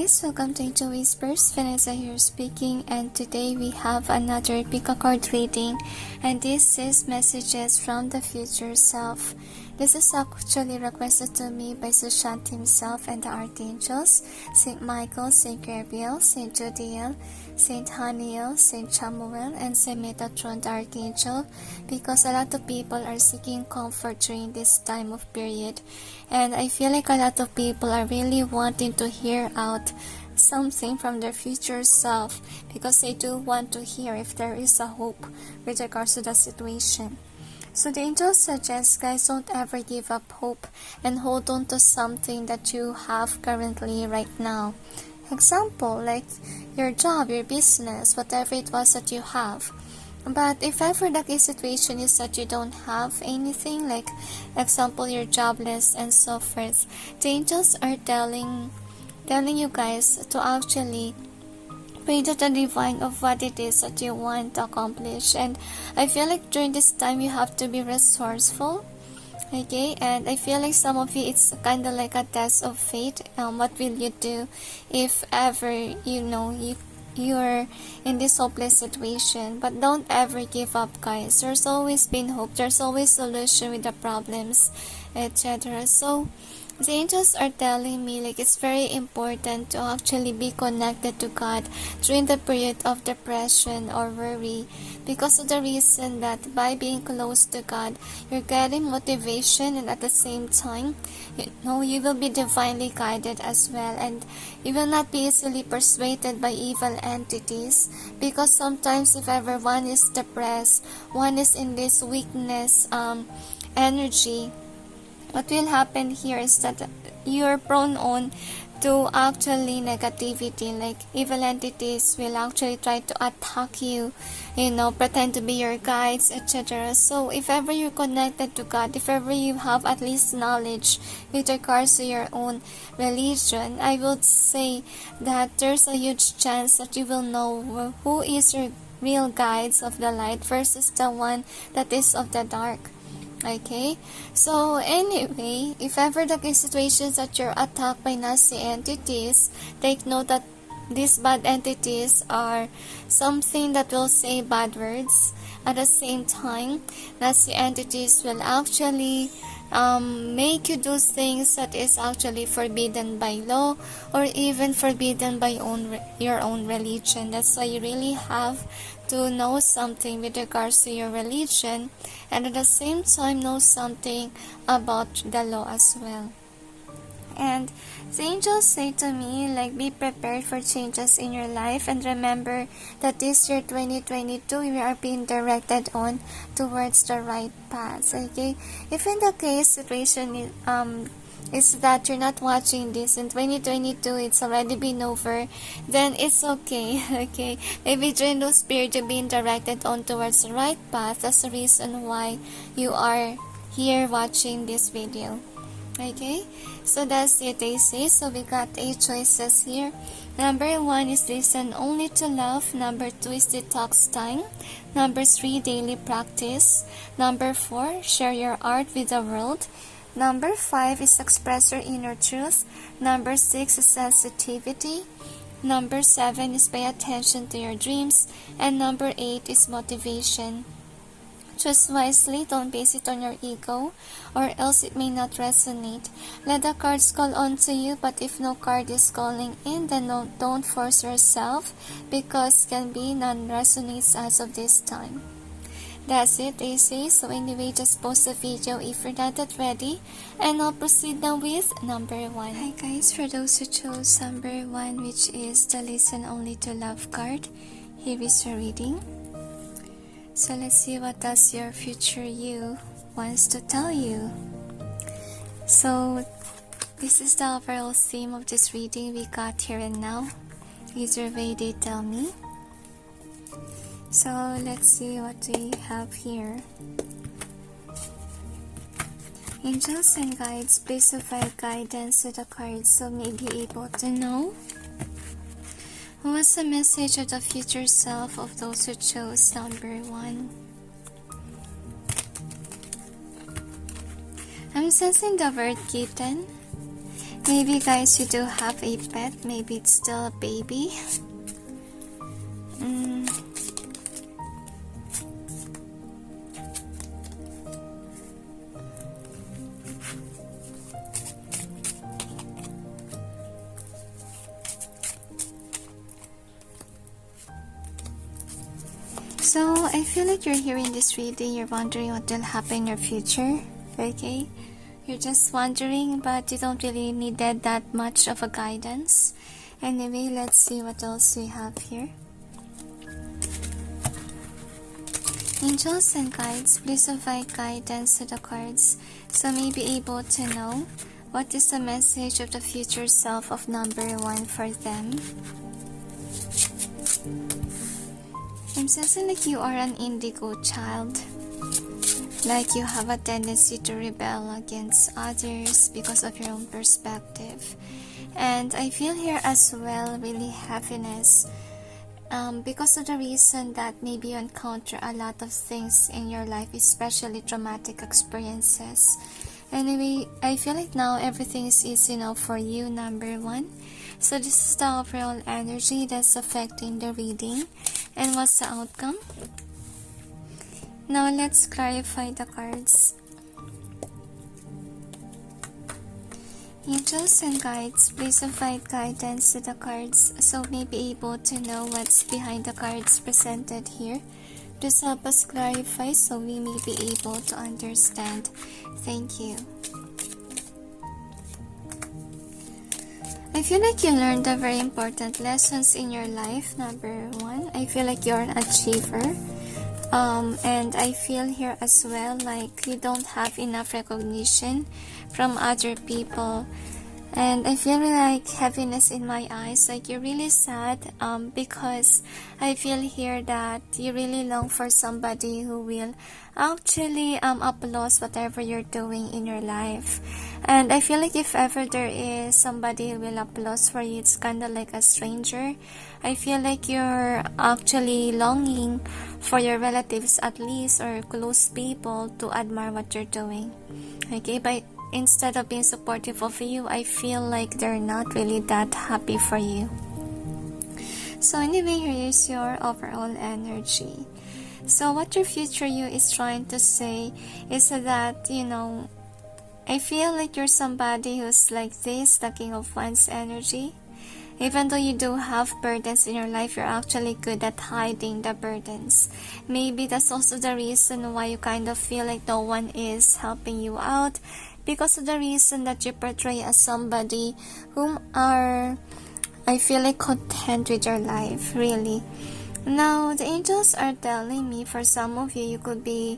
guys, welcome to Angel Whispers. Vanessa here speaking, and today we have another pick a card reading, and this is messages from the future self. This is actually requested to me by Sushant himself and the Archangels, Saint Michael, Saint Gabriel, Saint Jodiel, Saint Haniel, Saint Chamuel, and Saint Metatron, the Archangel, because a lot of people are seeking comfort during this time of period, and I feel like a lot of people are really wanting to hear out something from their future self, because they do want to hear if there is a hope with regards to the situation. So the angels suggest, guys, don't ever give up hope and hold on to something that you have currently right now. Example, like your job, your business, whatever it was that you have. But if ever the case situation is that you don't have anything, like example, you're jobless and so forth, the angels are telling you guys to actually pray to the divine of what it is that you want to accomplish. And I feel like during this time you have to be resourceful, okay? And I feel like some of you, it's kind of like a test of fate. What will you do if ever you're in this hopeless situation? But don't ever give up, guys. There's always been hope, there's always solution with the problems, etc. So the angels are telling me like it's very important to actually be connected to God during the period of depression or worry, because of the reason that by being close to God, you're getting motivation, and at the same time, you will be divinely guided as well, and you will not be easily persuaded by evil entities, because sometimes if ever one is depressed, one is in this weakness energy, what will happen here is that you're prone on to actually negativity, like evil entities will actually try to attack you, pretend to be your guides, etc. So if ever you're connected to God, if ever you have at least knowledge with regards to your own religion, I would say that there's a huge chance that you will know who is your real guides of the light versus the one that is of the dark. Okay, so anyway, if ever the case situations that you're attacked by nasty entities, take note that these bad entities are something that will say bad words. At the same time, nasty entities will actually make you do things that is actually forbidden by law, or even forbidden by your own religion. That's why you really have to know something with regards to your religion, and at the same time know something about the law as well. And the angels say to me, like, be prepared for changes in your life, and remember that this year 2022 we are being directed on towards the right path. Okay, if in the case situation is that you're not watching this in 2022, it's already been over, then it's okay. Okay, maybe during those periods you're being directed on towards the right path. That's the reason why you are here watching this video. Okay, so that's it, they say. So we got 8 choices here. Number 1 is listen only to love. Number 2 is detox time. Number 3, daily practice. Number 4, share your art with the world. Number 5 is express your inner truth. Number 6 is sensitivity. Number 7 is pay attention to your dreams. And number 8 is motivation. Choose wisely, don't base it on your ego, or else it may not resonate. Let the cards call on to you, but if no card is calling in, then don't force yourself, because can be none resonates as of this time. That's it, they say. So anyway, just post a video if you're not that ready, and I'll proceed now with number 1. Hi guys, for those who chose number 1, which is the listen only to love card, here is your reading. So let's see what does your future you wants to tell you. So this is the overall theme of this reading we got here and now. Either way they tell me. So let's see what we have here. Angels and guides, please provide guidance to the cards so may be able to know what's the message of the future self of those who chose number 1. I'm sensing the word kitten. Maybe guys, you do have a pet. Maybe it's still a baby. So, I feel like you're hearing this reading, you're wondering what will happen in your future, okay? You're just wondering, but you don't really need that much of a guidance. Anyway, let's see what else we have here. Angels and guides, please provide guidance to the cards, so may be able to know what is the message of the future self of number 1 for them. I'm sensing like you are an indigo child. Like you have a tendency to rebel against others because of your own perspective. And I feel here as well really happiness because of the reason that maybe you encounter a lot of things in your life, especially traumatic experiences. Anyway, I feel like now everything is easy now for you, number 1. So this is the overall energy that's affecting the reading. And what's the outcome? Now let's clarify the cards. Angels and guides, please provide guidance to the cards so we may be able to know what's behind the cards presented here. Just help us clarify so we may be able to understand. Thank you. I feel like you learned the very important lessons in your life, number 1. I feel like you're an achiever. And I feel here as well like you don't have enough recognition from other people. And I feel like heaviness in my eyes, like you're really sad because I feel here that you really long for somebody who will actually applaud whatever you're doing in your life. And I feel like if ever there is somebody who will applaud for you, it's kind of like a stranger. I feel like you're actually longing for your relatives at least, or close people, to admire what you're doing. Okay, but instead of being supportive of you, I feel like they're not really that happy for you. So anyway, here is your overall energy. So what your future you is trying to say is that, you know, I feel like you're somebody who's like this, the King of Wands energy. Even though you do have burdens in your life, you're actually good at hiding the burdens. Maybe that's also the reason why you kind of feel like no one is helping you out, because of the reason that you portray as somebody whom are, I feel like, content with your life, really. Now, the angels are telling me for some of you, you could be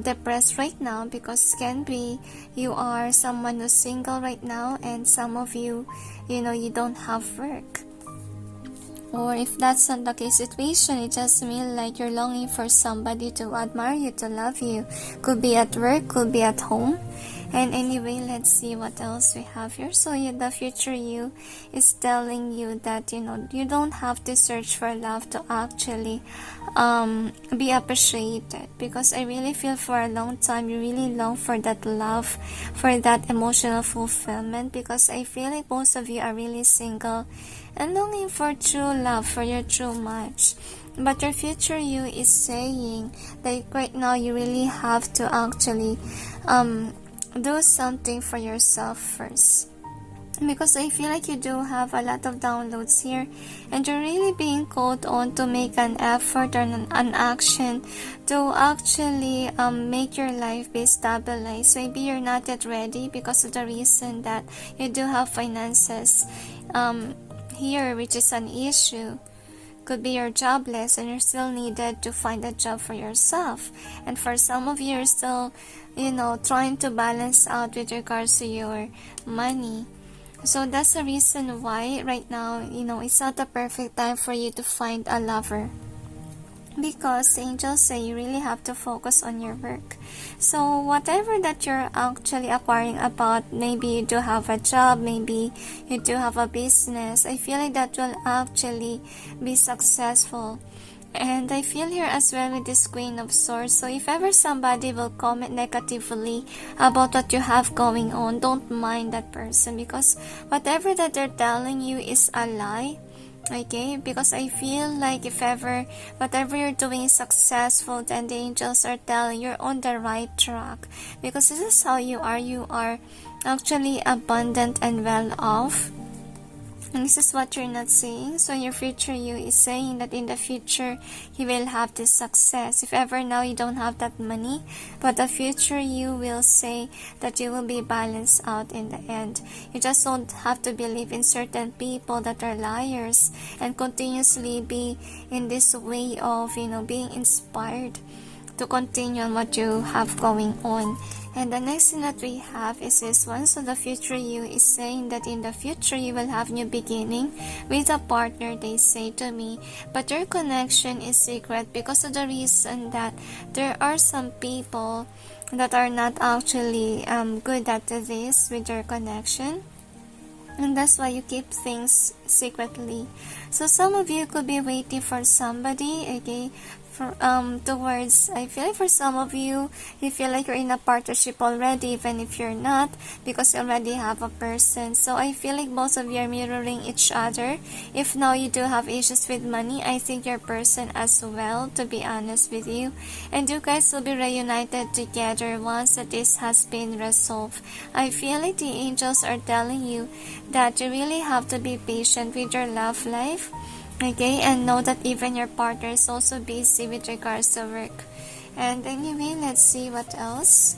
depressed right now, because it can be you are someone who's single right now, and some of you, you know, you don't have work. Or if that's not the case situation, it just means like you're longing for somebody to admire you, to love you. Could be at work, could be at home. And anyway, let's see what else we have here. So the future you is telling you that, you know, you don't have to search for love to actually be appreciated, because I really feel for a long time you really long for that love, for that emotional fulfillment, because I feel like most of you are really single and longing for true love, for your true match. But your future you is saying that right now you really have to actually do something for yourself first, because I feel like you do have a lot of downloads here, and you're really being called on to make an effort or an action to actually make your life be stabilized. Maybe you're not yet ready because of the reason that you do have finances here, which is an issue. Could be you're jobless and you're still needed to find a job for yourself. And for some of you, you're still, you know, trying to balance out with regards to your money. So that's the reason why right now, you know, it's not the perfect time for you to find a lover, because the angels say you really have to focus on your work. So whatever that you're actually acquiring about, maybe you do have a job, maybe you do have a business, I feel like that will actually be successful. And I feel here as well with this Queen of Swords. So if ever somebody will comment negatively about what you have going on, don't mind that person, because whatever that they're telling you is a lie. Okay, because I feel like if ever whatever you're doing is successful, then the angels are telling you're on the right track, because this is how you are actually abundant and well off. And this is what you're not seeing. So your future you is saying that in the future you will have this success. If ever now you don't have that money, but the future you will say that you will be balanced out in the end. You just don't have to believe in certain people that are liars and continuously be in this way of, being inspired to continue on what you have going on. And the next thing that we have is this one. So the future you is saying that in the future you will have new beginning with a partner, they say to me, but your connection is secret because of the reason that there are some people that are not actually good at this with your connection. And that's why you keep things secretly. So some of you could be waiting for somebody, okay, towards, I feel like for some of you, you feel like you're in a partnership already, even if you're not, because you already have a person. So I feel like most of you are mirroring each other. If now you do have issues with money, I think your person as well, to be honest with you. And you guys will be reunited together once that this has been resolved. I feel like the angels are telling you that you really have to be patient with your love life. Okay, and know that even your partner is also busy with regards to work. And anyway, let's see what else.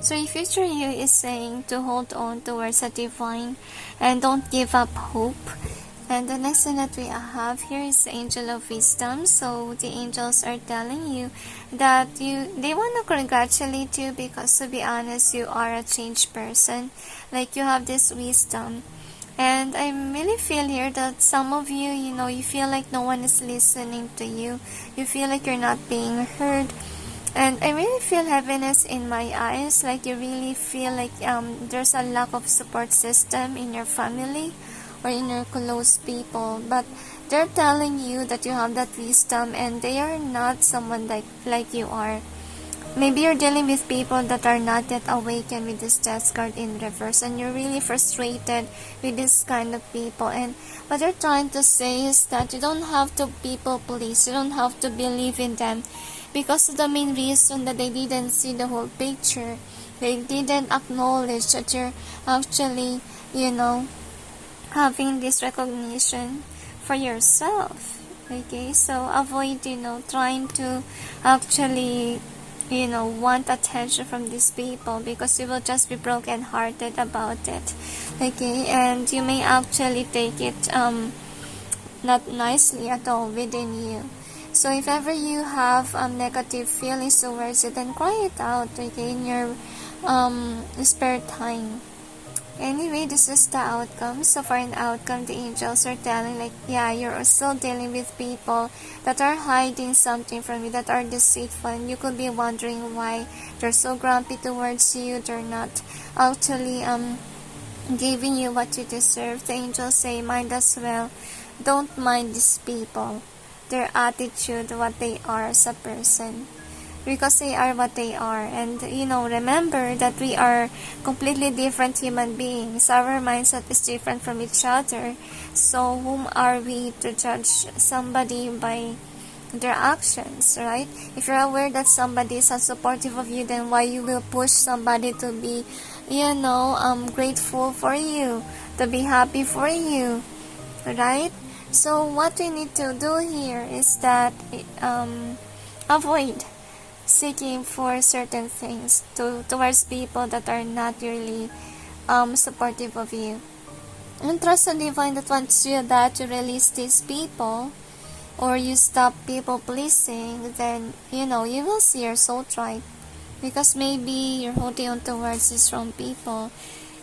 So your future you is saying to hold on towards the divine and don't give up hope. And the next thing that we have here is the Angel of Wisdom. So the angels are telling you that they want to congratulate you because, to be honest, you are a changed person. Like you have this wisdom. And I really feel here that some of you, you feel like no one is listening to you. You feel like you're not being heard. And I really feel heaviness in my eyes. Like you really feel like there's a lack of support system in your family or in your close people. But they're telling you that you have that wisdom and they are not someone like you are. Maybe you're dealing with people that are not yet awakened with this death card in reverse, and you're really frustrated with this kind of people. And what they're trying to say is that you don't have to people please, you don't have to believe in them, because of the main reason that they didn't see the whole picture. They didn't acknowledge that you're actually, having this recognition for yourself. Okay, so avoid, trying to actually want attention from these people, because you will just be broken hearted about it. Okay, and you may actually take it not nicely at all within you. So if ever you have negative feelings towards it, then cry it out, okay, in your spare time. Anyway, this is the outcome. So for an outcome, the angels are telling like, yeah, you're still dealing with people that are hiding something from you, that are deceitful, and you could be wondering why they're so grumpy towards you. They're not actually giving you what you deserve. The angels say, mind as well. Don't mind these people, their attitude, what they are as a person, because they are what they are. And remember that we are completely different human beings. Our mindset is different from each other. So whom are we to judge somebody by their actions, right? If you're aware that somebody is unsupportive of you, then why you will push somebody to be grateful for you, to be happy for you, right? So what we need to do here is that avoid seeking for certain things towards people that are not really supportive of you, and trust the divine that once you release these people, or you stop people pleasing, then you will see your soul tribe, because maybe you're holding on towards these wrong people.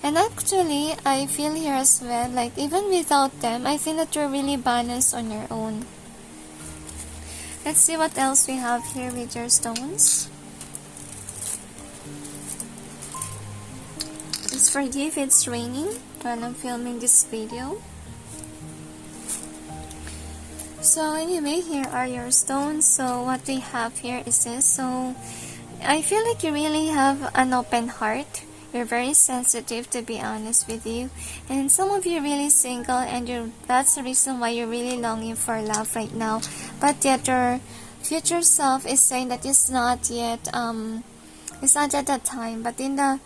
And actually I feel here as well, like even without them, I think that you're really balanced on your own. Let's see what else we have here with your stones. Please forgive it's raining while I'm filming this video. So anyway, here are your stones. So what we have here is this. So I feel like you really have an open heart. You're very sensitive, to be honest with you. And some of you are really single, and that's the reason why you're really longing for love right now. But yet your future self is saying that it's not yet that time. But in the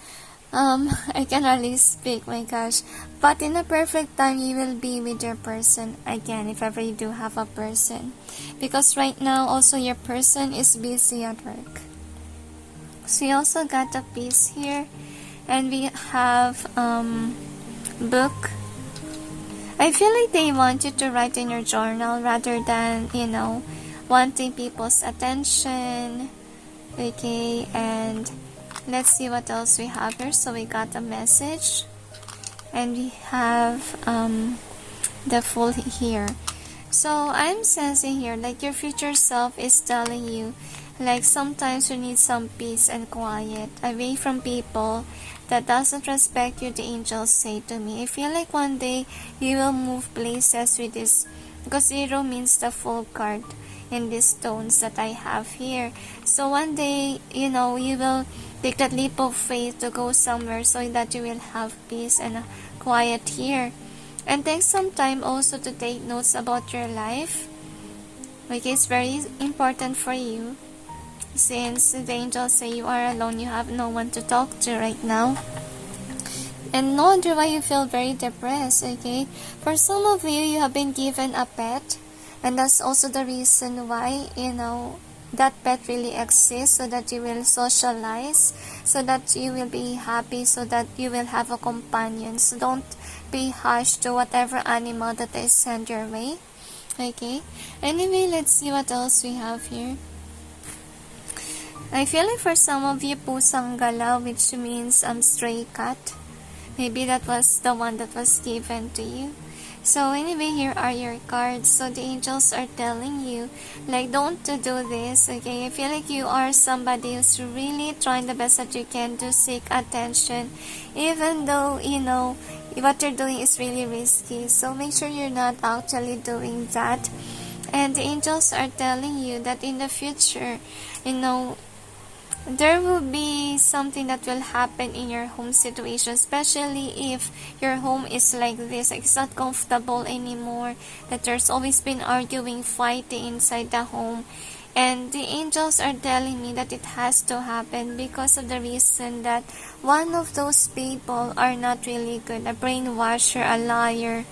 I can hardly speak, my gosh. But in a perfect time, you will be with your person again, if ever you do have a person. Because right now, also your person is busy at work. So you also got a piece here. And we have book. I feel like they want you to write in your journal rather than, wanting people's attention. Okay, and let's see what else we have here. So we got a message, and we have the full here. So I'm sensing here like your future self is telling you like sometimes you need some peace and quiet away from people that doesn't respect you. The angels say to me, I feel like one day you will move places with this, because 0 means the full card in these stones that I have here. So one day, you will take that leap of faith to go somewhere so that you will have peace and quiet here. And take some time also to take notes about your life. Okay, it's very important for you. Since the angels say you are alone, you have no one to talk to right now. And no wonder why you feel very depressed, okay? For some of you, you have been given a pet. And that's also the reason why, that pet really exists, so that you will socialize, so that you will be happy, so that you will have a companion. So don't be harsh to whatever animal that I send your way. Okay? Anyway, let's see what else we have here. I feel like for some of you, pusang galaw, which means stray cat. Maybe that was the one that was given to you. So anyway, here are your cards. So the angels are telling you, like, don't do this, okay? I feel like you are somebody who's really trying the best that you can to seek attention, even though, what you're doing is really risky. So make sure you're not actually doing that. And the angels are telling you that in the future, there will be something that will happen in your home situation, especially if your home is like this, like it's not comfortable anymore, that there's always been arguing, fighting inside the home. And the angels are telling me that it has to happen because of the reason that one of those people are not really good, a brainwasher, a liar.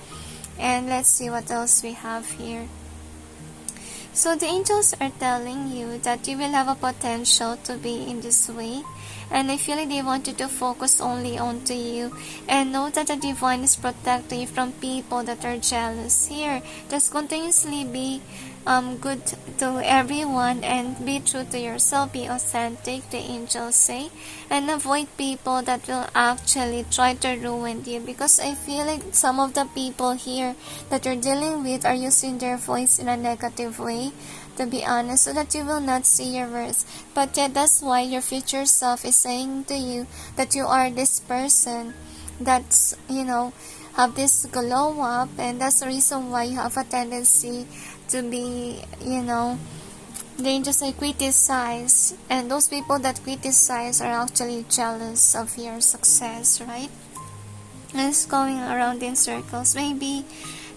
And let's see what else we have here. So the angels are telling you that you will have a potential to be in this way. And I feel like they want you to focus only onto you. And know that the divine is protecting you from people that are jealous here. Just continuously be good to everyone and be true to yourself. Be authentic, the angels say. And avoid people that will actually try to ruin you. Because I feel like some of the people here that you're dealing with are using their voice in a negative way, to be honest, so that you will not see your worth. But yet that's why your future self is saying to you that you are this person that's, have this glow up, and that's the reason why you have a tendency to be, they just say criticize, and those people that criticize are actually jealous of your success, right? And it's going around in circles. Maybe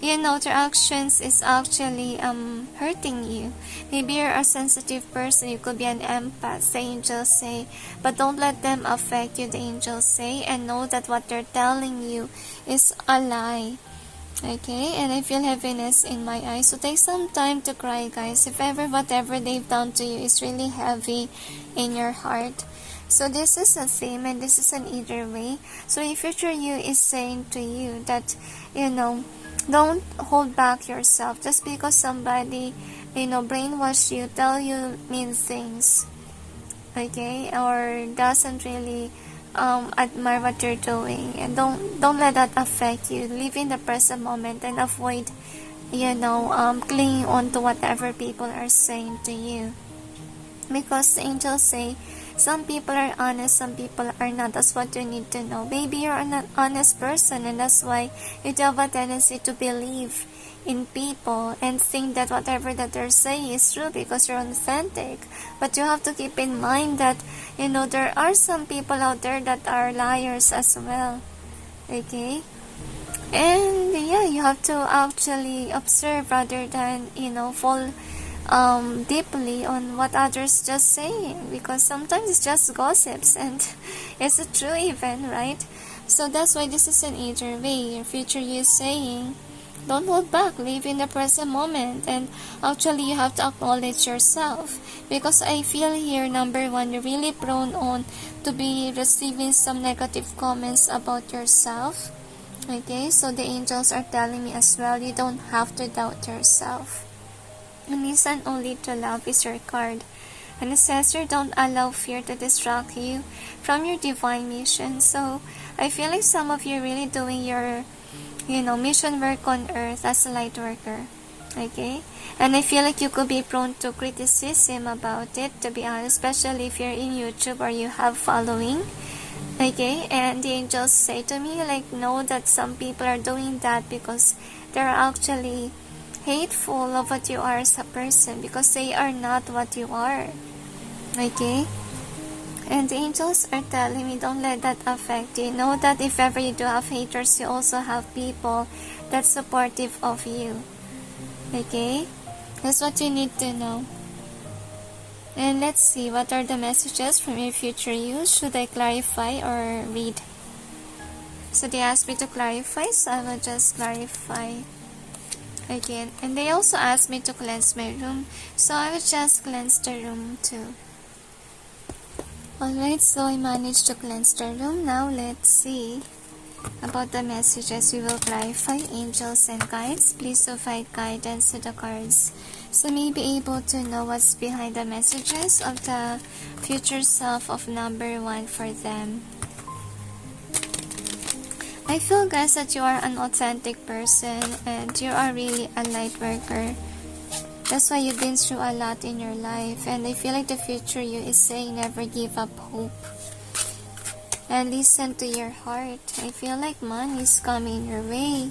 their actions is actually hurting you. Maybe you're a sensitive person, you could be an empath, the angels say, but don't let them affect you, the angels say, and know that what they're telling you is a lie. Okay, and I feel heaviness in my eyes, so take some time to cry, guys, if ever whatever they've done to you is really heavy in your heart. So this is a theme, and this is an either way. So your future you is saying to you that, don't hold back yourself just because somebody, brainwash you, tell you mean things, okay, or doesn't really admire what you're doing. And don't let that affect you. Live in the present moment and avoid, clinging on to whatever people are saying to you. Because the angels say, some people are honest, some people are not. That's what you need to know. Maybe you're an honest person, and that's why you have a tendency to believe in people and think that whatever that they're saying is true because you're authentic. But you have to keep in mind that, there are some people out there that are liars as well. Okay? And yeah, you have to actually observe rather than, fall deeply on what others just saying, because sometimes it's just gossips and it's a true event, right? So that's why this is an either way. Your future you is saying, don't hold back, live in the present moment, and actually you have to acknowledge yourself, because I feel here, number one, you're really prone on to be receiving some negative comments about yourself. Okay, so the angels are telling me as well, you don't have to doubt yourself. And listen only to love is your card. And it says you don't allow fear to distract you from your divine mission. So I feel like some of you are really doing your, mission work on earth as a light worker. Okay? And I feel like you could be prone to criticism about it, to be honest, especially if you're in YouTube or you have following. Okay? And the angels say to me, know that some people are doing that because they're actually hateful of what you are as a person, because they are not what you are. Okay? And the angels are telling me, don't let that affect you. Know that if ever you do have haters, you also have people that's supportive of you. Okay? That's what you need to know. And let's see, what are the messages from your future you? Should I clarify or read? So they asked me to clarify, so I will just clarify again. And they also asked me to cleanse my room, so I will just cleanse the room too. Alright, so I managed to cleanse the room. Now let's see about the messages. We will clarify. Angels and guides, please provide guidance to the cards, so may be able to know what's behind the messages of the future self of number one for them. I feel, guys, that you are an authentic person and you are really a light worker. That's why you've been through a lot in your life, and I feel like the future you is saying never give up hope. And listen to your heart. I feel like money is coming your way.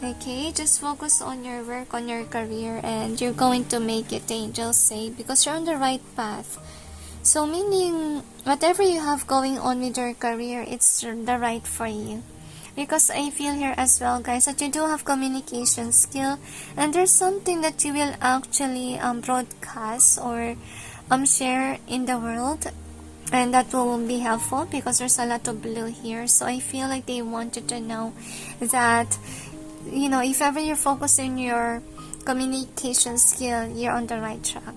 Okay, just focus on your work, on your career, and you're going to make it, the angels say, because you're on the right path. So meaning, whatever you have going on with your career, it's the right for you. Because I feel here as well, guys, that you do have communication skill, and there's something that you will actually broadcast or share in the world, and that will be helpful because there's a lot of blue here. So I feel like they wanted to know that, if ever you're focusing your communication skill, you're on the right track.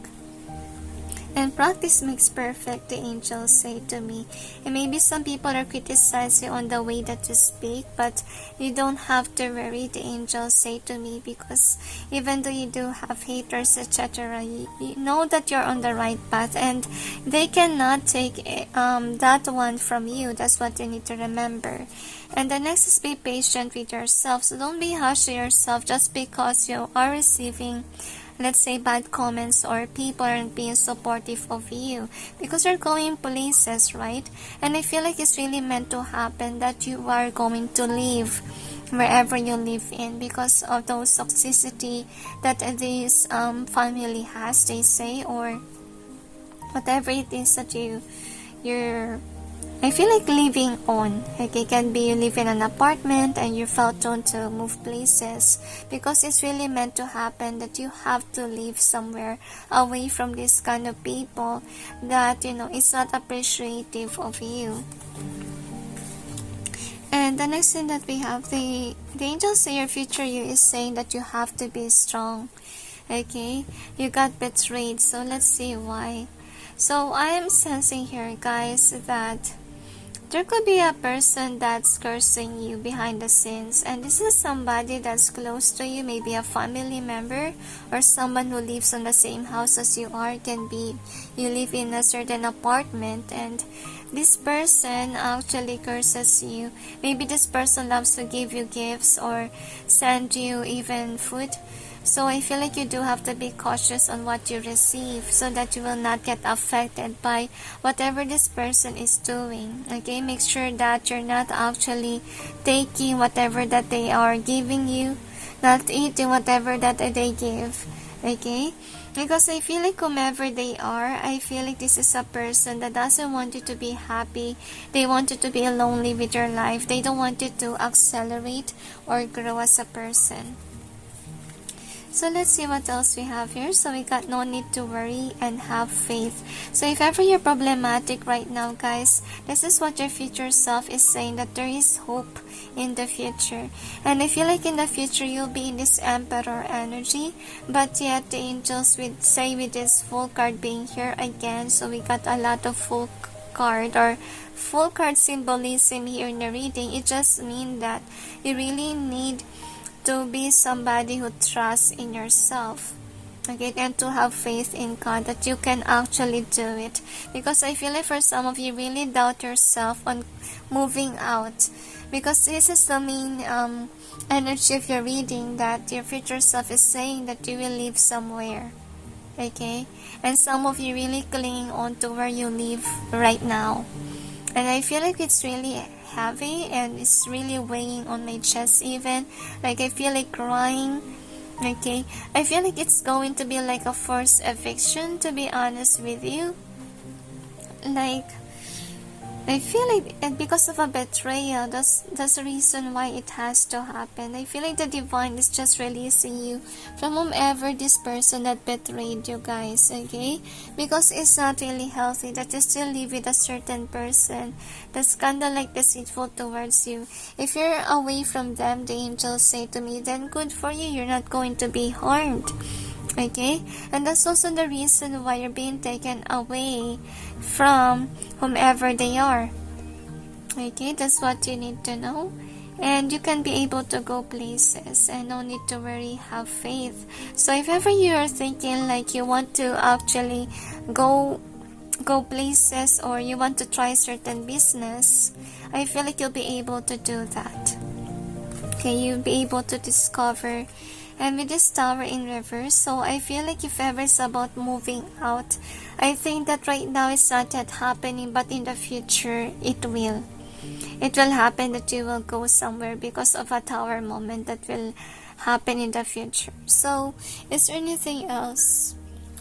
And practice makes perfect, the angels say to me. And maybe some people are criticizing on the way that you speak, but you don't have to worry, the angels say to me, because even though you do have haters, etc., you know that you're on the right path, and they cannot take that one from you. That's what you need to remember. And the next is be patient with yourself. So don't be harsh to yourself just because you are receiving, let's say, bad comments or people aren't being supportive of you, because you're going places, right? And I feel like it's really meant to happen that you are going to live wherever you live in because of those toxicity that this family has, they say, or whatever it is that you're I feel like living on. Okay, it can be you live in an apartment and you felt drawn to move places, because it's really meant to happen that you have to live somewhere away from this kind of people that, is not appreciative of you. And the next thing that we have, the angels say your future you is saying that you have to be strong. Okay, you got betrayed, so let's see why. So I am sensing here, guys, that there could be a person that's cursing you behind the scenes, and this is somebody that's close to you, maybe a family member or someone who lives in the same house as you are. Can be you live in a certain apartment and this person actually curses you. Maybe this person loves to give you gifts or send you even food. So I feel like you do have to be cautious on what you receive so that you will not get affected by whatever this person is doing. Okay, make sure that you're not actually taking whatever that they are giving you, not eating whatever that they give. Okay? Because I feel like whomever they are, I feel like this is a person that doesn't want you to be happy. They want you to be lonely with your life. They don't want you to accelerate or grow as a person. So let's see what else we have here. So we got no need to worry and have faith. So if ever you're problematic right now, guys, this is what your future self is saying, that there is hope in the future. And I feel like in the future you'll be in this emperor energy, but yet the angels would say with this full card being here again. So we got a lot of full card or full card symbolism here in the reading. It just means that you really need to be somebody who trusts in yourself, okay, and to have faith in God that you can actually do it. Because I feel like for some of you really doubt yourself on moving out, because this is the main energy of your reading, that your future self is saying that you will live somewhere, okay, and some of you really clinging on to where you live right now. And I feel like it's really heavy and it's really weighing on my chest even. Like I feel like crying. Okay. I feel like it's going to be like a forced eviction, to be honest with you. Like, I feel like because of a betrayal, that's the reason why it has to happen. I feel like the divine is just releasing you from whomever this person that betrayed you, guys, okay? Because it's not really healthy that you still live with a certain person that's kind of like deceitful towards you. If you're away from them, the angels say to me, then good for you, you're not going to be harmed. Okay, and that's also the reason why you're being taken away from whomever they are. Okay, that's what you need to know. And you can be able to go places and no need to worry, have faith. So if ever you are thinking like you want to actually go places, or you want to try certain business, I feel like you'll be able to do that. Okay, you'll be able to discover. And with this tower in reverse, so I feel like if ever it's about moving out, I think that right now it's not yet happening, but in the future it will. It will happen that you will go somewhere because of a tower moment that will happen in the future. So, is there anything else?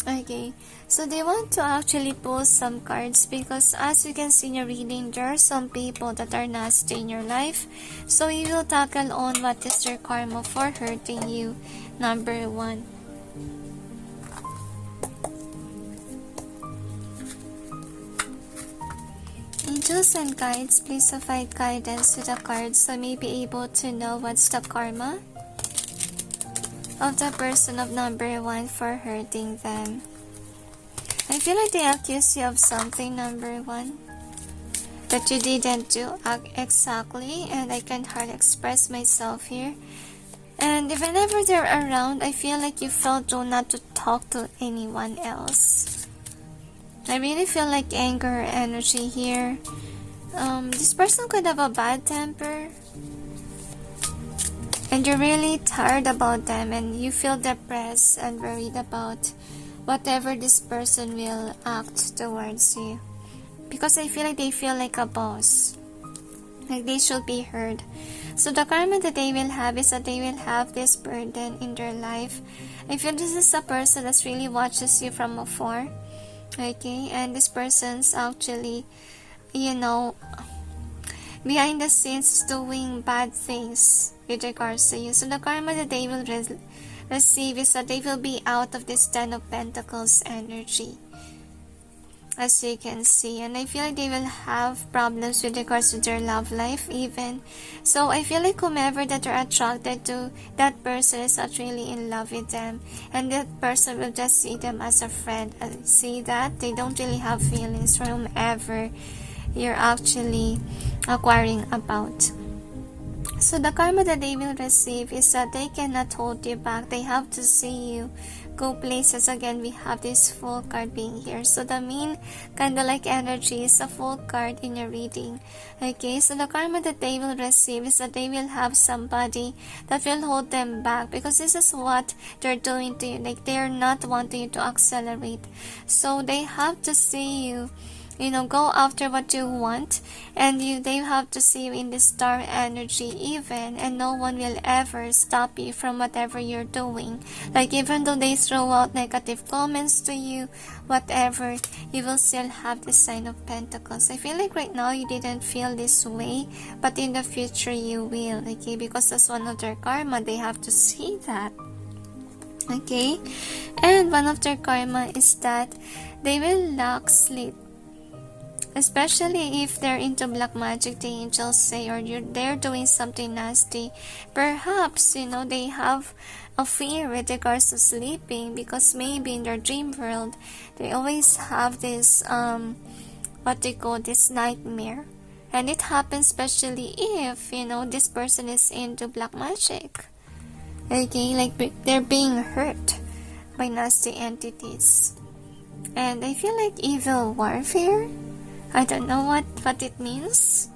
Okay, so they want to actually pull some cards, because as you can see in your reading, there are some people that are nasty in your life. So you will tackle on what is their karma for hurting you. Number 1. Angels and guides, please provide guidance to the cards so may be able to know what's the karma of the person of number 1 for hurting them. I feel like they accuse you of something, number 1, that you didn't do exactly, and I can hardly express myself here. And whenever they're around, I feel like you felt drawn not to talk to anyone else. I really feel like anger energy here. This person could have a bad temper, and you're really tired about them, and you feel depressed and worried about whatever this person will act towards you. Because I feel like they feel like a boss, like they should be heard. So the karma that they will have is that they will have this burden in their life. I feel this is a person that really watches you from afar. Okay, and this person's actually, behind the scenes doing bad things with regards to you. So the karma that they will receive is that they will be out of this 10 of Pentacles energy, as you can see. And I feel like they will have problems with regards to their love life even. So I feel like whomever that are attracted to, that person is not really in love with them, and that person will just see them as a friend, and see that they don't really have feelings for whomever you're actually acquiring about. So the karma that they will receive is that they cannot hold you back. They have to see you go places. Again, we have this full card being here. So the main kind of like energy is a full card in your reading. Okay, so the karma that they will receive is that they will have somebody that will hold them back, because this is what they're doing to you. Like they're not wanting you to accelerate. So they have to see you go after what you want, and they have to see you in the star energy even, and no one will ever stop you from whatever you're doing. Like, even though they throw out negative comments to you, whatever, you will still have the sign of Pentacles. I feel like right now you didn't feel this way, but in the future you will, okay? Because that's one of their karma. They have to see that, okay? And one of their karma is that they will lack sleep, especially if they're into black magic, the angels say, or they're doing something nasty. Perhaps, they have a fear with regards to sleeping, because maybe in their dream world, they always have this, what they call this nightmare. And it happens especially if, this person is into black magic. Okay, like they're being hurt by nasty entities. And I feel like evil warfare, I don't know what it means.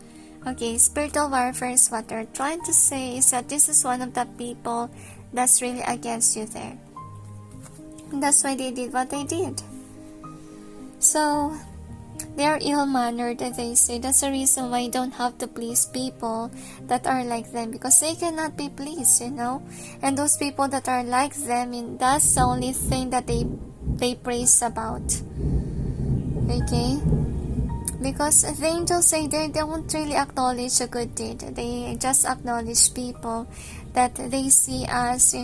Okay, spiritual warfare is what they're trying to say, is that this is one of the people that's really against you there. And that's why they did what they did. So, they're ill-mannered, as they say. That's the reason why you don't have to please people that are like them, because they cannot be pleased, And those people that are like them, that's the only thing that they praise about. Okay? Because the angels say they don't really acknowledge a good deed. They just acknowledge people that they see as,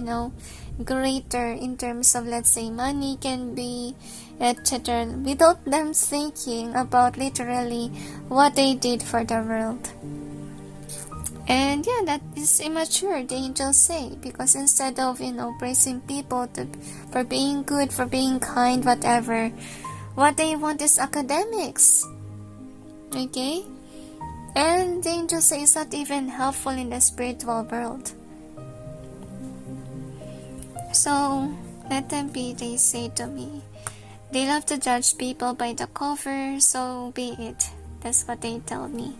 greater in terms of, let's say, money can be, etc., without them thinking about literally what they did for the world. And yeah, that is immature, the angels say, because instead of, praising people for being good, for being kind, whatever, what they want is academics. Okay? And the angels say it's not even helpful in the spiritual world. So, let them be, they say to me. They love to judge people by the cover, so be it. That's what they tell me.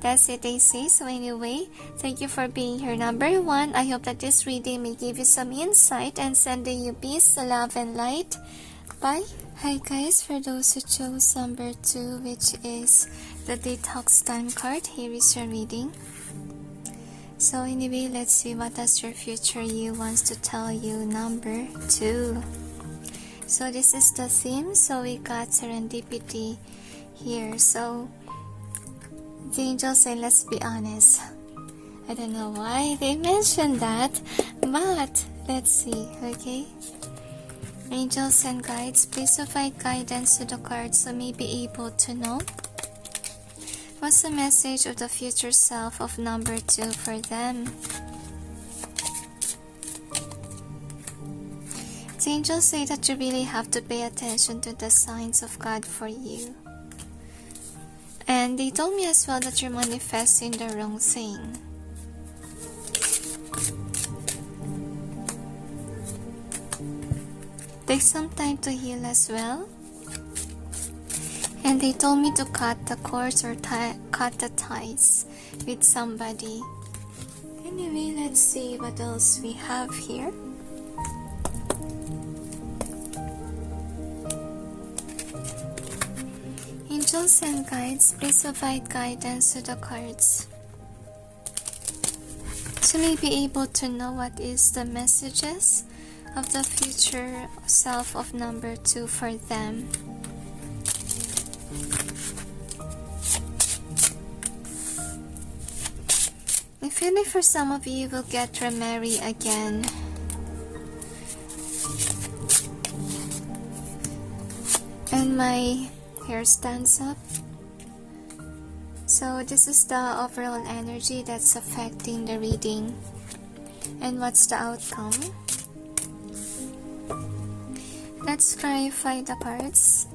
That's it, they say. So anyway, thank you for being here, number 1. I hope that this reading may give you some insight and sending you peace, love, and light. Bye. Hi guys, for those who chose number 2, which is the Detox time card, here is your reading. So anyway, let's see what does your future you wants to tell you, number 2. So this is the theme, so we got serendipity here. So the angels say, let's be honest. I don't know why they mentioned that, but let's see, okay? Angels and guides, please provide guidance to the cards so may be able to know what's the message of the future self of number 2 for them. The angels say that you really have to pay attention to the signs of God for you. And they told me as well that you're manifesting the wrong thing. Take some time to heal as well. And they told me to cut the cords or cut the ties with somebody. Anyway, let's see what else we have here. Angels and guides, please provide guidance to the cards so may be able to know what is the messages of the future self of number 2 for them. I feel like for some of you will get remarried again. And my hair stands up. So this is the overall energy that's affecting the reading. And what's the outcome? Let's clarify the cards.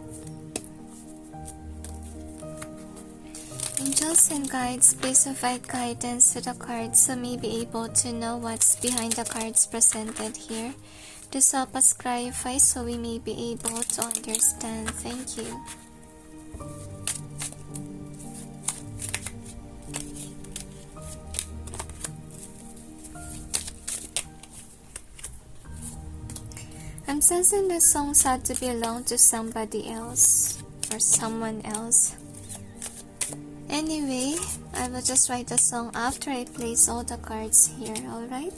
Angels and guides, please provide guidance to the cards so may be able to know what's behind the cards presented here. This help us clarify so we may be able to understand. Thank you. I'm sensing the songs had to belong to somebody else. for someone else. Anyway, I will just write a song after I place all the cards here, alright?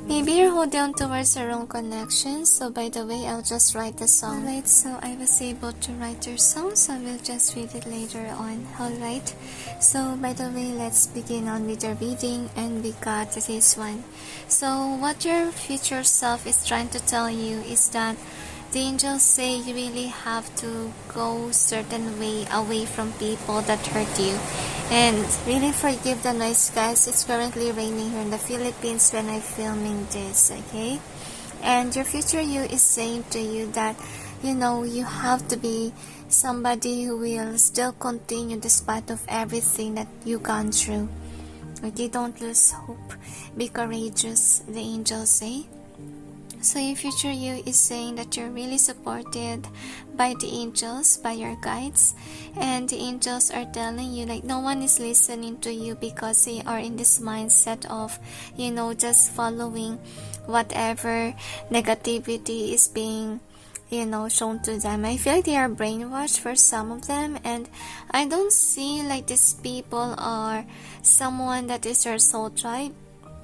Maybe you're holding on towards the wrong connection, so by the way, I'll just write the song. Alright, so I was able to write your song, so I will just read it later on. Alright, so by the way, let's begin on with the reading, and we got this one. So what your future self is trying to tell you is that the angels say you really have to go certain way away from people that hurt you. And really forgive the noise, guys. It's currently raining here in the Philippines when I'm filming this, okay? And your future you is saying to you that, you know, you have to be somebody who will still continue despite of everything that you've gone through. Okay, don't lose hope. Be courageous, the angels say. So your future you is saying that you're really supported by the angels, by your guides, and the angels are telling you like no one is listening to you because they are in this mindset of, you know, just following whatever negativity is being, you know, shown to them. I feel like they are brainwashed for some of them, and I don't see like these people are someone that is your soul tribe.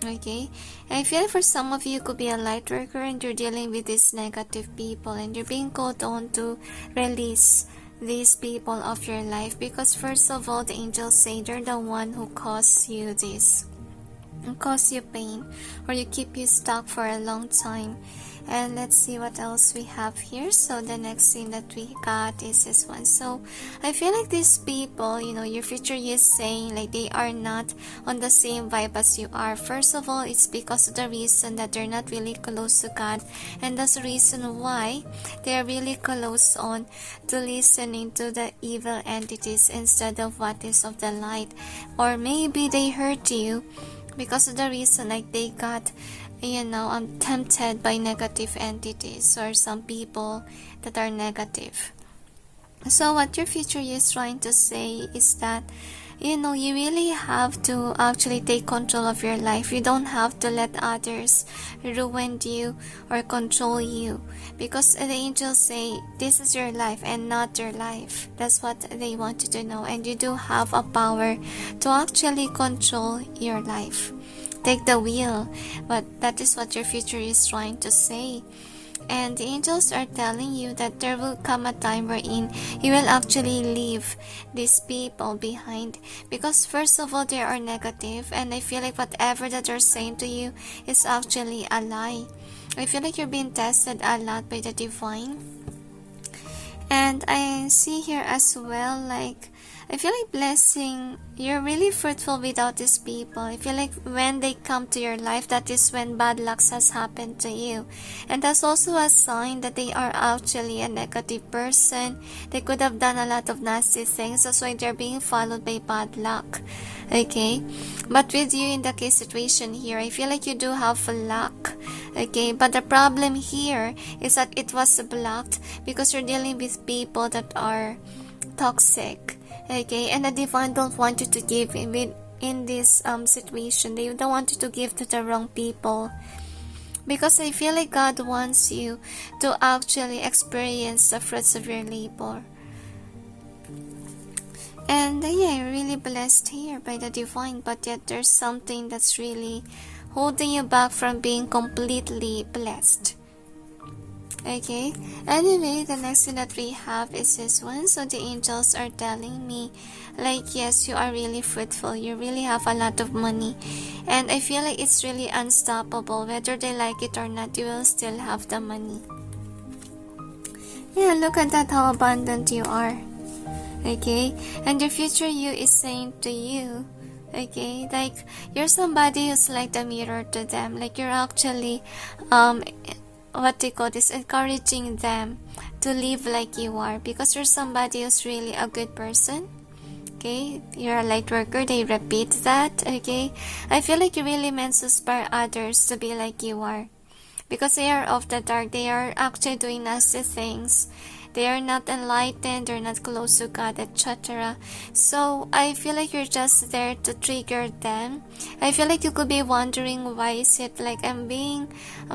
Okay, I feel for some of you could be a light worker and you're dealing with these negative people and you're being called on to release these people of your life, because first of all, the angels say they're the one who caused you this, and cause you pain, or you keep you stuck for a long time. And let's see what else we have here. So the next thing that we got is this one. So I feel like these people, you know, your future is saying like they are not on the same vibe as you are. First of all, it's because of the reason that they're not really close to God, and that's the reason why they're really close on to listening to the evil entities instead of what is of the light. Or maybe they hurt you because of the reason like they got, you know, tempted by negative entities or some people that are negative. So what your future is trying to say is that, you know, you really have to actually take control of your life. You don't have to let others ruin you or control you, because the angels say this is your life and not your life. That's what they want you to know, and you do have a power to actually control your life. Take the wheel. But that is what your future is trying to say. And the angels are telling you that there will come a time wherein you will actually leave these people behind, because first of all they are negative, and I feel like whatever that they're saying to you is actually a lie. I feel like you're being tested a lot by the divine. And I see here as well, like I feel like blessing, you're really fruitful without these people. I feel like when they come to your life, that is when bad luck has happened to you. And that's also a sign that they are actually a negative person. They could have done a lot of nasty things. That's why they're being followed by bad luck. Okay? But with you in the case situation here, I feel like you do have luck. Okay? But the problem here is that it was blocked because you're dealing with people that are toxic. Okay, and the divine don't want you to give in this situation. They don't want you to give to the wrong people, because I feel like God wants you to actually experience the fruits of your labor. And yeah, you're really blessed here by the divine, but yet there's something that's really holding you back from being completely blessed. Okay, anyway, the next thing that we have is this one. So the angels are telling me like, yes, you are really fruitful, you really have a lot of money, and I feel like it's really unstoppable. Whether they like it or not, you will still have the money. Yeah, look at that, how abundant you are. Okay, and your future you is saying to you, okay, like you're somebody who's like the mirror to them. Like you're actually what they call this, encouraging them to live like you are, because you're somebody who's really a good person. Okay, you're a light worker, they repeat that. Okay, I feel like you really meant to inspire others to be like you are, because they are of the dark. They are actually doing nasty things. They are not enlightened, they're not close to God, etc. So I feel like you're just there to trigger them. I feel like you could be wondering, why is it like I'm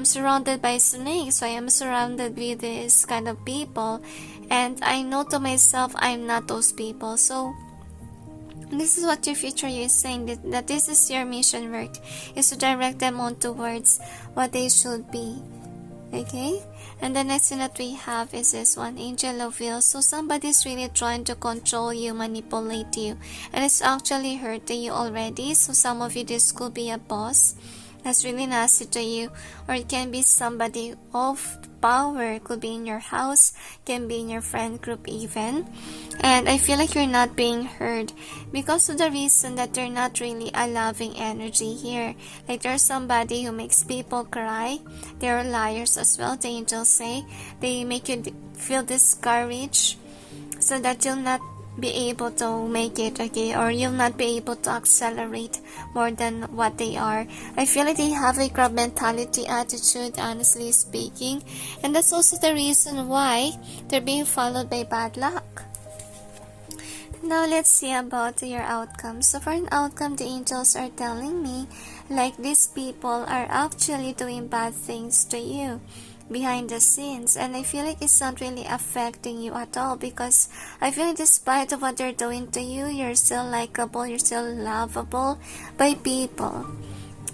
surrounded by snakes, why I'm surrounded with this kind of people, and I know to myself I'm not those people. So this is what your future you is saying, that this is your mission work, is to direct them on towards what they should be. Okay, and the next thing that we have is this one, Angel of Will. So somebody's really trying to control you, manipulate you, and it's actually hurting you already. So some of you, this could be a boss that's really nasty to you, or it can be somebody of power. It could be in your house, can be in your friend group even. And I feel like you're not being heard because of the reason that you're not really a loving energy here. Like there's somebody who makes people cry. They're liars as well, the angels say. They make you feel discouraged so that you'll not be able to make it, okay, or you'll not be able to accelerate more than what they are. I feel like they have a crab mentality attitude, honestly speaking, and that's also the reason why they're being followed by bad luck. Now let's see about your outcome. So for an outcome, the angels are telling me like these people are actually doing bad things to you behind the scenes, and I feel like it's not really affecting you at all, because I feel like despite of what they're doing to you, you're still likable, you're still lovable by people.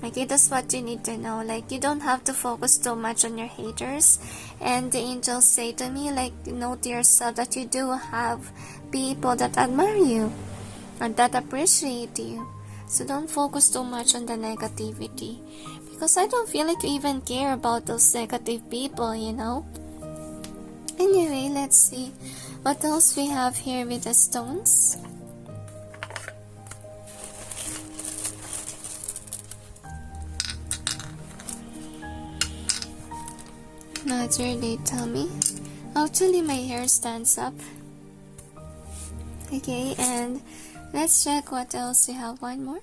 Okay, that's what you need to know. Like, you don't have to focus too much on your haters. And the angels say to me, like, know to yourself that you do have people that admire you and that appreciate you. So don't focus too much on the negativity, because I don't feel like you even care about those negative people, you know. Anyway, let's see what else we have here with the stones. Another, they tell me. Actually, my hair stands up. Okay, and let's check what else we have. One more.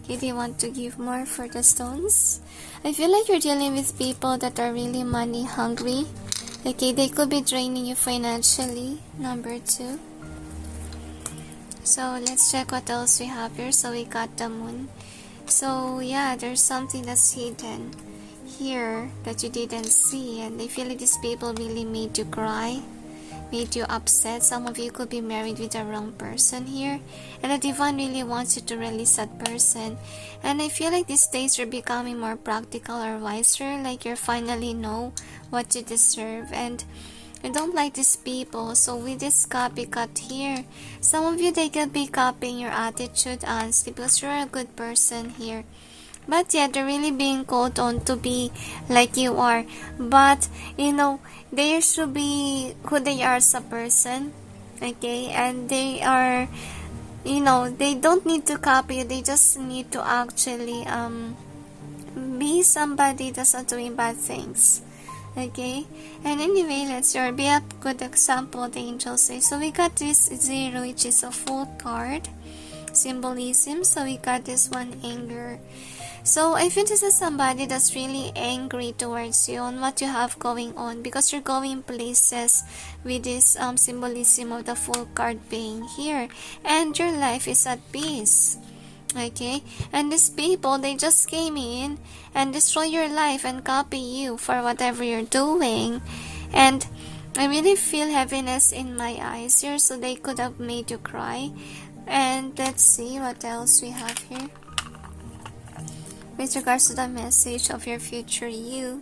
Okay, they want to give more for the stones. I feel like you're dealing with people that are really money hungry. Okay, they could be draining you financially. Number 2. So let's check what else we have here. So we got the moon. So yeah, there's something that's hidden here that you didn't see, and I feel like these people really made you cry, made you upset. Some of you could be married with the wrong person here, and the divine really wants you to release that person. And I feel like these days you're becoming more practical or wiser, like you finally know what you deserve, and I don't like these people. So with this copycat here, some of you, they could be copying your attitude, honestly, because you're a good person here. But yeah, they're really being called on to be like you are. But, you know, they should be who they are as a person. Okay? And they are, you know, they don't need to copy you. They just need to actually be somebody that's not doing bad things. Okay? And anyway, let's be a good example, the angels say. So we got this 0, which is a full card symbolism. So we got this one, anger. So I feel this is somebody that's really angry towards you on what you have going on, because you're going places with this symbolism of the full card being here, and your life is at peace. Okay, and these people, they just came in and destroy your life and copy you for whatever you're doing, and I really feel heaviness in my eyes here. So they could have made you cry. And let's see what else we have here with regards to the message of your future you.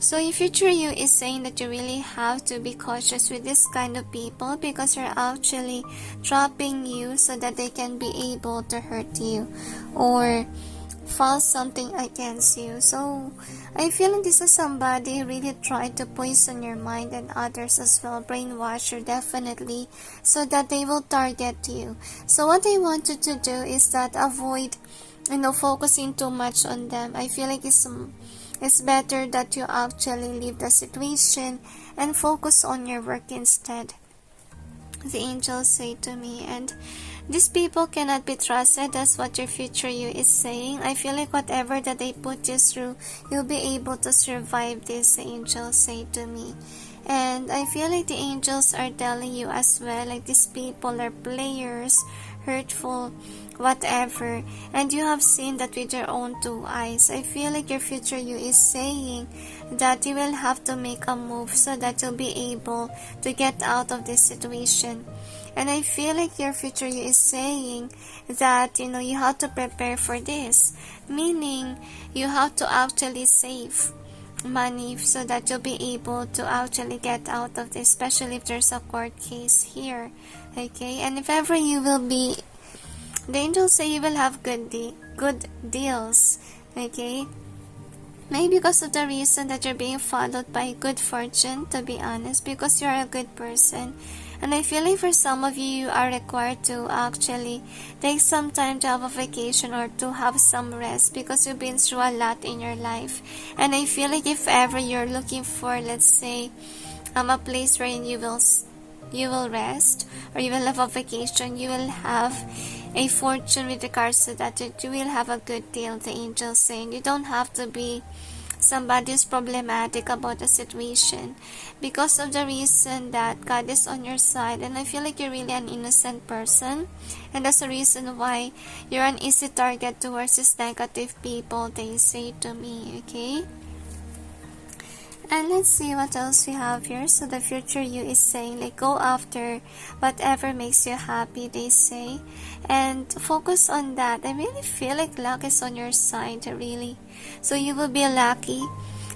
So your future you is saying that you really have to be cautious with this kind of people, because they're actually trapping you so that they can be able to hurt you or false something against you. So I feel like this is somebody who really tried to poison your mind and others as well, brainwash you definitely, so that they will target you. So what I want you to do is that avoid, you know, focusing too much on them. I feel like it's better that you actually leave the situation and focus on your work instead, the angels say to me. And these people cannot be trusted. That's what your future you is saying. I feel like whatever that they put you through, you'll be able to survive this, the angels say to me. And I feel like the angels are telling you as well, like these people are players, hurtful, whatever, and you have seen that with your own two eyes. I feel like your future you is saying that you will have to make a move so that you'll be able to get out of this situation. And I feel like your future you is saying that, you have to prepare for this, meaning you have to actually save money so that you'll be able to actually get out of this, especially if there's a court case here. Okay, and if ever you will be, the angels say you will have good deals. Okay, maybe because of the reason that you're being followed by good fortune, to be honest, because you're a good person. And I feel like for some of you, you are required to actually take some time to have a vacation or to have some rest because you've been through a lot in your life. And I feel like if ever you're looking for, let's say, a place wherein you will rest or you will have a vacation, you will have a fortune with regards to that, you will have a good deal, the angels saying. You don't have to be somebody who's problematic about a situation because of the reason that God is on your side. And I feel like you're really an innocent person, and that's the reason why you're an easy target towards these negative people, they say to me. Okay, and let's see what else we have here. So the future you is saying, like, go after whatever makes you happy, they say, and focus on that. I really feel like luck is on your side, really. So you will be lucky.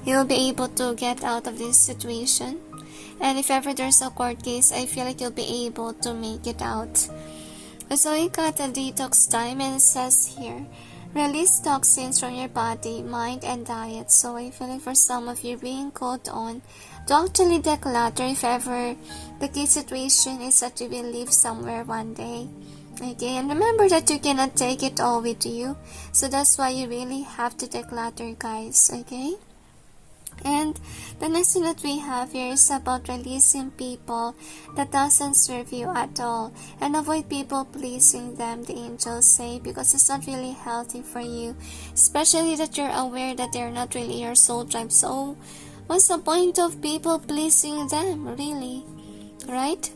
You will be able to get out of this situation. And if ever there's a court case, I feel like you'll be able to make it out. So you got a detox time, and it says here, release toxins from your body, mind, and diet. So I feel like for some of you being called on to actually declutter if ever the case situation is that you will live somewhere one day. Okay, and remember that you cannot take it all with you. So that's why you really have to declutter, guys. Okay? And the next thing that we have here is about releasing people that doesn't serve you at all, and avoid people pleasing them, the angels say, because it's not really healthy for you, especially that you're aware that they're not really your soul tribe. So what's the point of people pleasing them, really, right?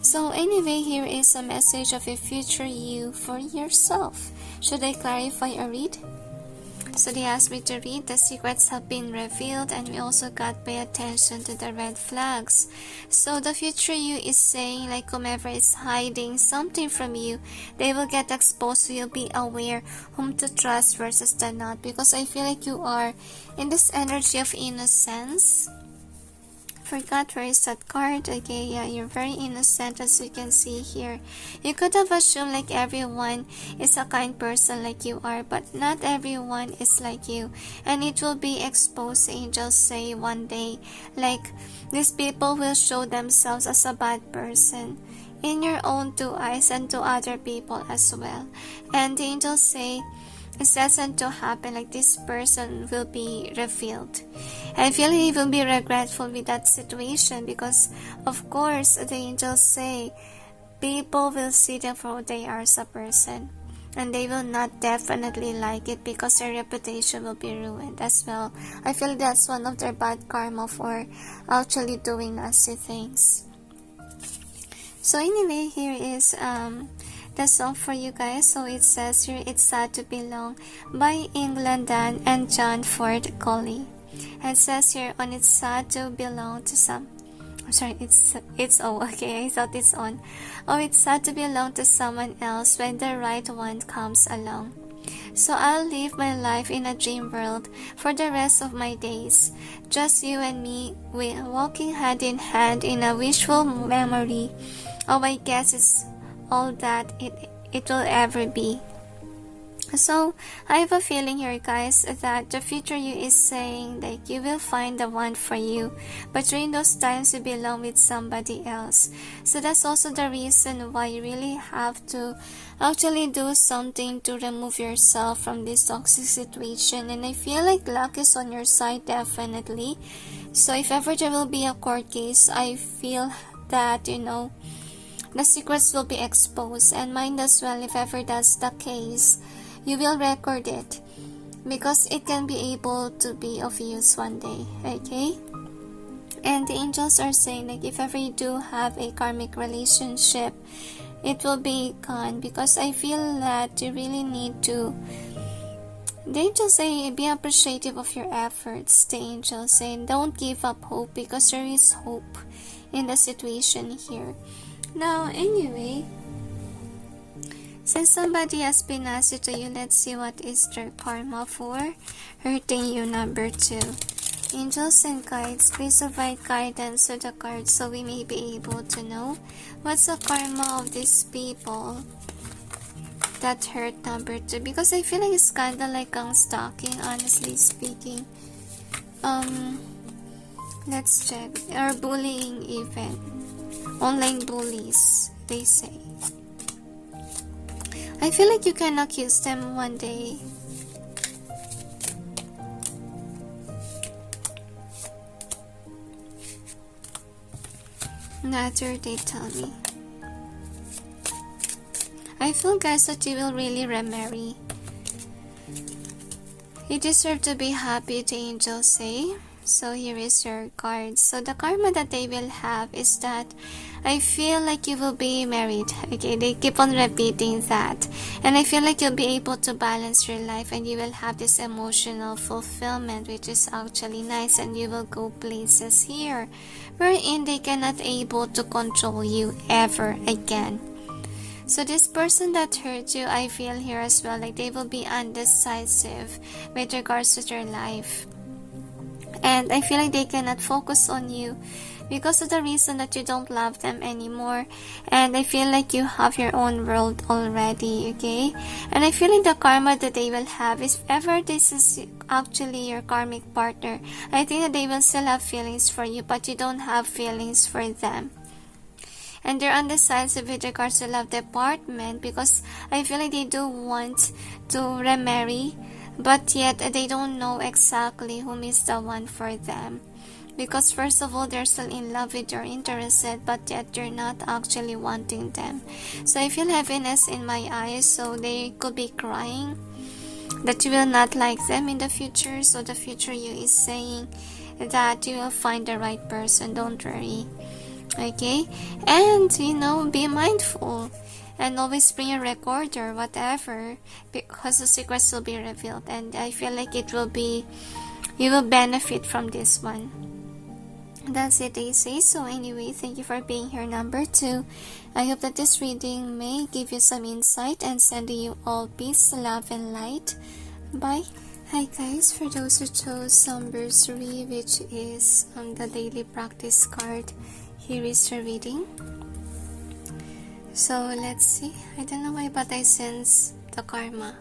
So anyway, here is a message of a future you for yourself. Should I clarify or read? So they asked me to read. The secrets have been revealed, and we also got pay attention to the red flags. So the future you is saying, like, whomever is hiding something from you, they will get exposed, so you'll be aware whom to trust versus the not, because I feel like you are in this energy of innocence. Forgot where is that card. Okay, yeah, you're very innocent, as you can see here. You could have assumed like everyone is a kind person like you are, but not everyone is like you, and it will be exposed, angels say, one day. Like, these people will show themselves as a bad person in your own two eyes and to other people as well. And the angels say it doesn't to happen, like this person will be revealed. I feel he will be regretful with that situation because, of course, the angels say people will see them for who they are as a person, and they will not definitely like it because their reputation will be ruined as well. I feel that's one of their bad karma for actually doing nasty things. So anyway, here is the song for you guys. So it says here, It's Sad to Belong by England Dan and John Ford Coley. And it says here on It's Sad to Belong to some. I'm sorry, it's okay, I thought it's on. Oh, it's sad to belong to someone else when the right one comes along. So I'll live my life in a dream world for the rest of my days. Just you and me, we're walking hand in hand in a wishful memory. Oh, I guess it's all that it will ever be. So I have a feeling here, guys, that the future you is saying like you will find the one for you, but during those times you belong with somebody else. So that's also the reason why you really have to actually do something to remove yourself from this toxic situation. And I feel like luck is on your side, definitely. So if ever there will be a court case, I feel that, the secrets will be exposed, and mine as well. If ever that's the case, you will record it because it can be able to be of use one day. Okay, And the angels are saying, like, if ever you do have a karmic relationship, it will be gone, because I feel that you really need to. The angels say, be appreciative of your efforts. The angels say, don't give up hope, because there is hope in the situation here. Now, anyway, since somebody has been nasty to you, let's see what is their karma for hurting you, number 2. Angels and guides, please provide guidance to the cards so we may be able to know what's the karma of these people that hurt, number 2. Because I feel like it's kinda like stalking, honestly speaking. Let's check. Or bullying even. Online bullies, they say. I feel like you can accuse them one day. Another, they tell me. I feel, guys, that you will really remarry. You deserve to be happy, the angels say. So here is your card. So the karma that they will have is that I feel like you will be married. Okay, they keep on repeating that. And I feel like you'll be able to balance your life, and you will have this emotional fulfillment, which is actually nice, and you will go places here wherein they cannot able to control you ever again. So this person that hurt you, I feel here as well, like they will be undecisive with regards to their life. And I feel like they cannot focus on you because of the reason that you don't love them anymore. And I feel like you have your own world already, okay? And I feel like the karma that they will have, if ever this is actually your karmic partner, I think that they will still have feelings for you, but you don't have feelings for them. And they're undecisive with regards to love department, because I feel like they do want to remarry, but yet they don't know exactly whom is the one for them. Because first of all, they're still in love with, you're interested, but yet you're not actually wanting them. So I feel heaviness in my eyes, so they could be crying that you will not like them in the future. So the future you is saying that you will find the right person, don't worry. Okay, and be mindful and always bring a recorder, whatever, because the secrets will be revealed, and I feel like you will benefit from this one. That's it, they say. So anyway, thank you for being here, number 2. I hope that this reading may give you some insight and send you all peace, love, and light. Bye. Hi guys, for those who chose number 3, which is the daily practice card, here is your reading. So let's see. I don't know why, but I sense the karma.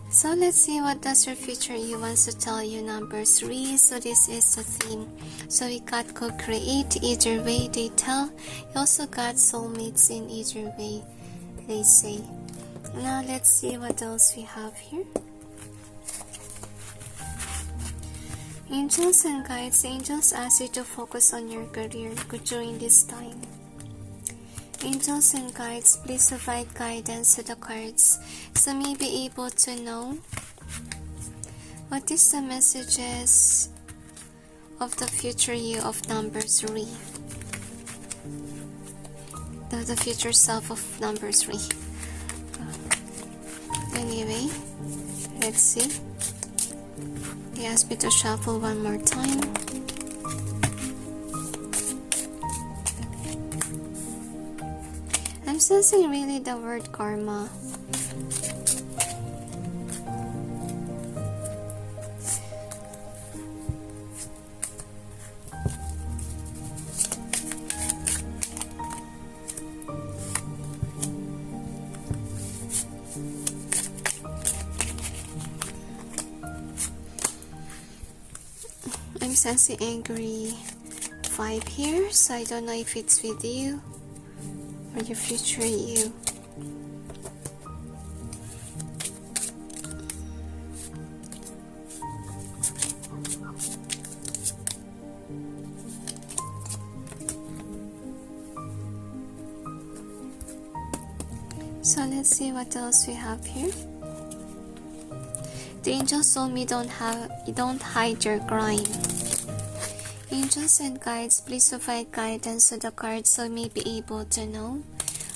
So let's see, what does your future you wants to tell you, number 3. So this is the theme. So we got co-create, either way they tell. You also got soulmates in either way, they say. Now let's see what else we have here. Angels and guides. Angels ask you to focus on your career during this time. Angels and guides, please provide guidance to the cards so may be able to know what is the messages of the future you of number 3. The future self of number 3. Anyway, let's see. They asked me to shuffle one more time. I'm sensing really the word karma. I'm sensing angry vibe here, so I don't know if it's with you or your future you. So let's see what else we have here. The angels told me don't hide your crime. Angels and guides, please provide guidance to the cards so we may be able to know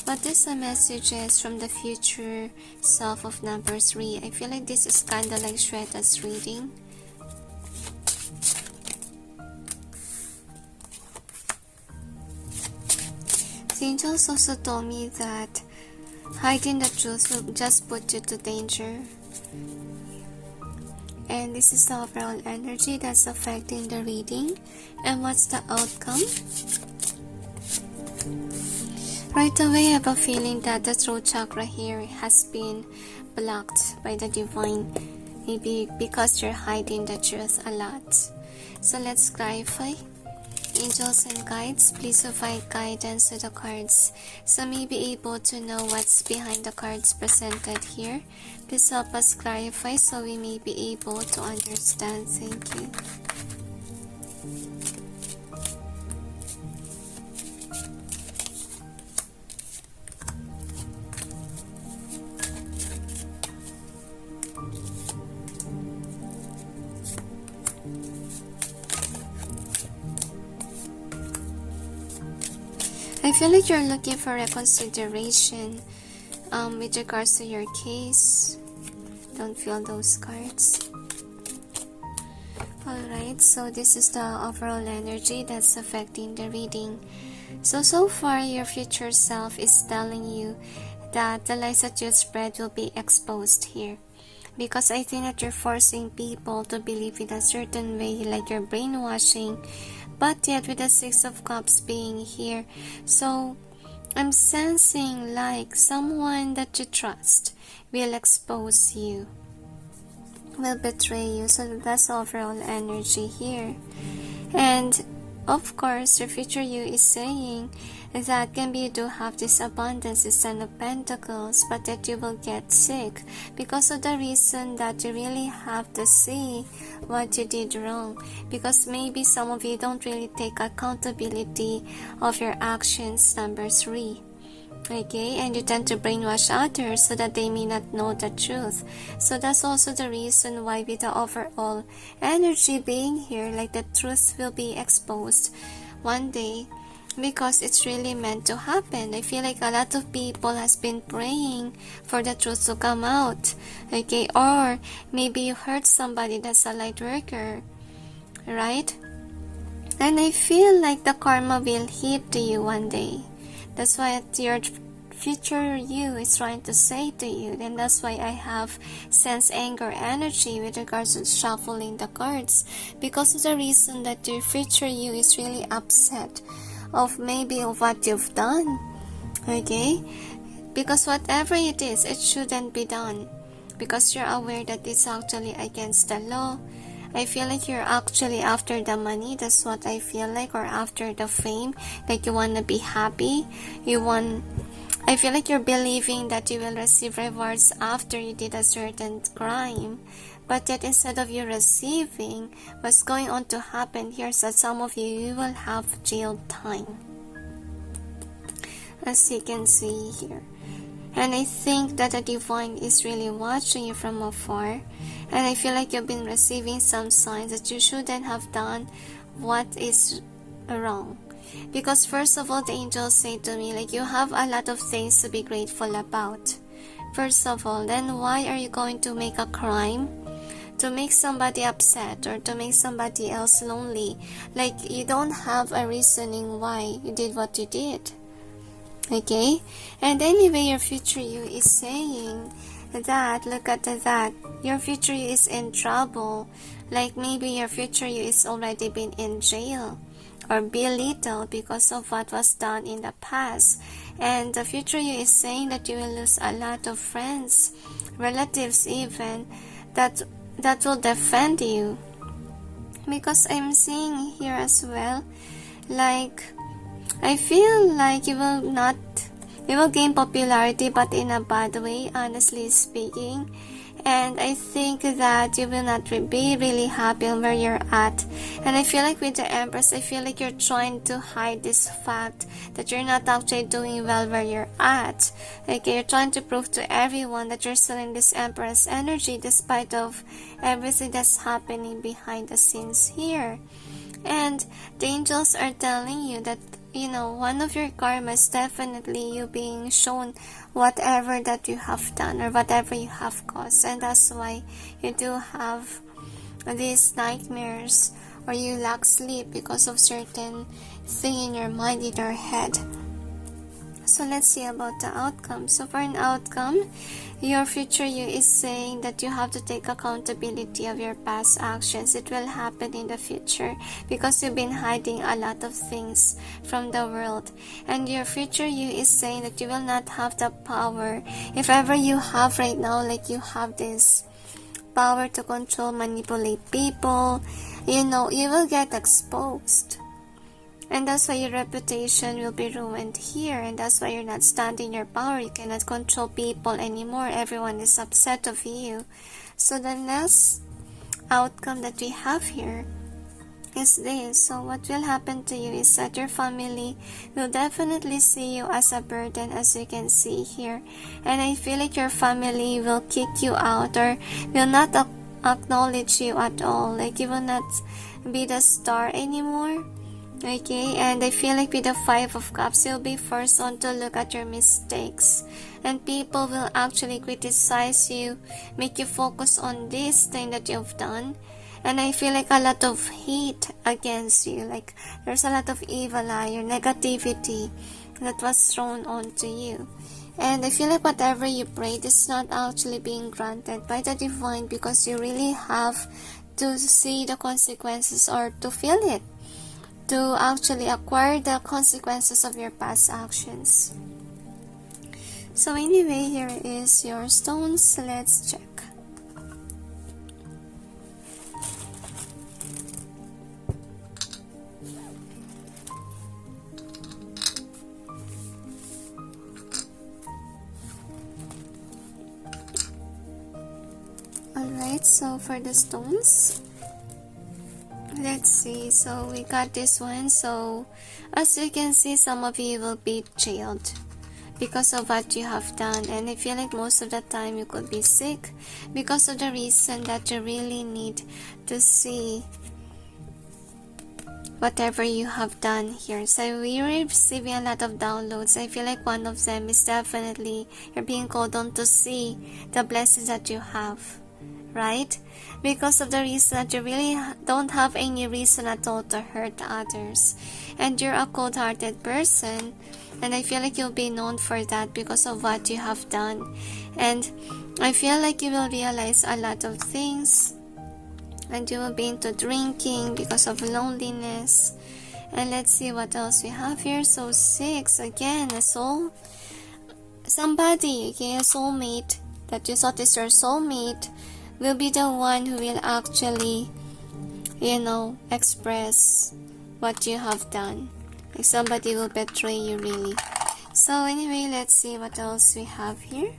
what is the messages from the future self of number 3. I feel like this is kind of like Shweta's reading. The angels also told me that hiding the truth will just put you to danger. And this is the overall energy that's affecting the reading. And what's the outcome? Right away, I have a feeling that the throat chakra here has been blocked by the divine. Maybe because you're hiding the truth a lot. So let's clarify. Angels and guides, please provide guidance to the cards so may be able to know what's behind the cards presented here. Please help us clarify so we may be able to understand. Thank you. I feel like you're looking for reconsideration with regards to your case. Don't feel those cards. Alright, so this is the overall energy that's affecting the reading. So far, your future self is telling you that the lies that you spread will be exposed here. Because I think that you're forcing people to believe in a certain way, like you're brainwashing. But yet with the 6 of Cups being here, so I'm sensing like someone that you trust will expose you, will betray you. So that's overall energy here. And of course, your future you is saying that maybe you do have this abundance, this 10 of Pentacles, but that you will get sick because of the reason that you really have to see what you did wrong. Because maybe some of you don't really take accountability of your actions, number 3. Okay, and you tend to brainwash others so that they may not know the truth. So that's also the reason why with the overall energy being here, like the truth will be exposed one day, because it's really meant to happen. I feel like a lot of people has been praying for the truth to come out. Okay, or maybe you hurt somebody that's a light worker, right? And I feel like the karma will hit to you one day. That's why your future you is trying to say to you. And that's why I have sense anger energy with regards to shuffling the cards. Because of the reason that your future you is really upset of maybe of what you've done. Okay? Because whatever it is, it shouldn't be done. Because you're aware that it's actually against the law. I feel like you're actually after the money. That's what I feel like. Or after the fame. Like you want to be happy. I feel like you're believing that you will receive rewards after you did a certain crime. But yet instead of you receiving, what's going on to happen here is that some of you will have jail time. As you can see here. And I think that the divine is really watching you from afar. And I feel like you've been receiving some signs that you shouldn't have done what is wrong. Because first of all, the angels say to me, like, you have a lot of things to be grateful about. First of all, then why are you going to make a crime? To make somebody upset or to make somebody else lonely. Like, you don't have a reasoning why you did what you did. Okay? And anyway, your future you is saying that, look at that, your future you is in trouble. Like maybe your future you is already been in jail or belittled because of what was done in the past. And the future you is saying that you will lose a lot of friends, relatives even, that will defend you. Because I'm seeing here as well, like, I feel like you will gain popularity, but in a bad way, honestly speaking. And I think that you will not be really happy where you're at. And I feel like with the Empress, I feel like you're trying to hide this fact that you're not actually doing well where you're at. Okay, you're trying to prove to everyone that you're still in this Empress energy despite of everything that's happening behind the scenes here. And the angels are telling you that, one of your karma is definitely you being shown whatever that you have done or whatever you have caused. And that's why you do have these nightmares, or you lack sleep because of certain thing in your mind, in your head. So let's see about the outcome. So for an outcome, your future you is saying that you have to take accountability of your past actions. It will happen in the future because you've been hiding a lot of things from the world. And your future you is saying that you will not have the power. If ever you have right now, like you have this power to control, manipulate people, you will get exposed. And that's why your reputation will be ruined here. And that's why you're not standing your power. You cannot control people anymore. Everyone is upset of you. So the next outcome that we have here is this. So what will happen to you is that your family will definitely see you as a burden, as you can see here. And I feel like your family will kick you out or will not acknowledge you at all. Like you will not be the star anymore. Okay, and I feel like with the 5 of Cups, you'll be forced on to look at your mistakes. And people will actually criticize you, make you focus on this thing that you've done. And I feel like a lot of hate against you. Like there's a lot of evil eye or negativity that was thrown onto you. And I feel like whatever you prayed is not actually being granted by the divine, because you really have to see the consequences or to feel it, to actually acquire the consequences of your past actions. So anyway, here is your stones. Let's check. Alright, so for the stones, let's see. So we got this one. So as you can see, some of you will be jailed because of what you have done. And I feel like most of the time you could be sick because of the reason that you really need to see whatever you have done here. So we're receiving a lot of downloads. I feel like one of them is definitely you're being called on to see the blessings that you have, right? Because of the reason that you really don't have any reason at all to hurt others. And you're a cold-hearted person. And I feel like you'll be known for that because of what you have done. And I feel like you will realize a lot of things. And you will be into drinking because of loneliness. And let's see what else we have here. So 6, again, a soul. Somebody, okay, a soulmate that you thought is your soulmate will be the one who will actually, express what you have done. Like somebody will betray you, really. So anyway, let's see what else we have here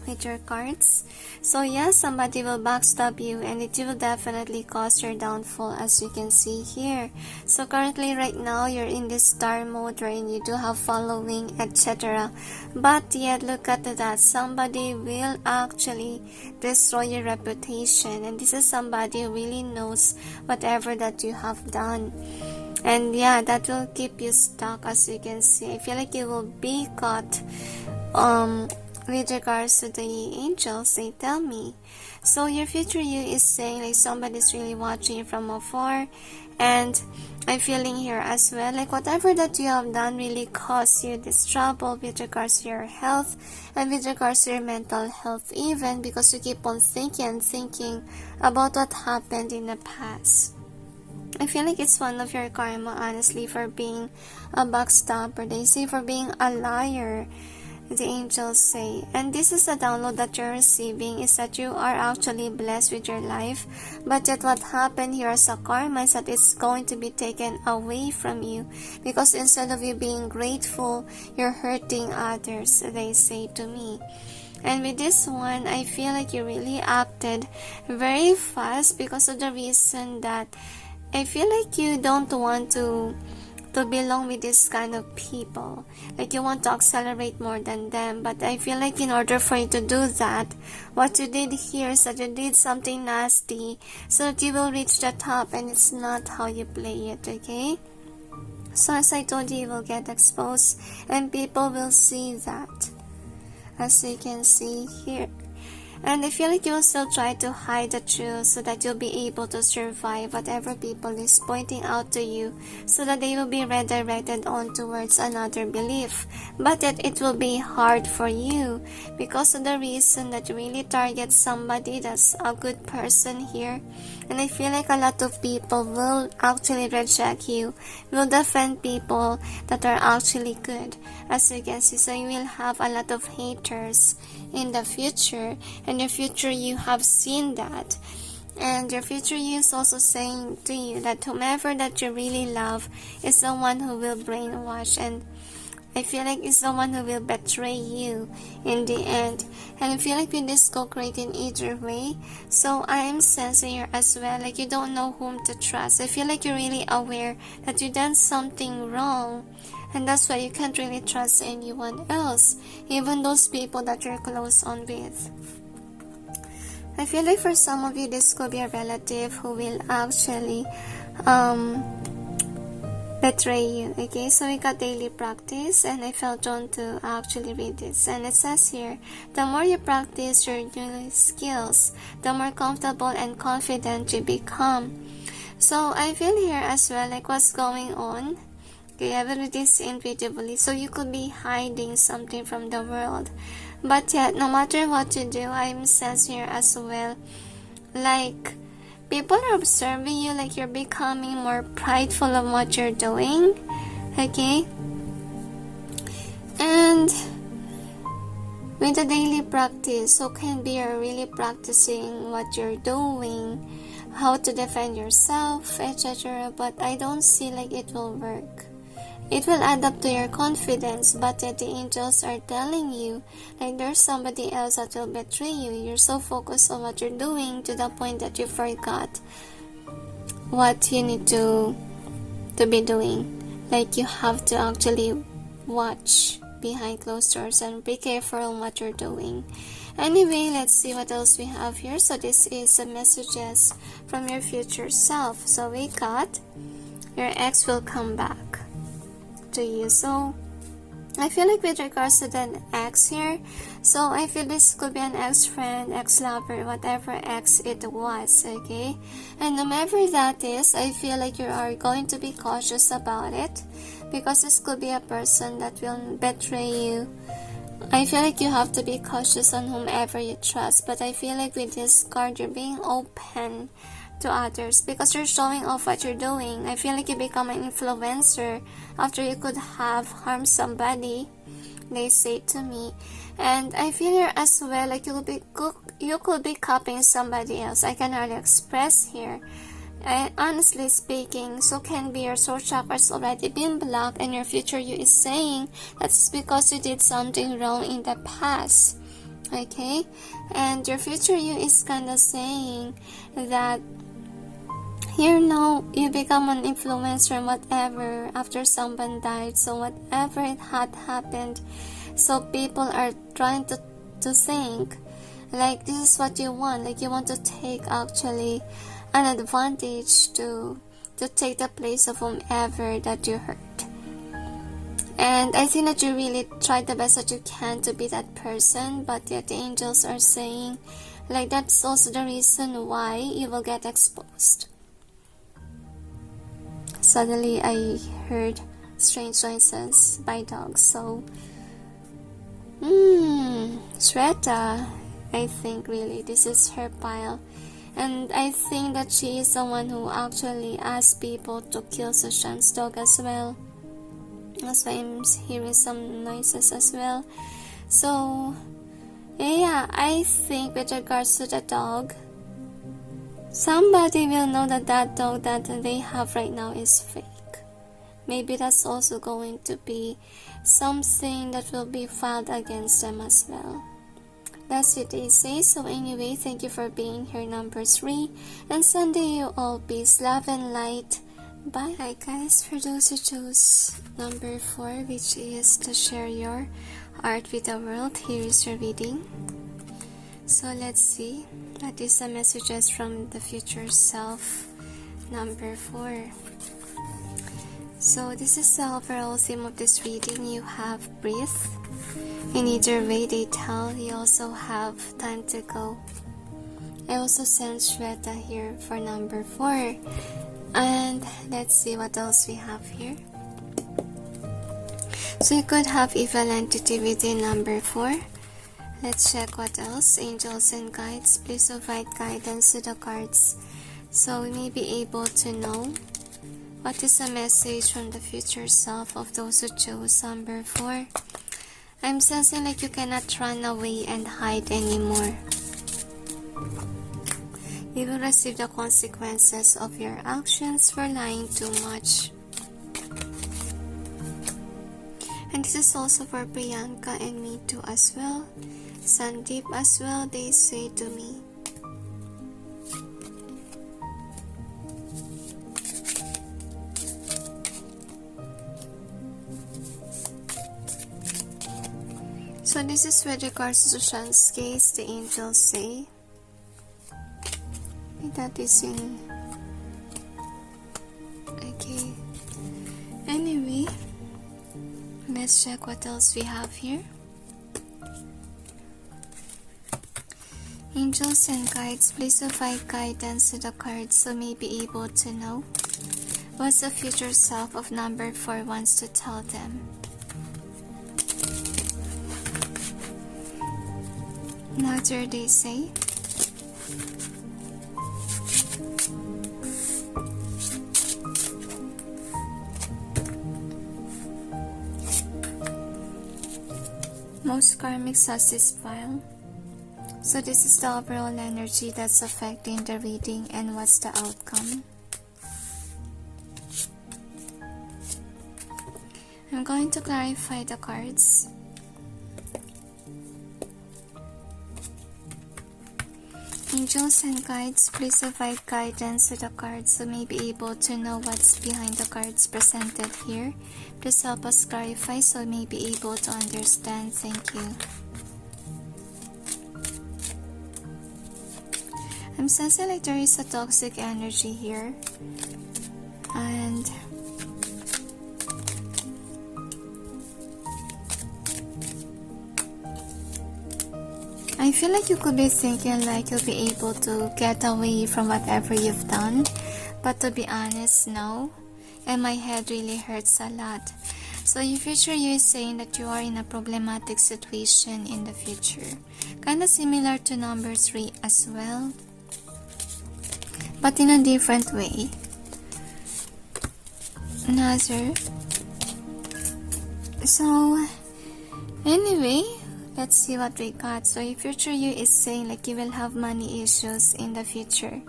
with your cards. So yeah, somebody will backstab you, and it will definitely cause your downfall, as you can see here. So currently right now you're in this star mode wherein you do have following, etc. But yet look at that, somebody will actually destroy your reputation, and this is somebody who really knows whatever that you have done. And yeah, that will keep you stuck, as you can see. I feel like you will be caught with regards to the angels, they tell me. So your future you is saying like somebody's really watching you from afar. And I'm feeling here as well, like whatever that you have done really caused you this trouble with regards to your health and with regards to your mental health, even because you keep on thinking about what happened in the past. I feel like it's one of your karma, honestly, for being a backstabber. They say for being a liar, the angels say. And this is a download that you're receiving, is that you are actually blessed with your life, but yet what happened here as a karma is that it's going to be taken away from you, because instead of you being grateful, you're hurting others, they say to me. And with this one, I feel like you really acted very fast because of the reason that I feel like you don't want to to belong with this kind of people. Like you want to accelerate more than them. But I feel like in order for you to do that, what you did here is that you did something nasty so that you will reach the top, and it's not how you play it, okay? So as I told you, you will get exposed and people will see that, as you can see here. And I feel like you will still try to hide the truth so that you'll be able to survive whatever people is pointing out to you, so that they will be redirected on towards another belief. But yet it will be hard for you because of the reason that you really target somebody that's a good person here. And I feel like a lot of people will actually reject you, will defend people that are actually good, as you can see. So you will have a lot of haters in the future, and your future you have seen that, and your future you is also saying to you that whomever that you really love is the one who will brainwash, and I feel like it's the one who will betray you in the end. And I feel like with this go great in either way. So I am sensing here as well, like you don't know whom to trust. I feel like you're really aware that you done something wrong, and that's why you can't really trust anyone else, even those people that you're close on with. I feel like for some of you, this could be a relative who will actually betray you. Okay, so we got daily practice, and I felt drawn to actually read this. And it says here, the more you practice your new skills, the more comfortable and confident you become. So I feel here as well, like what's going on. Okay, I will read this intuitively. So you could be hiding something from the world, but yet no matter what you do, I'm sensing here as well, like people are observing you, like you're becoming more prideful of what you're doing. Okay, and with the daily practice, so can be you're really practicing what you're doing, how to defend yourself, etc. But I don't see like it will work. It will add up to your confidence, but yet the angels are telling you like there's somebody else that will betray you. You're so focused on what you're doing to the point that you forgot what you need to be doing. Like you have to actually watch behind closed doors and be careful on what you're doing. Anyway, let's see what else we have here. So this is the messages from your future self. So we got your ex will come back to you. So I feel like with regards to the ex here, so I feel this could be an ex-friend, ex-lover, whatever ex it was, okay? And whomever that is, I feel like you are going to be cautious about it, because this could be a person that will betray you. I feel like you have to be cautious on whomever you trust, but I feel like with this card, you're being open to others because you're showing off what you're doing. I feel like you become an influencer after you could have harmed somebody, they say to me. And I feel here as well like you could be copying somebody else. I can hardly express here. And honestly speaking, so can be your soul chakras already been blocked, and your future you is saying that's because you did something wrong in the past. Okay, and your future you is kind of saying that here now you become an influencer and whatever after someone died. So whatever it had happened, so people are trying to think like this is what you want, like you want to take actually an advantage to take the place of whomever that you hurt. And I think that you really tried the best that you can to be that person, but yet the angels are saying like that's also the reason why you will get exposed. Suddenly I heard strange noises by dogs. So Shweta, I think really this is her pile, and I think that she is the one who actually asked people to kill Sushan's dog as well. That's why I'm hearing some noises as well. So yeah, I think with regards to the dog, somebody will know that that dog that they have right now is fake. Maybe that's also going to be something that will be filed against them as well. That's it they say. So anyway, thank you for being here, number 3, and sending you all peace, love and light Bye. Hi guys, for those who chose number 4, which is to share your art with the world, here is your reading. So let's see what is the messages from the future self, number 4. So this is the overall theme of this reading. You have breathe. In either way they tell, you also have time to go. I also sent Shweta here for number 4. And let's see what else we have here. So you could have evil entity within number 4. Let's check what else. Angels and guides, please provide guidance to the cards so we may be able to know what is the message from the future self of those who chose number 4. I'm sensing like you cannot run away and hide anymore. You will receive the consequences of your actions for lying too much. And this is also for Priyanka and Meetu as well. Sandip as well, they say to me. So this is with regards to Shan's case, the angels say. That is in... Okay. Anyway, let's check what else we have here. Angels and guides, please provide guidance to the cards so may be able to know what the future self of number 4 wants to tell them. Another they say. Most karmic has this file. So this is the overall energy that's affecting the reading and what's the outcome. I'm going to clarify the cards. Angels and guides, please provide guidance to the cards so may be able to know what's behind the cards presented here. Please help us clarify so we may be able to understand. Thank you. I'm sensing like there is a toxic energy here. And I feel like you could be thinking like you'll be able to get away from whatever you've done. But to be honest, no. And my head really hurts a lot. So your future you is saying that you are in a problematic situation in the future. Kind of similar to number 3 as well. But in a different way. Another. So, anyway, let's see what we got. So your future you is saying like you will have money issues in the future.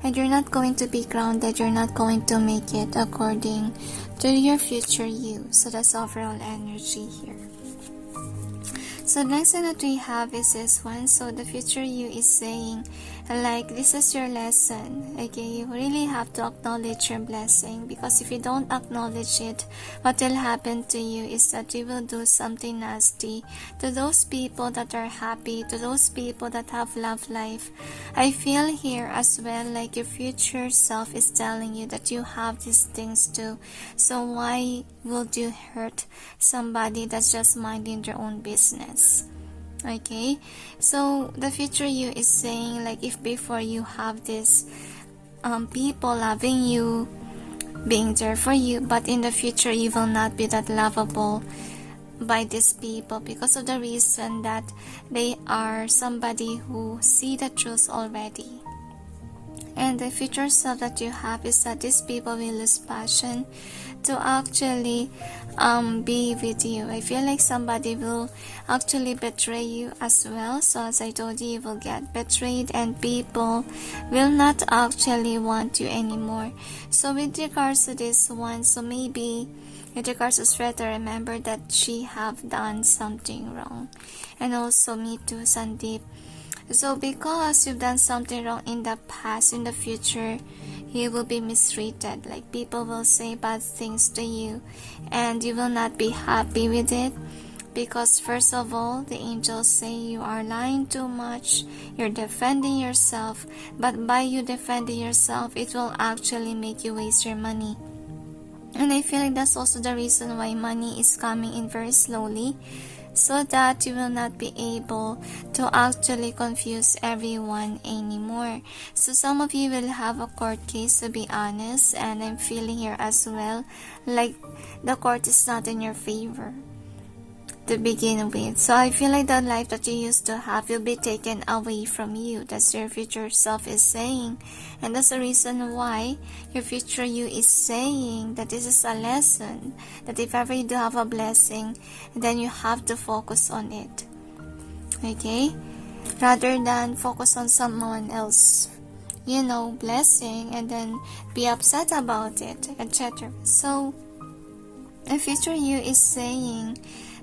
And you're not going to be grounded. You're not going to make it according to your future you. So that's overall energy here. So next thing that we have is this one. So the future you is saying like this is your lesson. Okay, you really have to acknowledge your blessing, because if you don't acknowledge it, what will happen to you is that you will do something nasty to those people that are happy, to those people that have love life. I feel here as well like your future self is telling you that you have these things too. So why would you hurt somebody that's just minding their own business? Okay, so the future you is saying like if before you have this people loving you, being there for you, but in the future you will not be that lovable by these people because of the reason that they are somebody who see the truth already. And the future self that you have is that these people will lose passion to actually be with you. I feel like somebody will actually betray you as well. So as I told you, you will get betrayed and people will not actually want you anymore. So with regards to this one, so maybe with regards to Shweta, remember that she have done something wrong. And also Meetu, Sandip. So because you've done something wrong in the past, in the future, you will be mistreated. Like people will say bad things to you and you will not be happy with it. Because first of all, the angels say you are lying too much, you're defending yourself, but by you defending yourself, it will actually make you waste your money. And I feel like that's also the reason why money is coming in very slowly, so that you will not be able to actually confuse everyone anymore. So some of you will have a court case, to be honest, and I'm feeling here as well, like the court is not in your favor to begin with. So I feel like the life that you used to have will be taken away from you. That's your future self is saying. And that's the reason why your future you is saying that this is a lesson. That if ever you do have a blessing, then you have to focus on it. Okay? Rather than focus on someone else, blessing, and then be upset about it, etc. So, the future you is saying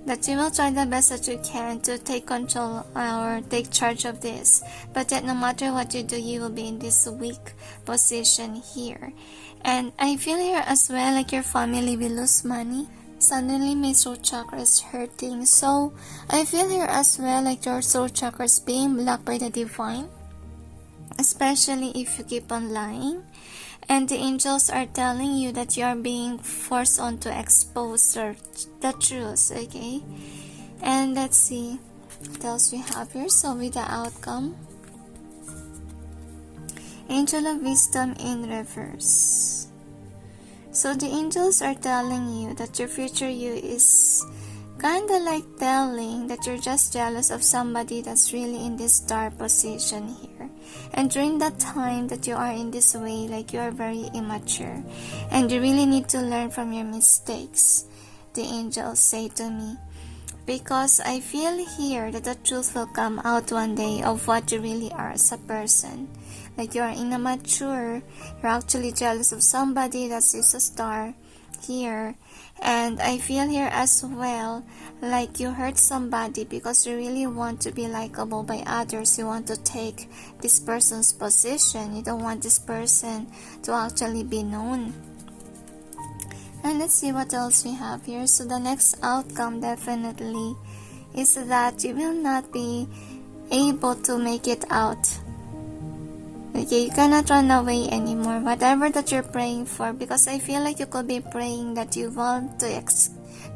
that you will try the best that you can to take control or take charge of this. But yet no matter what you do, you will be in this weak position here. And I feel here as well like your family will lose money. Suddenly my throat chakra is hurting. So I feel here as well like your throat chakra is being blocked by the divine. Especially if you keep on lying. And the angels are telling you that you are being forced on to expose the truth, okay? And let's see what else we have here. So with the outcome, Angel of Wisdom in reverse. So the angels are telling you that your future you is kind of like telling that you're just jealous of somebody that's really in this dark position here. And during that time that you are in this way, like you are very immature and you really need to learn from your mistakes, the angels say to me. Because I feel here that the truth will come out one day of what you really are as a person. Like you are immature, you're actually jealous of somebody that is a star here. And I feel here as well like you hurt somebody because you really want to be likable by others. You want to take this person's position. You don't want this person to actually be known. And let's see what else we have here. So the next outcome definitely is that you will not be able to make it out. Okay, you cannot run away anymore, whatever that you're praying for, because I feel like you could be praying that you want to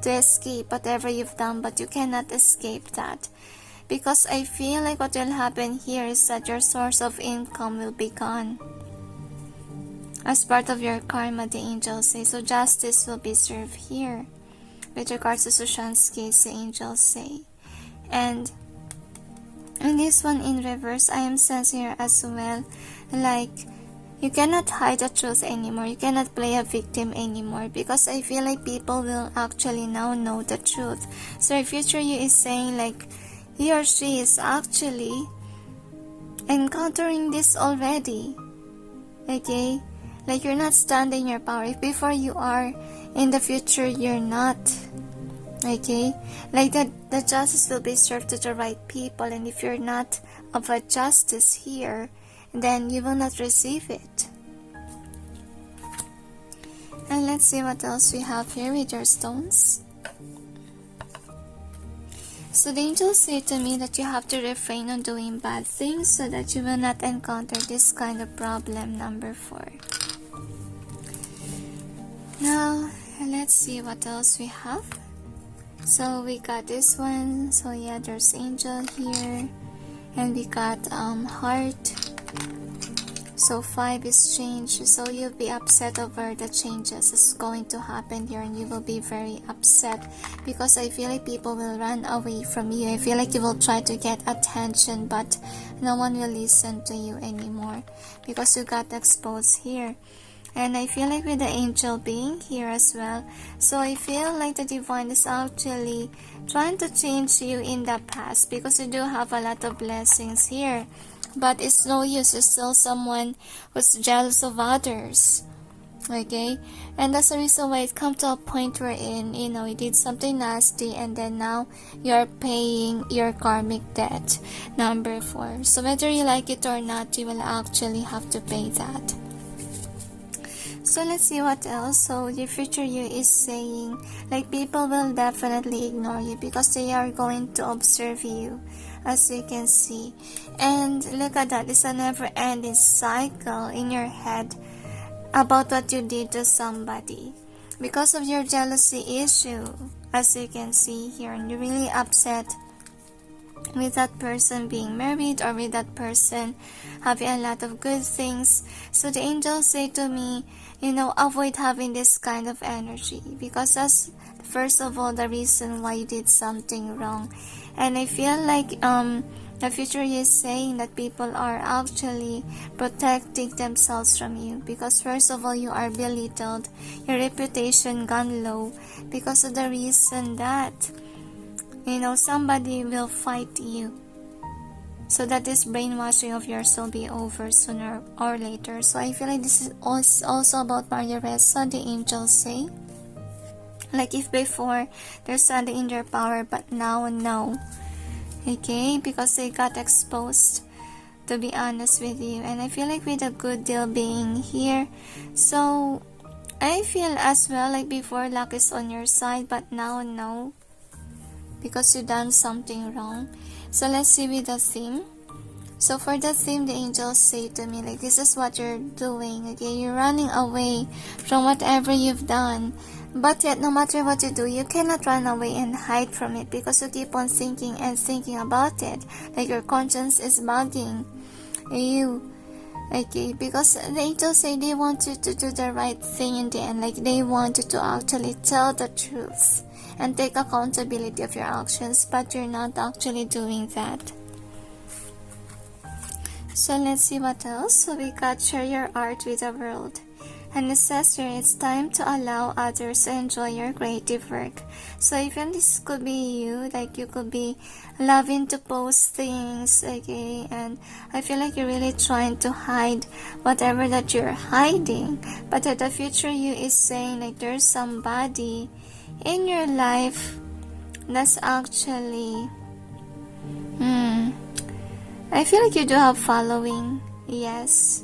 escape whatever you've done, but you cannot escape that. Because I feel like what will happen here is that your source of income will be gone. As part of your karma, the angels say. So justice will be served here. With regards to Sushan's case, the angels say. And in this one in reverse, I am sensing here as well, like you cannot hide the truth anymore. You cannot play a victim anymore, because I feel like people will actually now know the truth. So your future you is saying like he or she is actually encountering this already. Okay? Like you're not standing your power. If before you are, in the future you're not. Okay, like the justice will be served to the right people, and if you're not of a justice here, then you will not receive it. And let's see what else we have here with your stones. So the angels say to me that you have to refrain on doing bad things so that you will not encounter this kind of problem, number 4. Now let's see what else we have. So we got this one. So yeah, there's angel here, and we got heart. So 5 is change. So you'll be upset over the changes that's going to happen here, and you will be very upset because I feel like people will run away from you. I feel like you will try to get attention, but no one will listen to you anymore because you got exposed here. And I feel like with the angel being here as well, so I feel like the divine is actually trying to change you in the past, because you do have a lot of blessings here. But it's no use, you're still someone who's jealous of others. Okay? And that's the reason why it comes to a point wherein, you did something nasty, and then now you're paying your karmic debt, number 4. So whether you like it or not, you will actually have to pay that. So let's see what else. So the future you is saying, like, people will definitely ignore you because they are going to observe you, as you can see. And look at that, it's a never-ending cycle in your head about what you did to somebody because of your jealousy issue, as you can see here, and you're really upset with that person being married or with that person having a lot of good things. So the angels say to me, avoid having this kind of energy because that's first of all the reason why you did something wrong. And I feel like the future is saying that people are actually protecting themselves from you because first of all you are belittled, your reputation gone low because of the reason that somebody will fight you, so that this brainwashing of yours will be over sooner or later. So I feel like this is also about Maria Ressa, the angels say. Like if before they're standing in their power, but now no. Okay, because they got exposed, to be honest with you. And I feel like with a good deal being here, so I feel as well like before luck is on your side, but now no, because you done something wrong. So let's see with the theme. So for the theme, the angels say to me, like, this is what you're doing, okay? You're running away from whatever you've done. But yet, no matter what you do, you cannot run away and hide from it because you keep on thinking and thinking about it. Like your conscience is bugging you, okay? Because the angels say they want you to do the right thing in the end. Like they want you to actually tell the truth and take accountability of your actions, but you're not actually doing that. So let's see what else. So we got share your art with the world. And it says here, it's time to allow others to enjoy your creative work. So even this could be you, like you could be loving to post things, okay? And I feel like you're really trying to hide whatever that you're hiding. But that the future you is saying like there's somebody in your life that's actually I feel like you do have following, yes,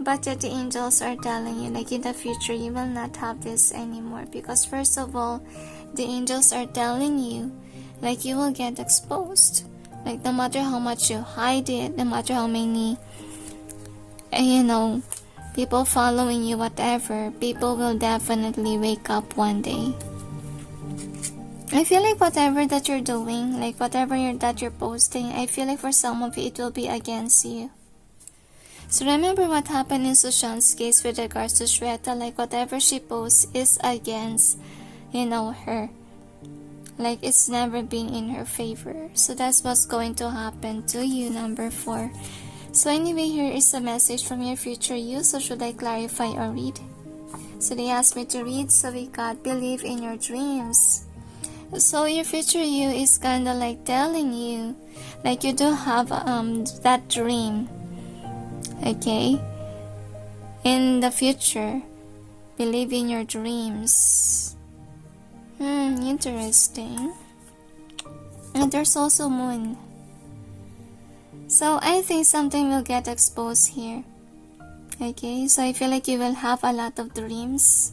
but yet the angels are telling you like in the future you will not have this anymore, because first of all the angels are telling you like you will get exposed, like no matter how much you hide it, no matter how many people following you, whatever, people will definitely wake up one day. I feel like whatever that you're doing, like whatever that you're posting, I feel like for some of you it will be against you. So remember what happened in Sushan's case with regards to Shweta, like whatever she posts is against, her. Like it's never been in her favor. So that's what's going to happen to you, number 4. So anyway, here is a message from your future you. So should I clarify or read? So they asked me to read, so we got believe in your dreams. So your future you is kind of like telling you like you do have that dream, okay, in the future. Believe in your dreams. Interesting. And there's also moon. So I think something will get exposed here, okay? So I feel like you will have a lot of dreams.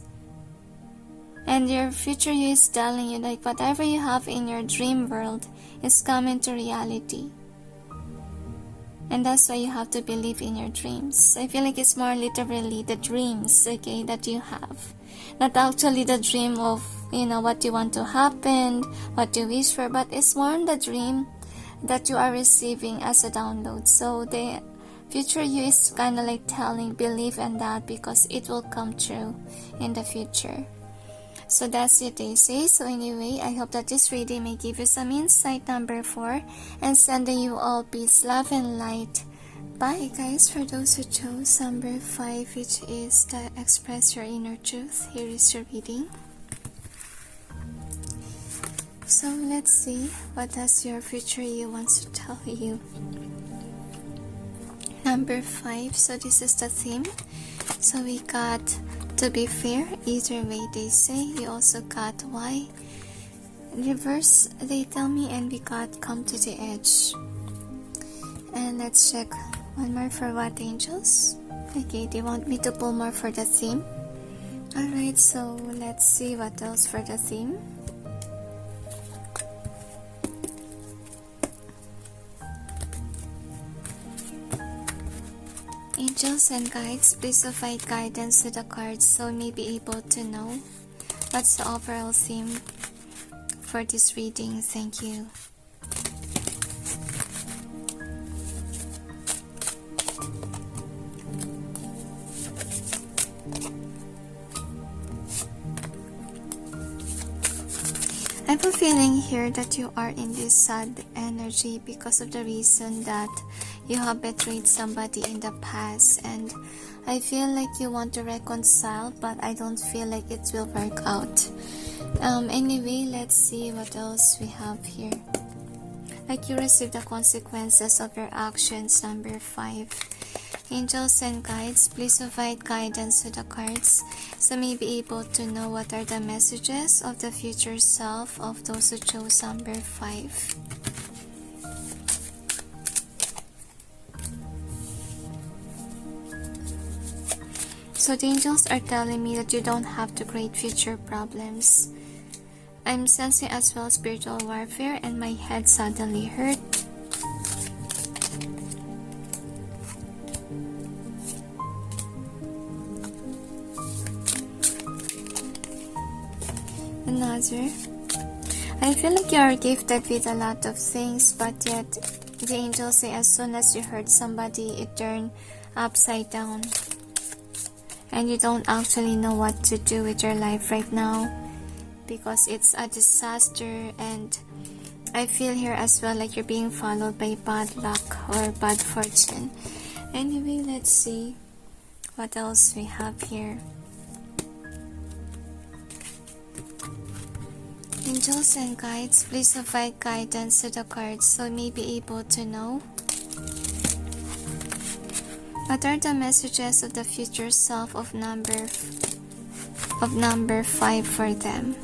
And your future you is telling you like whatever you have in your dream world is coming to reality. And that's why you have to believe in your dreams. I feel like it's more literally the dreams, okay, that you have. Not actually the dream of, what you want to happen, what you wish for, but it's more the dream that you are receiving as a download. So the future you is kind of like telling, believe in that because it will come true in the future. So that's it, they say. So anyway, I hope that this reading may give you some insight, number 4, and sending you all peace, love, and light. Bye, guys. For those who chose number 5, which is to express your inner truth, here is your reading. So let's see what does your future you wants to tell you. Number 5, so this is the theme. So we got to be fair, either way, they say. We also got why. Reverse, they tell me, and we got come to the edge. And let's check one more for what, angels. Okay, they want me to pull more for the theme. Alright, so let's see what else for the theme. Angels and guides, please provide guidance to the cards so we may be able to know what's the overall theme for this reading. Thank you. I have a feeling here that you are in this sad energy because of the reason that you have betrayed somebody in the past, and I feel like you want to reconcile, but I don't feel like it will work out. Anyway, let's see what else we have here. Like you receive the consequences of your actions, number 5. Angels and guides, please provide guidance to the cards so may be able to know what are the messages of the future self of those who chose number 5. So the angels are telling me that you don't have to create future problems. I'm sensing as well spiritual warfare and my head suddenly hurt. Another. I feel like you are gifted with a lot of things, but yet the angels say as soon as you hurt somebody, it turned upside down. And you don't actually know what to do with your life right now because it's a disaster, and I feel here as well like you're being followed by bad luck or bad fortune. Anyway, let's see what else we have here. Angels and guides, please provide guidance to the cards so we may be able to know what are the messages of the future self of number 5 for them.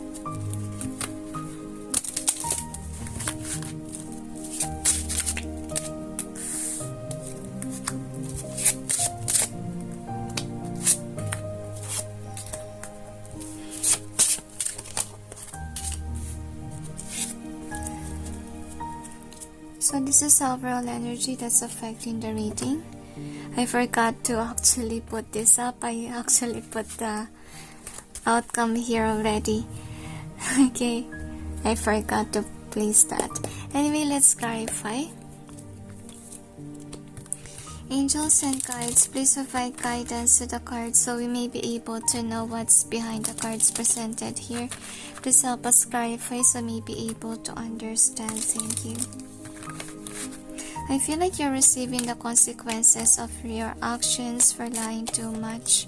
So this is overall energy that's affecting the reading. I forgot to actually put this up. I actually put the outcome here already. Okay, I forgot to place that. Anyway, let's clarify. Angels and guides, please provide guidance to the cards so we may be able to know what's behind the cards presented here. Please help us clarify so we may be able to understand. Thank you. I feel like you're receiving the consequences of your actions for lying too much.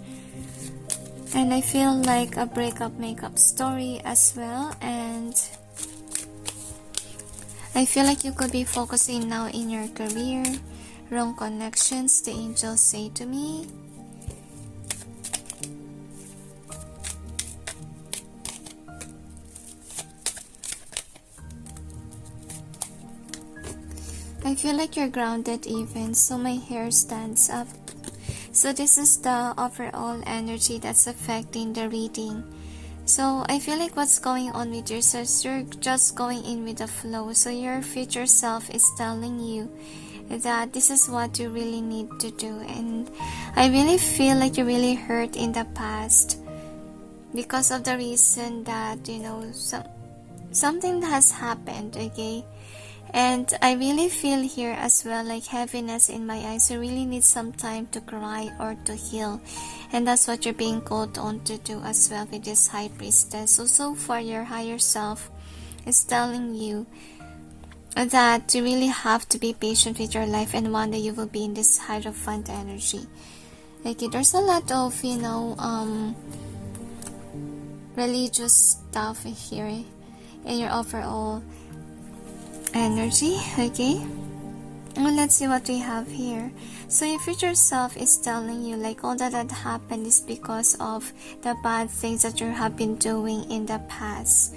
And I feel like a breakup makeup story as well. And I feel like you could be focusing now in your career. Wrong connections, the angels say to me. I feel like you're grounded even, so my hair stands up. So this is the overall energy that's affecting the reading. So I feel like what's going on with your self, you're just going in with the flow. So your future self is telling you that this is what you really need to do. And I really feel like you're really hurt in the past because of the reason that, you know, something has happened, okay? And I really feel here as well like heaviness in my eyes. You really need some time to cry or to heal. And that's what you're being called on to do as well with this high priestess. So far your higher self is telling you that you really have to be patient with your life, and one day you will be in this Hierophant energy. Okay, there's a lot of, you know, religious stuff here in your overall energy. Okay, well, let's see what we have here. So your future self is telling you like all that happened is because of the bad things that you have been doing in the past,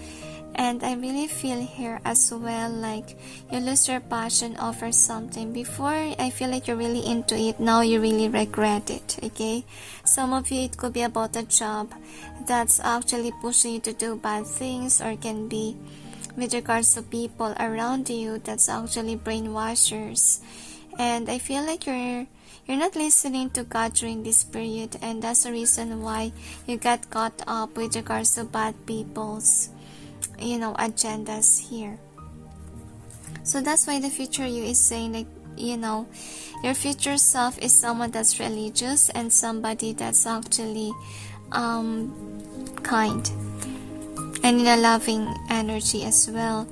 And I really feel here as well like you lose your passion over something. Before, I feel like you're really into it. Now you really regret it, okay? Some of you, it could be about a job that's actually pushing you to do bad things, or can be with regards to people around you that's actually brainwashers. And I feel like you're not listening to God during this period, and that's the reason why you got caught up with regards to bad people's agendas here. So that's why the future you is saying like, your future self is someone that's religious and somebody that's actually kind and in a loving energy as well.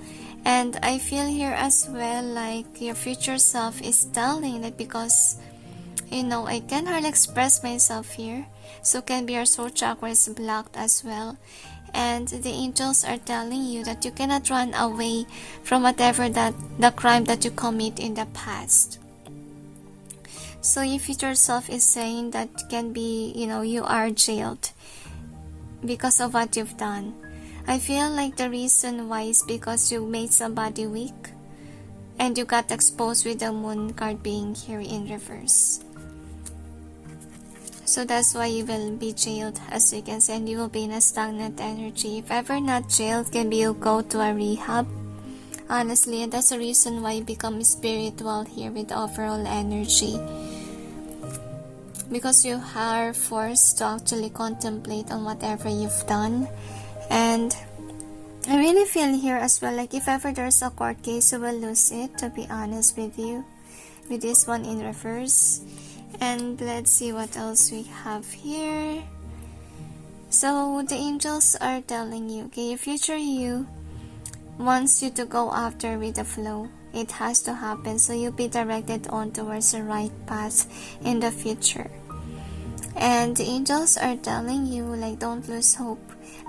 And I feel here as well like your future self is telling that, because I can hardly express myself here, so can be your soul chakra is blocked as well. And the angels are telling you that you cannot run away from whatever the crime that you commit in the past. So your future self is saying that can be, you are jailed because of what you've done. I feel like the reason why is because you made somebody weak and you got exposed with the moon card being here in reverse. So that's why you will be jailed, as you can see, and you will be in a stagnant energy. If ever not jailed, can be you go to a rehab, honestly, and that's the reason why you become spiritual here with overall energy. Because you are forced to actually contemplate on whatever you've done. And I really feel here as well, like if ever there's a court case, you will lose it, to be honest with you, with this one in reverse. And let's see what else we have here. So the angels are telling you, okay, your future you wants you to go after with the flow. It has to happen, so you'll be directed on towards the right path in the future. And the angels are telling you, like, don't lose hope.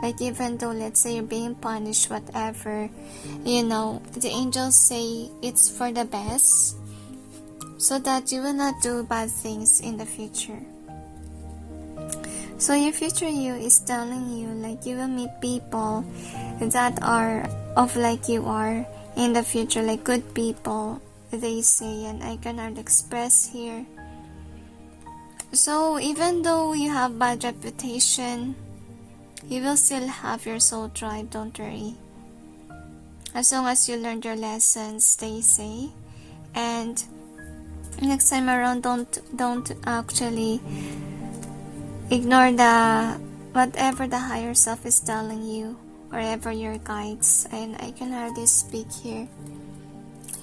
Like, even though, let's say, you're being punished, whatever, the angels say it's for the best, so that you will not do bad things in the future. So your future you is telling you, like, you will meet people that are of like you are in the future, like good people, they say, and I cannot express here. So even though you have bad reputation, you will still have your soul tribe, don't worry. As long as you learned your lessons, they say. And next time around, don't actually ignore whatever the higher self is telling you, wherever your guides. And I can hardly speak here.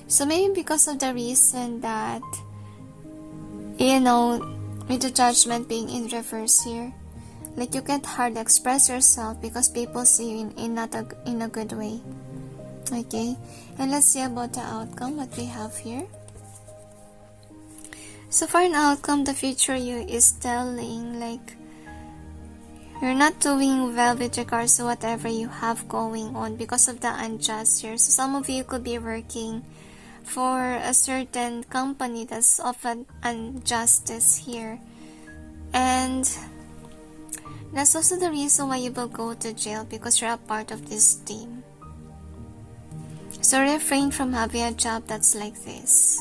So maybe because of the reason that, with the judgment being in reverse here, like you can't hardly express yourself because people see you in a good way. Okay, and let's see about the outcome, what we have here. So for an outcome, the future you is telling, like, you're not doing well with regards to whatever you have going on because of the unjust here. So some of you could be working for a certain company that's of an injustice here. And that's also the reason why you will go to jail, because you're a part of this team. So refrain from having a job that's like this.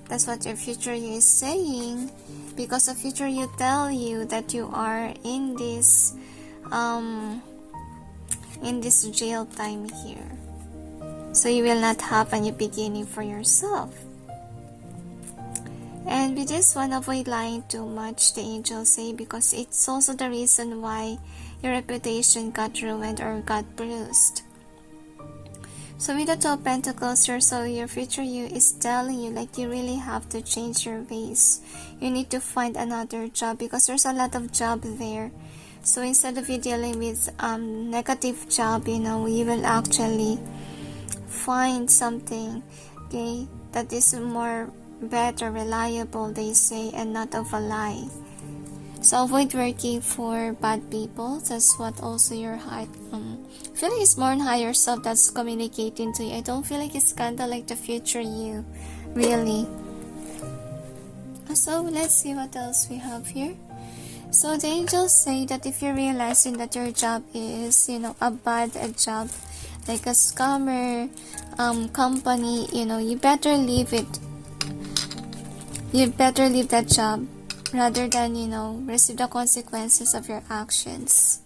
That's what your future you is saying, because the future you tell you that you are in this jail time here. So you will not have a new beginning for yourself. And with this one, avoid lying too much, the angels say, because it's also the reason why your reputation got ruined or got bruised. So with the Two of Pentacles here, so your future you is telling you, like, you really have to change your ways. You need to find another job because there's a lot of job there. So instead of you dealing with negative job, you will actually find something, okay, that is more better, reliable, they say, and not of a lie. So avoid working for bad people. That's what also your heart feel like it's more on higher self that's communicating to you. I don't feel like it's kinda like the future you, really. So let's see what else we have here. So the angels say that if you're realizing that your job is, a bad job, like a scammer company, you better leave it. You better leave that job rather than, receive the consequences of your actions.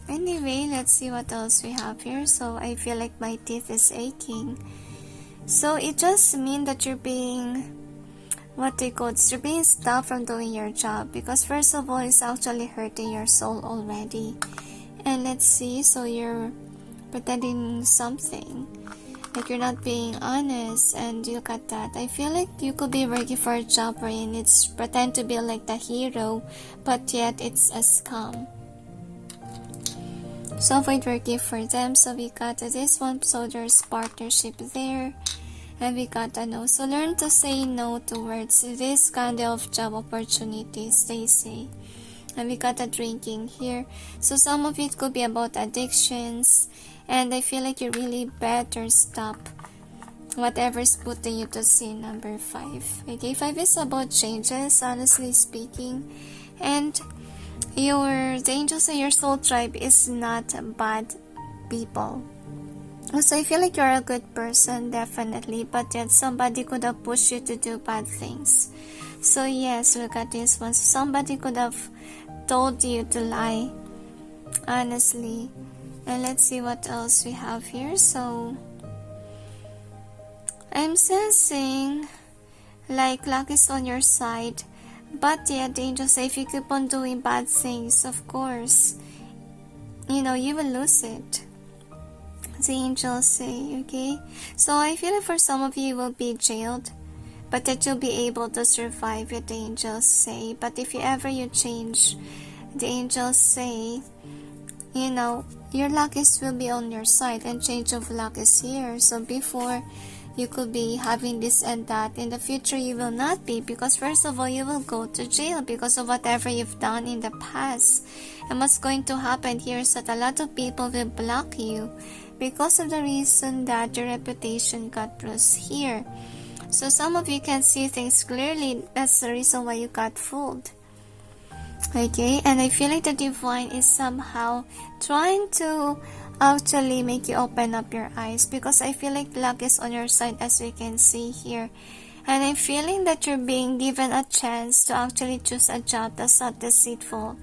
Anyway, let's see what else we have here. So I feel like my teeth is aching. So it just means that you're being, you're being stopped from doing your job, because first of all, it's actually hurting your soul already. And let's see, so you're pretending something, like you're not being honest, and you got that. I feel like you could be working for a job wherein it's pretend to be like the hero, but yet it's a scam. So avoid working for them. So we got this one, so there's partnership there. And we got a no. So learn to say no towards this kind of job opportunities, they say. And we got a drinking here. So some of it could be about addictions. And I feel like you really better stop whatever's putting you to sin, number 5. Okay, 5 is about changes, honestly speaking. And the angels in your soul tribe is not bad people. So I feel like you're a good person, definitely, but yet somebody could have pushed you to do bad things. So yes, look at this one. Somebody could have told you to lie, honestly. And let's see what else we have here. So I'm sensing like luck is on your side, but yet the angels say if you keep on doing bad things, of course, you will lose it. The angels say, okay? So I feel like for some of you will be jailed, but that you'll be able to survive it, the angels say. But if you change, the angels say, your luck will be on your side, and change of luck is here. So before, you could be having this and that. In the future, you will not be, because first of all, you will go to jail because of whatever you've done in the past. And what's going to happen here is that a lot of people will block you because of the reason that your reputation got bruised here. So some of you can see things clearly. That's the reason why you got fooled. Okay, and I feel like the divine is somehow trying to actually make you open up your eyes, because I feel like luck is on your side, as we can see here. And I'm feeling that you're being given a chance to actually choose a job that's not deceitful.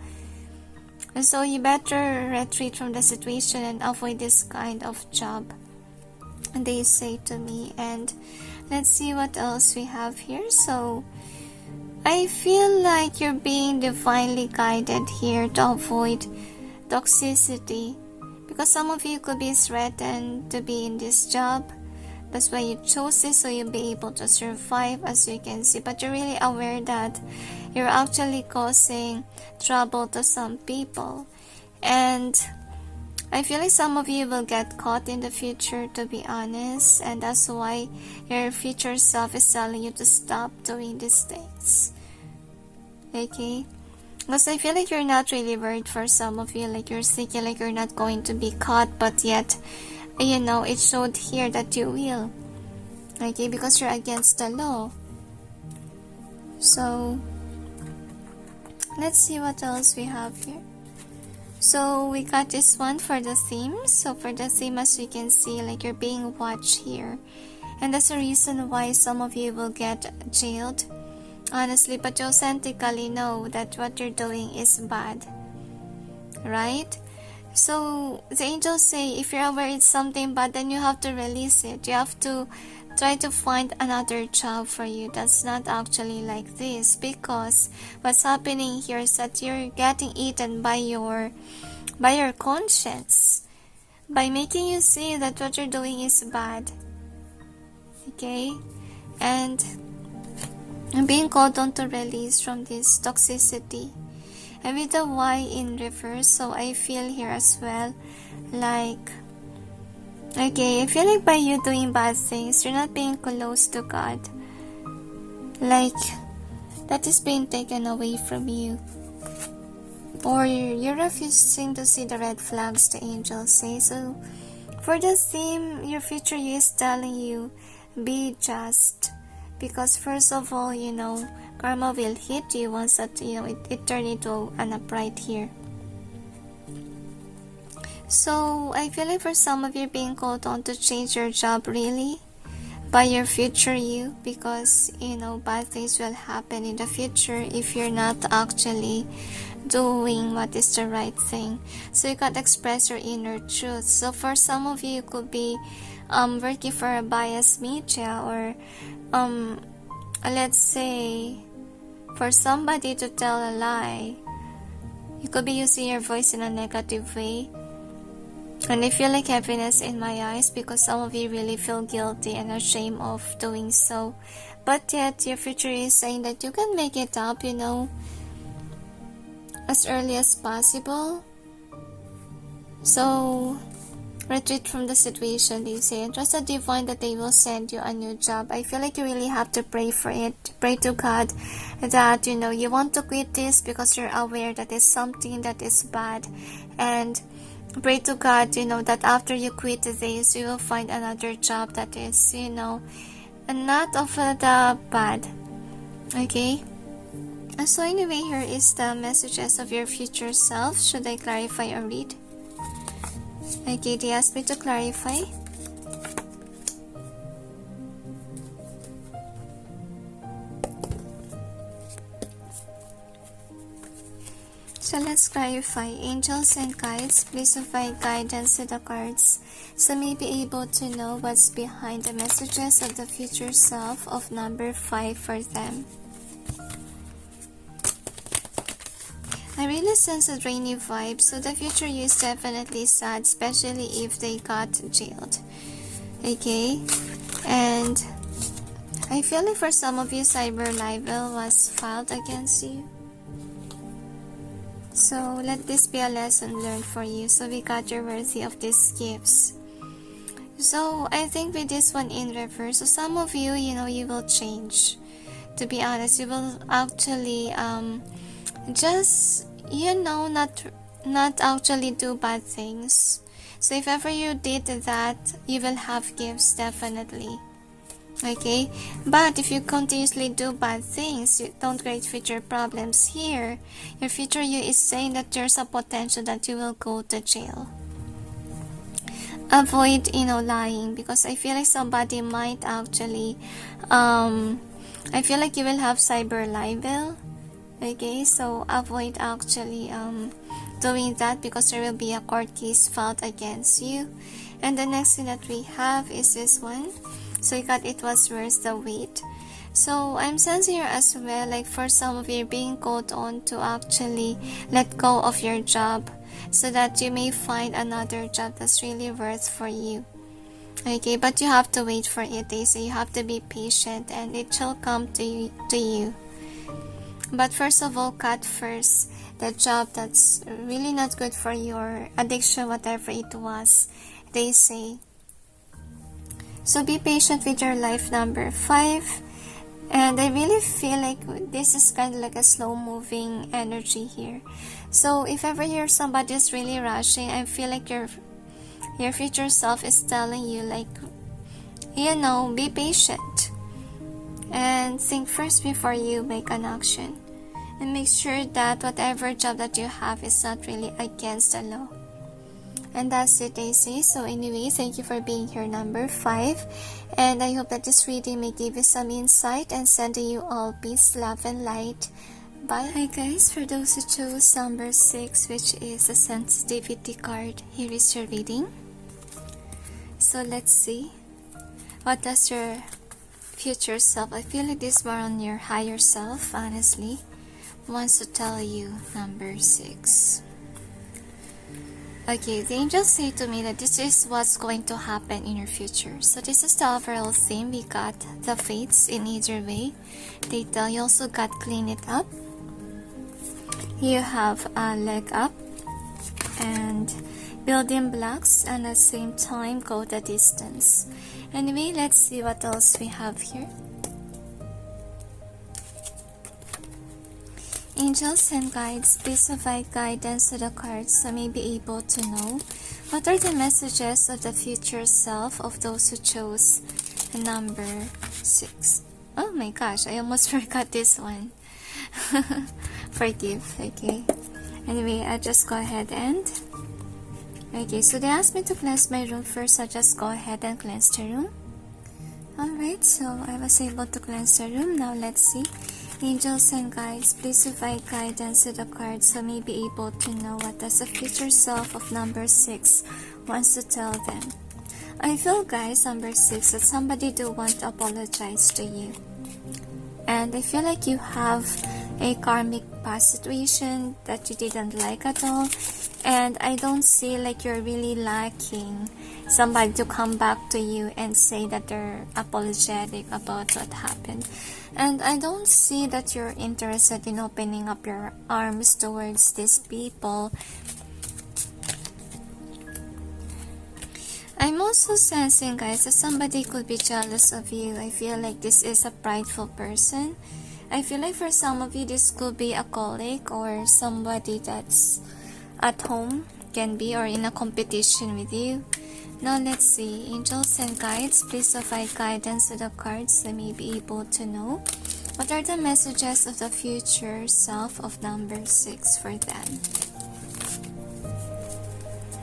And so you better retreat from the situation and avoid this kind of job, they say to me. And let's see what else we have here. So I feel like you're being divinely guided here to avoid toxicity, because some of you could be threatened to be in this job. That's why you chose this, so you'll be able to survive, as you can see. But you're really aware that you're actually causing trouble to some people. And I feel like some of you will get caught in the future, to be honest. And that's why your future self is telling you to stop doing these things. Okay? Because I feel like you're not really worried for some of you. Like you're thinking like you're not going to be caught, but yet, it showed here that you will. Okay? Because you're against the law. So let's see what else we have here. So we got this one for the theme. So for the theme, as we can see, like you're being watched here. And that's the reason why some of you will get jailed, honestly. But you authentically know that what you're doing is bad, right? So the angels say if you're aware it's something bad, then you have to release it. You have to try to find another job for you that's not actually like this, because what's happening here is that you're getting eaten by your conscience, by making you see that what you're doing is bad. Okay? And I'm being called on to release from this toxicity. And with the Y in reverse, so I feel here as well, like, okay, I feel like by you doing bad things, you're not being close to God. Like, that is being taken away from you. Or you're refusing to see the red flags, the angels say. So, for the theme, your future you is telling you, be just. Because first of all, karma will hit you once that, it turned into an upright here. So I feel like for some of you being called on to change your job really by your future you, because bad things will happen in the future if you're not actually doing what is the right thing. So you can't express your inner truth. So for some of you, you could be working for a biased media, or let's say for somebody to tell a lie. You could be using your voice in a negative way. And I feel like heaviness in my eyes because some of you really feel guilty and ashamed of doing so. But yet your future is saying that you can make it up, as early as possible. So retreat from the situation, they say, and trust the divine that they will send you a new job. I feel like you really have to pray for it. Pray to God that you want to quit this because you're aware that it's something that is bad, and pray to God that after you quit this, you will find another job that is not of the bad. Okay. So anyway, here is the messages of your future self. Should I clarify or read? Okay, they asked me to clarify. So let's clarify. Angels and guides, please provide guidance to the cards so may be able to know what's behind the messages of the future self of number 5 for them. I really sense a rainy vibe, so the future you is definitely sad, especially if they got jailed. Okay, and I feel like for some of you, cyber libel was filed against you. So let this be a lesson learned for you, so we got you're worthy of these gifts. So I think with this one in reverse, so some of you, you will change. To be honest, you will actually just not actually do bad things. So if ever you did that, you will have gifts definitely. Okay, but if you continuously do bad things, you don't create future problems here. Your future you is saying that there's a potential that you will go to jail. Avoid lying, because I feel like somebody might actually I feel like you will have cyber libel. Okay, so avoid actually doing that, because there will be a court case filed against you. And the next thing that we have is this one. So you got it was worth the wait. So I'm sensing here as well, like for some of you being called on to actually let go of your job so that you may find another job that's really worth for you. Okay, but you have to wait for it. They say you have to be patient and it shall come to you. But first of all, cut first the job that's really not good for your addiction, whatever it was, they say. So be patient with your life number 5. And I really feel like this is kind of like a slow moving energy here. So if ever you're somebody who's really rushing, I feel like your future self is telling you like, be patient. And think first before you make an action. And make sure that whatever job that you have is not really against the law. And that's it, they say. So anyway, thank you for being here, number 5. And I hope that this reading may give you some insight and sending you all peace, love, and light. Bye. Hi guys, for those who chose number 6, which is a sensitivity card, here is your reading. So let's see. What does your future self, I feel like this more on your higher self, honestly, wants to tell you, number 6. Okay, the angels say to me that this is what's going to happen in your future. So this is the overall theme. We got the fates in either way. They tell you also got clean it up. You have a leg up and building blocks, and at the same time go the distance. Anyway, let's see what else we have here. Angels and guides, please provide guidance to the cards so may be able to know what are the messages of the future self of those who chose number 6. Oh my gosh, I almost forgot this one. Forgive, okay. Anyway, I'll just go ahead and Okay, so they asked me to cleanse my room first, so just go ahead and cleanse the room. Alright, so I was able to cleanse the room. Now let's see. Angels and guides, please provide guidance to the cards so may be able to know what does the future self of number 6 wants to tell them. I feel, guys, number 6, that somebody do want to apologize to you. And I feel like you have a karmic past situation that you didn't like at all. And I don't see like you're really lacking somebody to come back to you and say that they're apologetic about what happened. And I don't see that you're interested in opening up your arms towards these people. I'm also sensing, guys, that somebody could be jealous of you. I feel like this is a prideful person. I feel like for some of you, this could be a colleague or somebody that's at home, can be, or in a competition with you. Now let's see. Angels and guides, please provide guidance to the cards. Let me be able to know what are the messages of the future self of number 6 for them.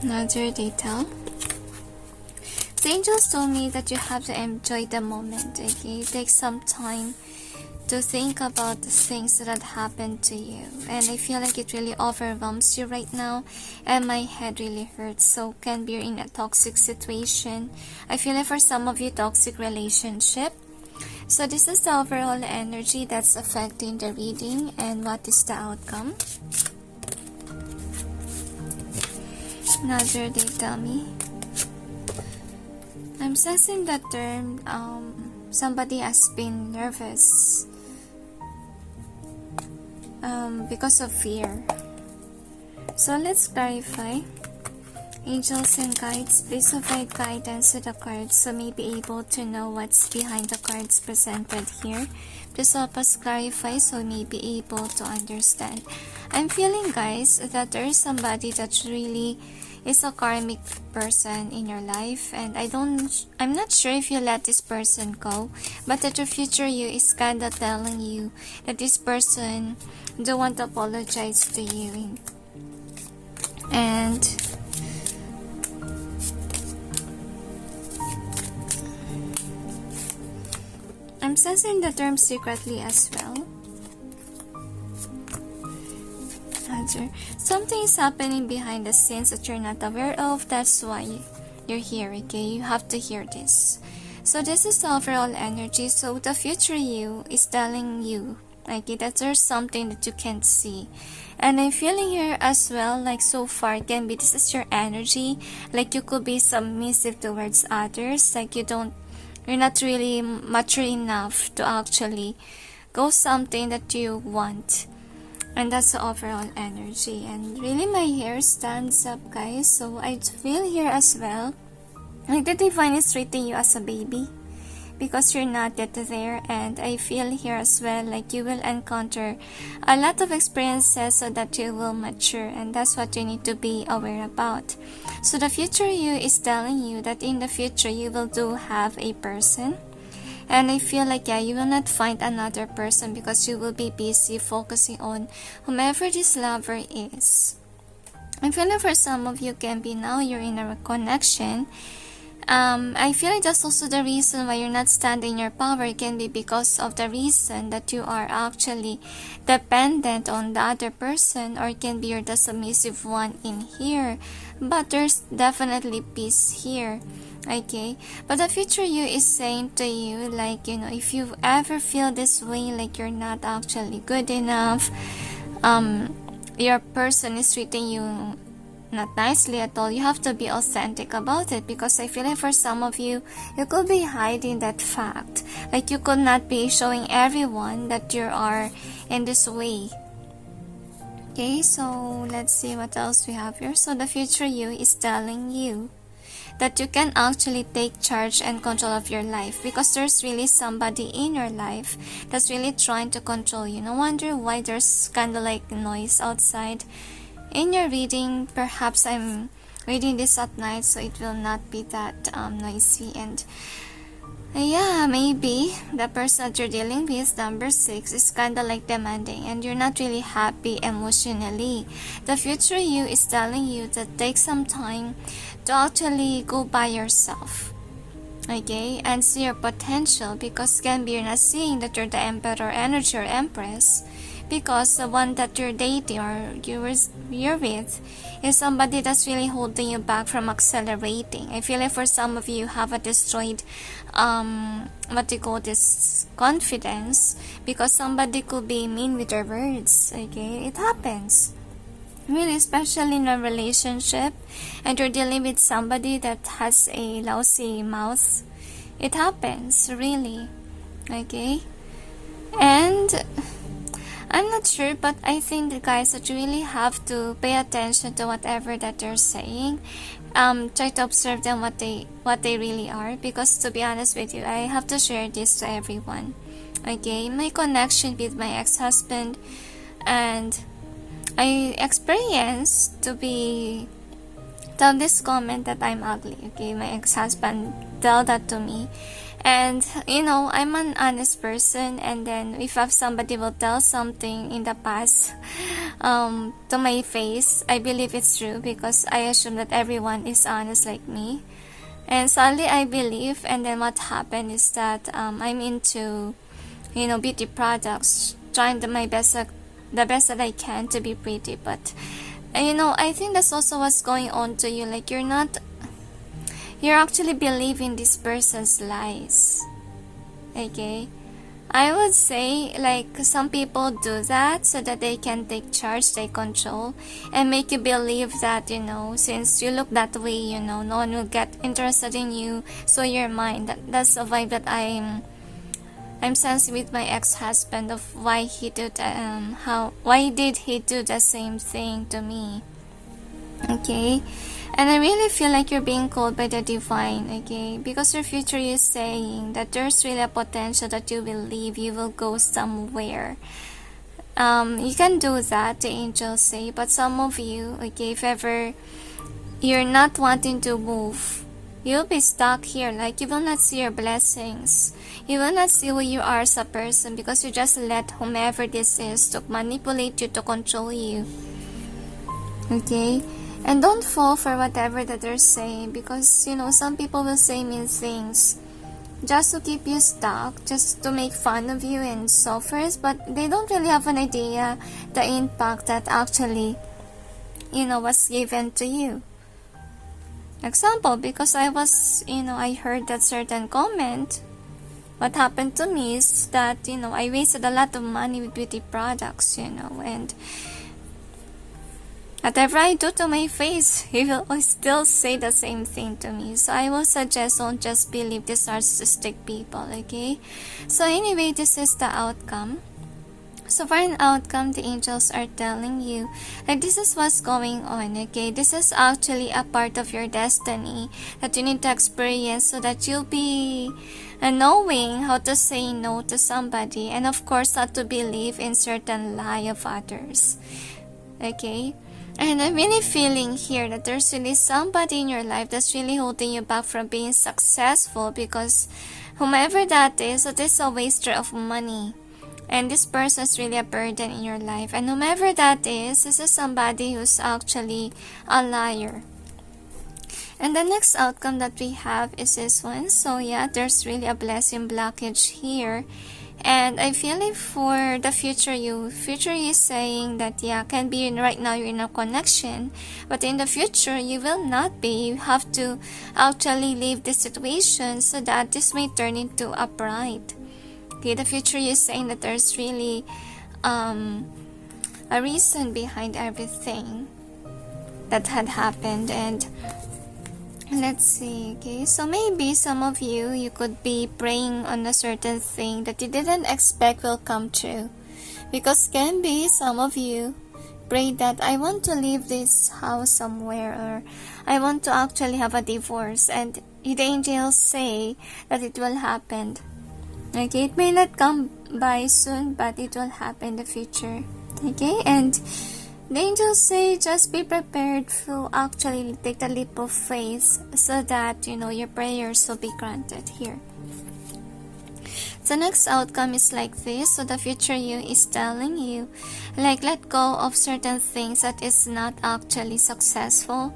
Another detail. The angels told me that you have to enjoy the moment, okay? Take some time to think about the things that happened to you. And I feel like it really overwhelms you right now. And my head really hurts. So can be in a toxic situation. I feel like for some of you, toxic relationship. So this is the overall energy that's affecting the reading. And what is the outcome? Another, they tell me. I'm sensing that term, somebody has been nervous because of fear. So let's clarify. Angels and guides, please provide guidance to the cards so may be able to know what's behind the cards presented here. Please help us clarify so we may be able to understand. I'm feeling, guys, that there is somebody that really is a karmic person in your life, and I'm not sure if you let this person go, but that your future you is kinda telling you that this person don't want to apologize to you. And I'm sensing the term secretly as well. Something is happening behind the scenes that you're not aware of. That's why you're here, okay? You have to hear this. So this is the overall energy. So the future you is telling you, okay, that there's something that you can't see. And I'm feeling here as well, like so far it can be this is your energy. Like you could be submissive towards others. Like you're not really mature enough to actually go something that you want. And that's the overall energy. And really my hair stands up, guys. So I feel here as well like the divine is treating you as a baby because you're not yet there. And I feel here as well like you will encounter a lot of experiences so that you will mature, and that's what you need to be aware about. So the future you is telling you that in the future you will do have a person. And I feel like, yeah, you will not find another person because you will be busy focusing on whomever this lover is. I feel like for some of you can be now you're in a connection. I feel like that's also the reason why you're not standing your power. It can be because of the reason that you are actually dependent on the other person, or it can be you're the submissive one in here. But there's definitely peace here. Okay, but the future you is saying to you, like, you know, if you ever feel this way, like you're not actually good enough, your person is treating you not nicely at all, you have to be authentic about it. Because I feel like for some of you, you could be hiding that fact. Like you could not be showing everyone that you are in this way. Okay, so let's see what else we have here. So the future you is telling you that you can actually take charge and control of your life, because there's really somebody in your life that's really trying to control you. No wonder why there's kind of like noise outside. In your reading, perhaps I'm reading this at night, so it will not be that noisy. And Yeah, maybe the person that you're dealing with, number 6, is kind of like demanding and you're not really happy emotionally. The future you is telling you that take some time to actually go by yourself, okay, and see your potential, because can be you're not seeing that you're the emperor energy or empress, because the one that you're dating or you're with is somebody that's really holding you back from accelerating. I feel like for some of you have a destroyed what do you call this, confidence, because somebody could be mean with their words, okay, it happens. Really, especially in a relationship and you're dealing with somebody that has a lousy mouth, it happens, really, okay. And I'm not sure, but I think, guys, that you really have to pay attention to whatever that they're saying. Try to observe them what they really are, because to be honest with you, I have to share this to everyone. Okay, my connection with my ex-husband, and I experienced to be tell this comment that I'm ugly. Okay, my ex-husband tell that to me. And you know, I'm an honest person, and then if somebody will tell something in the past to my face, I believe it's true, because I assume that everyone is honest like me. And suddenly I believe, and then what happened is that I'm into, you know, beauty products, trying my best, the best that I can to be pretty. But you know, I think that's also what's going on to you, like you're actually believing this person's lies, okay. I would say, like, some people do that so that they can take charge, take control, and make you believe that, you know, since you look that way, you know, no one will get interested in you, so you're mine. That's the vibe that I'm sensing with my ex-husband, of why he did why did he do the same thing to me, okay. And I really feel like you're being called by the divine, okay, because your future is saying that there's really a potential that you will leave, you will go somewhere. You can do that, the angels say, but some of you, okay, if ever you're not wanting to move, you'll be stuck here, like you will not see your blessings, you will not see who you are as a person, because you just let whomever this is to manipulate you, to control you, okay. And don't fall for whatever that they're saying, because, you know, some people will say mean things just to keep you stuck, just to make fun of you and so forth, but they don't really have an idea the impact that actually, you know, was given to you. Example, because I was, you know, I heard that certain comment, what happened to me is that, you know, I wasted a lot of money with beauty products, you know, and whatever I do to my face, he will still say the same thing to me. So I will suggest, don't just believe these narcissistic people, okay? So anyway, this is the outcome. So for an outcome, the angels are telling you that this is what's going on, okay? This is actually a part of your destiny that you need to experience, so that you'll be knowing how to say no to somebody, and of course not to believe in certain lie of others, okay? And I'm really feeling here that there's really somebody in your life that's really holding you back from being successful, because whomever that is, it is a waster of money. And this person is really a burden in your life. And whomever that is, this is somebody who's actually a liar. And the next outcome that we have is this one. So yeah, there's really a blessing blockage here. And I feel like for the future you is saying that, yeah, can be right now you're in a connection, but in the future you will not be. You have to actually leave the situation so that this may turn into a bride. Okay, the future is saying that there's really a reason behind everything that had happened. And let's see, okay, so maybe some of you could be praying on a certain thing that you didn't expect will come true, because can be some of you pray that I want to leave this house somewhere, or I want to actually have a divorce, and the angels say that it will happen. Okay, it may not come by soon, but it will happen in the future. Okay, and the angels say just be prepared to actually take the leap of faith, so that, you know, your prayers will be granted here. The next outcome is like this. So the future you is telling you, like, let go of certain things that is not actually successful.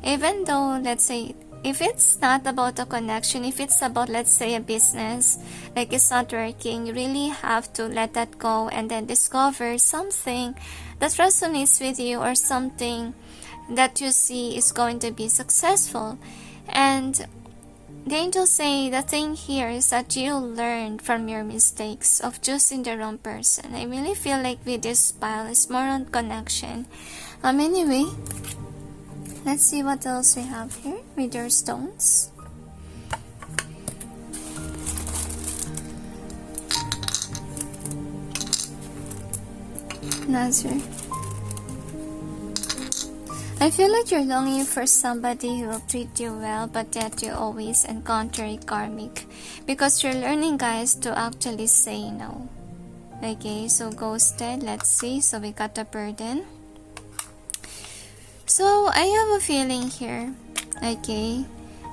Even though, let's say, if it's not about a connection, if it's about, let's say, a business, like it's not working, you really have to let that go and then discover something that resonates with you, or something that you see is going to be successful. And the angels say the thing here is that you learned from your mistakes of choosing the wrong person. I really feel like with this pile is more on connection. Anyway, let's see what else we have here with your stones. Nazir. I feel like you're longing for somebody who will treat you well, but yet you always encounter a karmic. Because you're learning, guys, to actually say no. Okay, so ghosted, let's see. So we got a burden. So I have a feeling here, okay,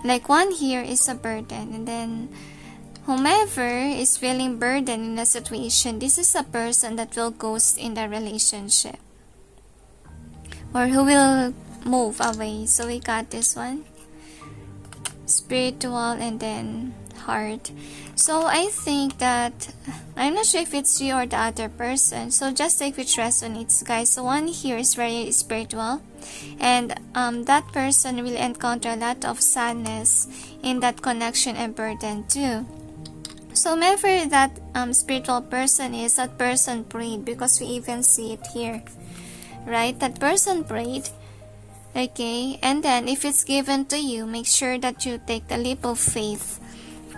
like one here is a burden, and then whomever is feeling burden in a situation, this is a person that will ghost in the relationship, or who will move away. So we got this one, spiritual, and then heart. So I think that, I'm not sure if it's you or the other person, so just take which resonates, guys. So one here is very spiritual, and that person will encounter a lot of sadness in that connection and burden too. So whoever that spiritual person is, that person prayed, because we even see it here, right? That person prayed, okay, and then if it's given to you, make sure that you take the leap of faith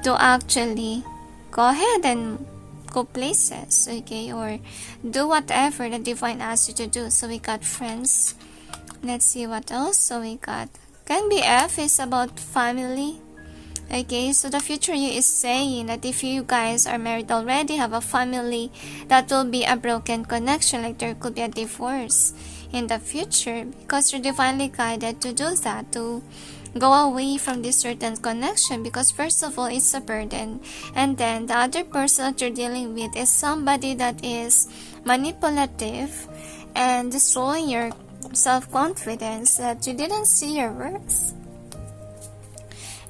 to actually go ahead and go places, okay, or do whatever the divine asks you to do. So we got friends. Let's see what else. So we got, can be F is about family. Okay, so the future you is saying that if you guys are married already, have a family, that will be a broken connection, like there could be a divorce in the future, because you're divinely guided to do that, to go away from this certain connection, because first of all, it's a burden, and then the other person that you're dealing with is somebody that is manipulative and destroying your self-confidence, that you didn't see your worth.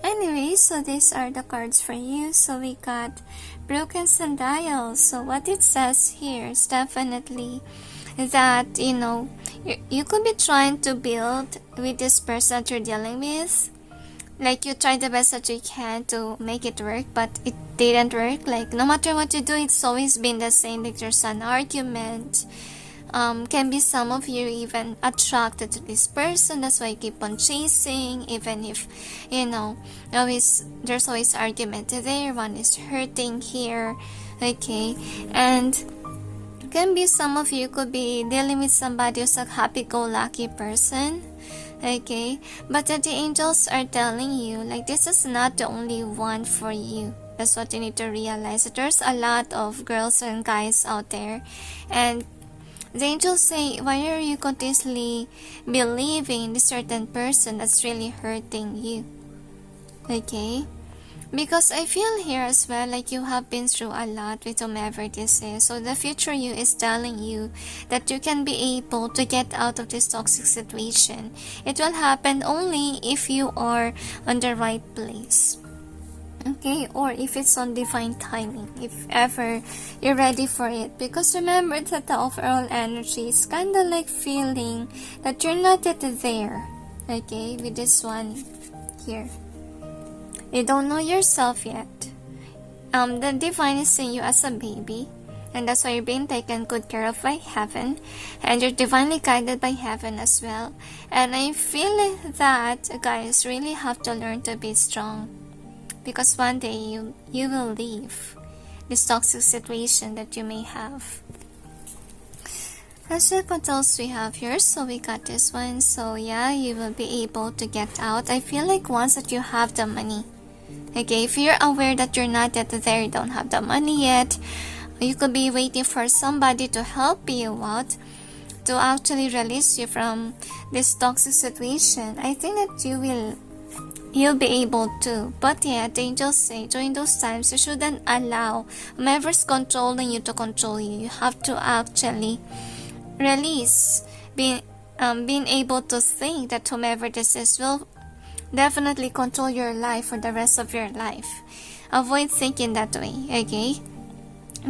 Anyway, so these are the cards for you. So we got broken sundials. So what it says here is definitely that, you know, you could be trying to build with this person that you're dealing with. Like, you try the best that you can to make it work, but it didn't work. Like, no matter what you do, it's always been the same. Like, there's an argument. Can be some of you even attracted to this person, that's why you keep on chasing, even if, you know, there's always argument there, one is hurting here, okay. And can be some of you could be dealing with somebody who's a happy-go-lucky person, okay, but that the angels are telling you, like, this is not the only one for you. That's what you need to realize, that there's a lot of girls and guys out there, and the angels say, why are you continuously believing in this certain person that's really hurting you? Okay? Because I feel here as well, like you have been through a lot with whomever this is. So the future you is telling you that you can be able to get out of this toxic situation. It will happen only if you are on the right place. Okay, or if it's on divine timing, if ever you're ready for it. Because remember that the overall energy is kind of like feeling that you're not yet there. Okay, with this one here. You don't know yourself yet. The divine is seeing you as a baby, and that's why you're being taken good care of by heaven, and you're divinely guided by heaven as well. And I feel that, guys, really have to learn to be strong. Because one day you will leave this toxic situation that you may have. Let's check what else we have here. So we got this one. So yeah, you will be able to get out. I feel like once that you have the money. Okay, if you're aware that you're not yet there, you don't have the money yet, you could be waiting for somebody to help you out, to actually release you from this toxic situation. I think that you will you'll be able to. But yeah, the angels say during those times you shouldn't allow whomever's controlling you to control you. You have to actually release being able to think that whomever this is will definitely control your life for the rest of your life. Avoid thinking that way, okay?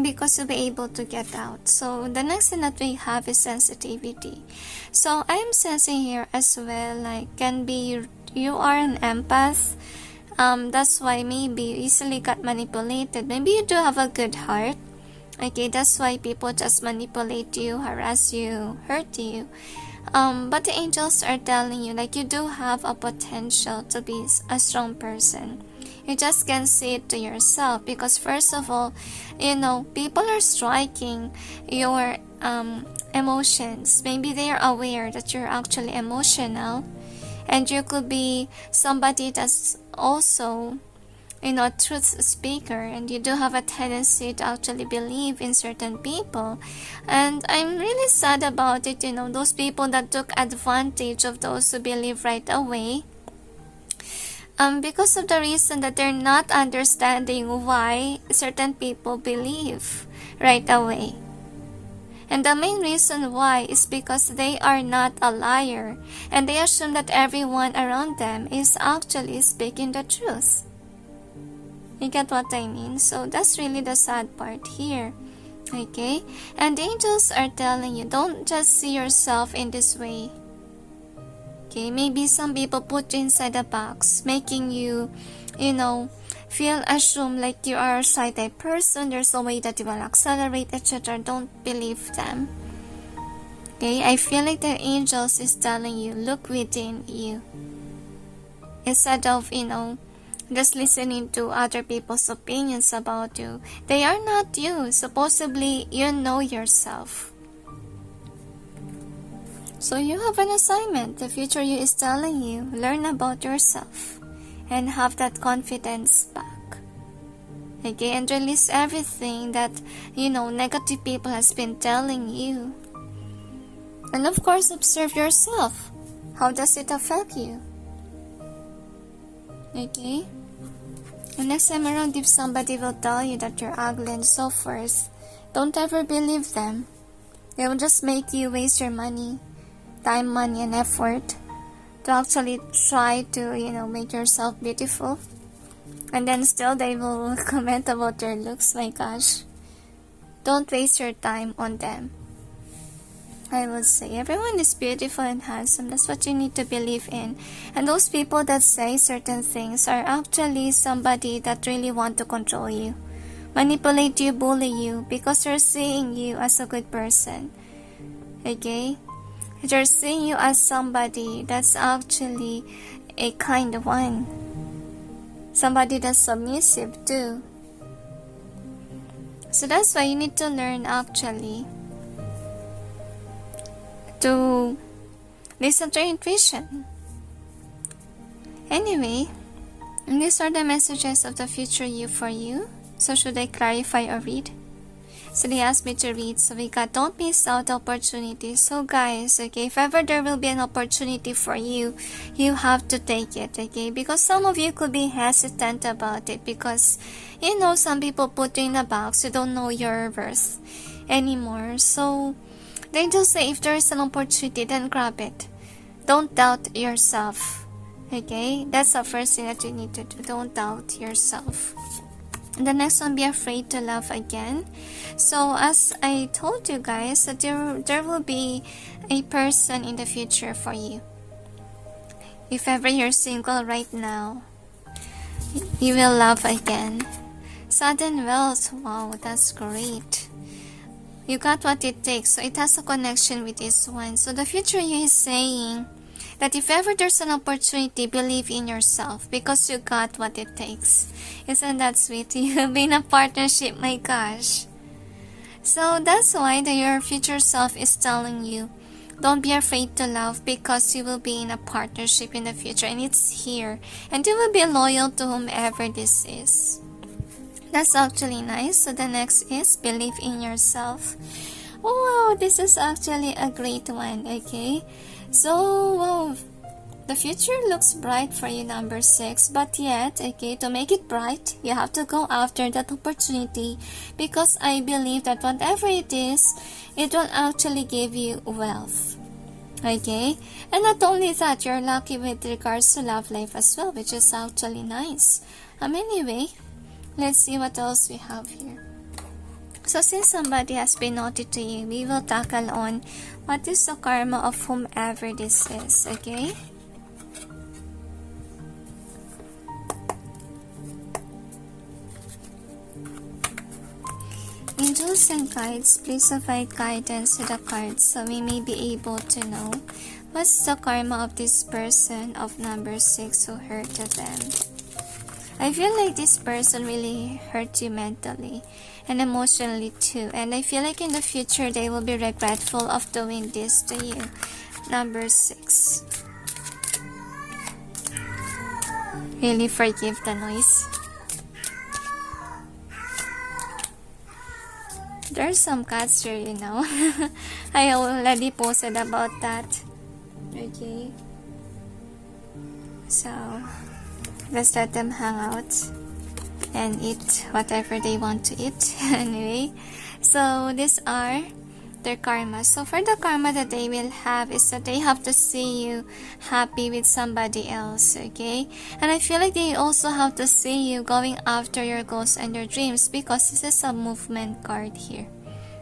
Because you'll be able to get out. So the next thing that we have is sensitivity. So I'm sensing here as well, like can be you are an empath. That's why maybe you easily got manipulated. Maybe you do have a good heart. Okay, that's why people just manipulate you, harass you, hurt you. But the angels are telling you, like, you do have a potential to be a strong person. You just can't see it to yourself because first of all, people are striking your emotions. Maybe they are aware that you're actually emotional, and you could be somebody that's also truth speaker, and you do have a tendency to actually believe in certain people. And I'm really sad about it, those people that took advantage of those who believe right away, because of the reason that they're not understanding why certain people believe right away. And the main reason why is because they are not a liar, and they assume that everyone around them is actually speaking the truth. You get what I mean? So that's really the sad part here. Okay? And the angels are telling you, don't just see yourself in this way. Okay? Maybe some people put you inside a box, making you, assume like you are a shy-type person. There's no way that you will accelerate, etc. Don't believe them. Okay? I feel like the angels is telling you, look within you. Instead of, just listening to other people's opinions about you. They are not you. Supposedly, you know yourself. So you have an assignment. The future you is telling you, learn about yourself and have that confidence back. Okay, and release everything that, negative people has been telling you. And of course, observe yourself. How does it affect you? Okay? And next time around, if somebody will tell you that you're ugly and so forth, don't ever believe them. They will just make you waste your money, time, money, and effort to actually try to, make yourself beautiful. And then still they will comment about your looks. My gosh. Don't waste your time on them. I would say everyone is beautiful and handsome. That's what you need to believe in. And those people that say certain things are actually somebody that really want to control you, manipulate you, bully you, because they're seeing you as a good person. Okay? They're seeing you as somebody that's actually a kind one. Somebody that's submissive too. So that's why you need to learn actually to listen to your intuition. Anyway, these are the messages of the future you for you. So should I clarify or read? So they asked me to read. So we got, don't miss out the opportunity. So guys, okay, if ever there will be an opportunity for you, you have to take it, okay? Because some of you could be hesitant about it because, some people put you in a box. You don't know your worth anymore. So they just say if there is an opportunity, then grab it. Don't doubt yourself. Okay? That's the first thing that you need to do. Don't doubt yourself. And the next one, be afraid to love again. So as I told you guys, that there will be a person in the future for you. If ever you're single right now, you will love again. Sudden wealth. Wow, that's great. You got what it takes. So it has a connection with this one. So the future you is saying that if ever there's an opportunity, believe in yourself because you got what it takes. Isn't that sweet? You'll be in a partnership, my gosh. So that's why your future self is telling you, don't be afraid to love because you will be in a partnership in the future and it's here. And you will be loyal to whomever this is. That's actually nice. So the next is believe in yourself. Oh, wow, this is actually a great one, okay? So, wow, The future looks bright for you, number 6, but yet, okay, to make it bright, you have to go after that opportunity, because I believe that whatever it is, it will actually give you wealth. Okay, and not only that, you're lucky with regards to love life as well, which is actually nice. Anyway, let's see what else we have here. So since somebody has been naughty to you, we will tackle on what is the karma of whomever this is, okay? Angels and guides, please provide guidance to the cards so we may be able to know what's the karma of this person of number 6 who hurt them. I feel like this person really hurt you mentally and emotionally too, and I feel like in the future they will be regretful of doing this to you, number 6. Really forgive the noise. There's some cats here, you know. I already posted about that. Okay. So, let's let them hang out and eat whatever they want to eat. Anyway, so these are their karma. So for the karma that they will have is that they have to see you happy with somebody else, okay? And I feel like they also have to see you going after your goals and your dreams, because this is a movement card here.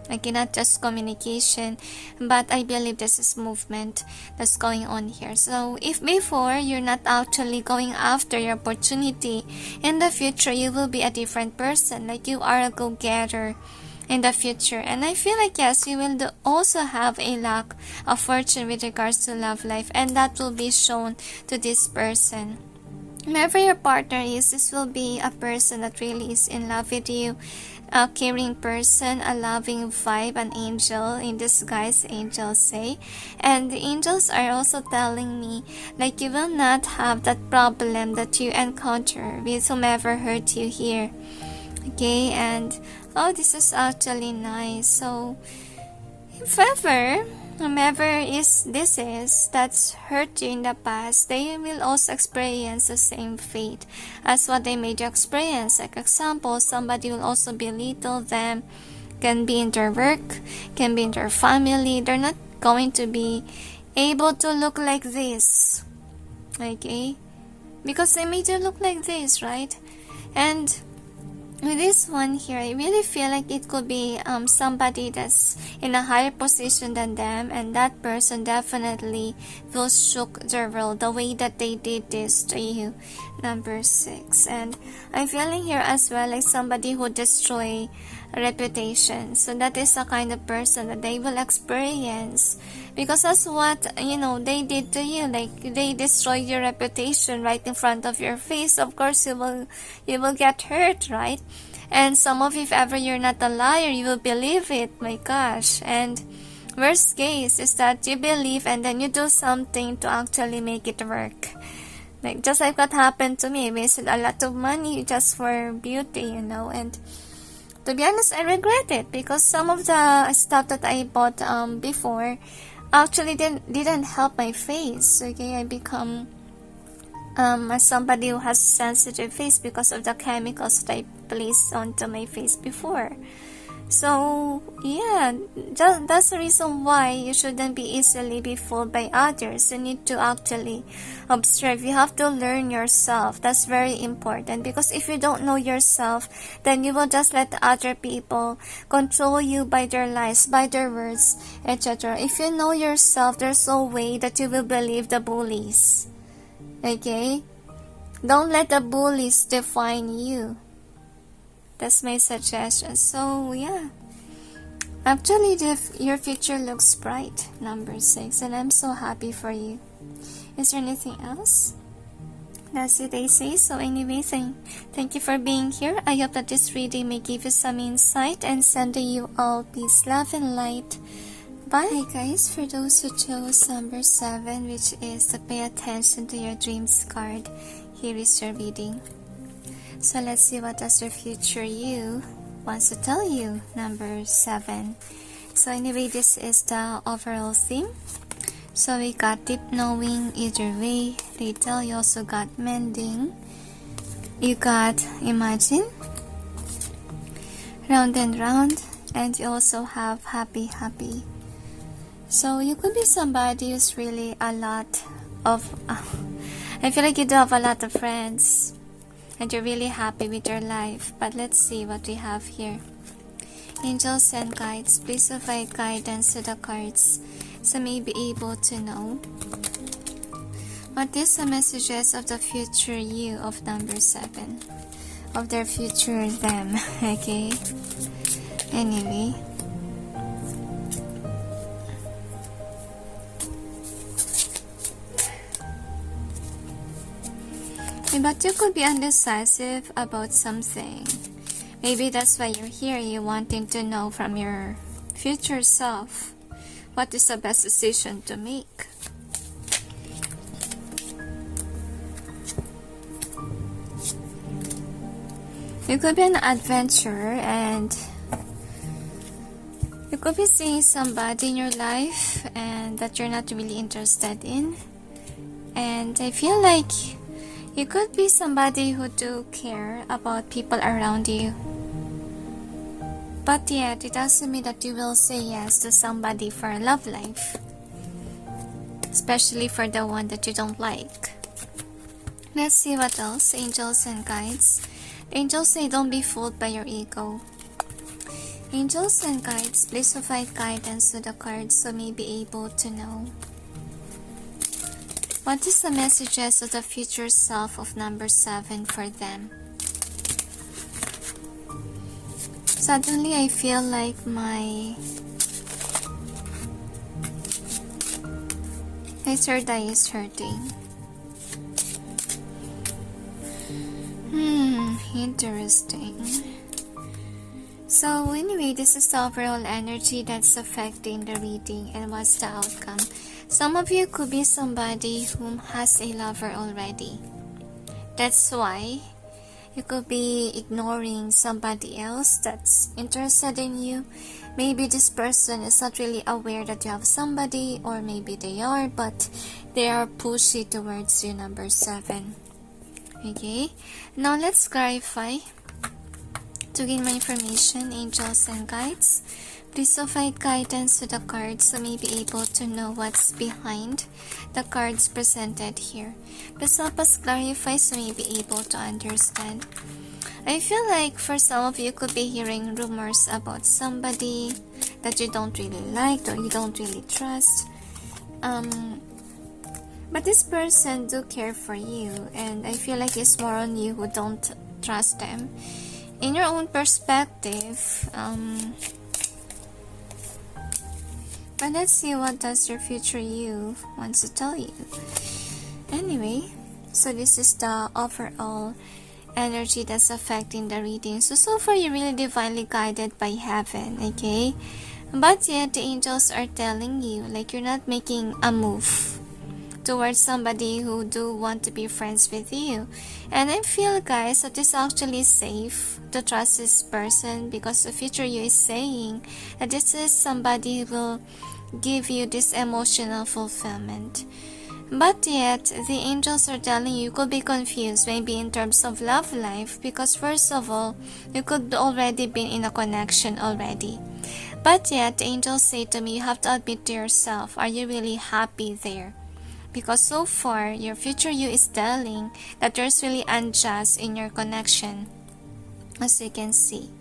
Okay, not just communication, but I believe this is movement that's going on here. So if before you're not actually going after your opportunity, in the future you will be a different person, like you are a go-getter in the future. And I feel like yes, you will also have a lack of fortune with regards to love life, and that will be shown to this person. Whoever your partner is, this will be a person that really is in love with you, a caring person, a loving vibe, an angel in disguise, angels say. And the angels are also telling me like you will not have that problem that you encounter with whomever hurt you here. Okay, and oh, this is actually nice. So if ever whomever that's hurt you in the past, they will also experience the same fate as what they made you experience. Like example, somebody will also belittle them, can be in their work, can be in their family. They're not going to be able to look like this, okay? Because they made you look like this, right? And with this one here, I really feel like it could be somebody that's in a higher position than them, and that person definitely will shook their world the way that they did this to you, number 6. And I'm feeling here as well like somebody who destroy reputation. So that is the kind of person that they will experience, because that's what they did to you. Like they destroyed your reputation right in front of your face. Of course you will get hurt, right? And some of, if ever you're not a liar, you will believe it. My gosh. And worst case is that you believe and then you do something to actually make it work. Like just like what happened to me. I wasted a lot of money just for beauty, and to be honest, I regret it, because some of the stuff that I bought before actually didn't help my face. Okay, I become as somebody who has sensitive face because of the chemicals that I placed onto my face before. So yeah, that's the reason why you shouldn't be easily be fooled by others. You need to actually observe. You have to learn yourself. That's very important, because if you don't know yourself, then you will just let other people control you by their lies, by their words, etc. If you know yourself, there's no way that you will believe the bullies. Okay? Don't let the bullies define you. That's my suggestion. So yeah, actually your future looks bright, number 6, and I'm so happy for you. Is there anything else? That's it, they say. So anyway, thank you for being here. I hope that this reading may give you some insight, and sending you all peace, love, and light. Bye. Hi guys, for those who chose number 7, which is to pay attention to your dreams card, here is your reading. So let's see what does your future you wants to tell you, number 7. So anyway, this is the overall theme. So we got deep knowing either way. Retail, you also got mending. You got imagine, round and round, and you also have happy, happy. So you could be somebody who's really a lot of, I feel like you do have a lot of friends and you're really happy with your life. But let's see what we have here. Angels and guides, please provide guidance to the cards so may be able to know what is the messages of the future you of number 7, of their future them. Okay, anyway, but you could be undecisive about something. Maybe that's why you're here, you wanting to know from your future self what is the best decision to make. You could be an adventurer and you could be seeing somebody in your life and that you're not really interested in. And I feel like you could be somebody who do care about people around you. But yet, it doesn't mean that you will say yes to somebody for a love life. Especially for the one that you don't like. Let's see what else. Angels and guides. The angels say don't be fooled by your ego. Angels and guides, please provide guidance to the cards so may be able to know. What is the messages of the future self of number 7 for them? Suddenly, I feel like my third eye is hurting. Interesting. So anyway, this is the overall energy that's affecting the reading and what's the outcome. Some of you could be somebody whom has a lover already. That's why you could be ignoring somebody else that's interested in you. Maybe this person is not really aware that you have somebody, or maybe they are, but they are pushy towards you, number 7. Okay, now let's clarify. To gain more information, angels and guides, please provide guidance to the cards so may be able to know what's behind the cards presented here. Please help us clarify so may be able to understand. I feel like for some of you could be hearing rumors about somebody that you don't really like or you don't really trust. But this person do care for you, and I feel like it's more on you who don't trust them. In your own perspective, but let's see what does your future you wants to tell you. Anyway, so this is the overall energy that's affecting the reading. So far you're really divinely guided by heaven, okay? But yet the angels are telling you like you're not making a move towards somebody who do want to be friends with you. And I feel, guys, that it's actually safe to trust this person because the future you is saying that this is somebody who will give you this emotional fulfillment. But yet, the angels are telling you could be confused maybe in terms of love life because first of all, you could already be in a connection already. But yet, the angels say to me, you have to admit to yourself, are you really happy there? Because so far, your future you is telling that there's really unjust in your connection. As you can see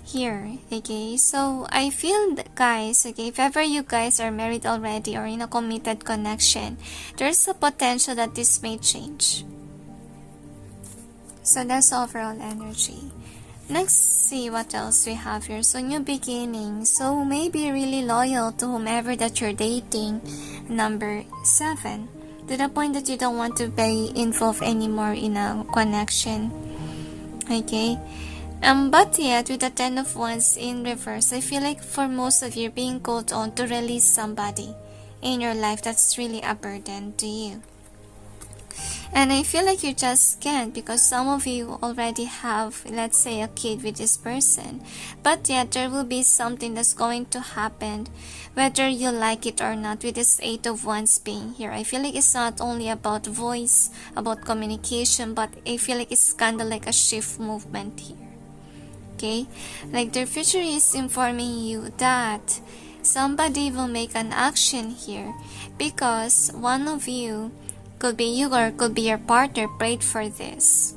here, okay? So, I feel, guys, okay, if ever you guys are married already or in a committed connection, there's a potential that this may change. So, that's overall energy. Next, see what else we have here. So, new beginning. So, maybe really loyal to whomever that you're dating. Number 7. To the point that you don't want to be involved anymore in a connection. Okay? But yet, with the 10 of Wands in reverse, I feel like for most of you, being called on to release somebody in your life that's really a burden to you. And I feel like you just can't, because some of you already have, let's say, a kid with this person. But yet, there will be something that's going to happen, whether you like it or not, with this Eight of Wands being here. I feel like it's not only about voice, about communication, but I feel like it's kind of like a shift movement here. Okay? Like the future is informing you that somebody will make an action here, because one of you, could be you or could be your partner, prayed for this.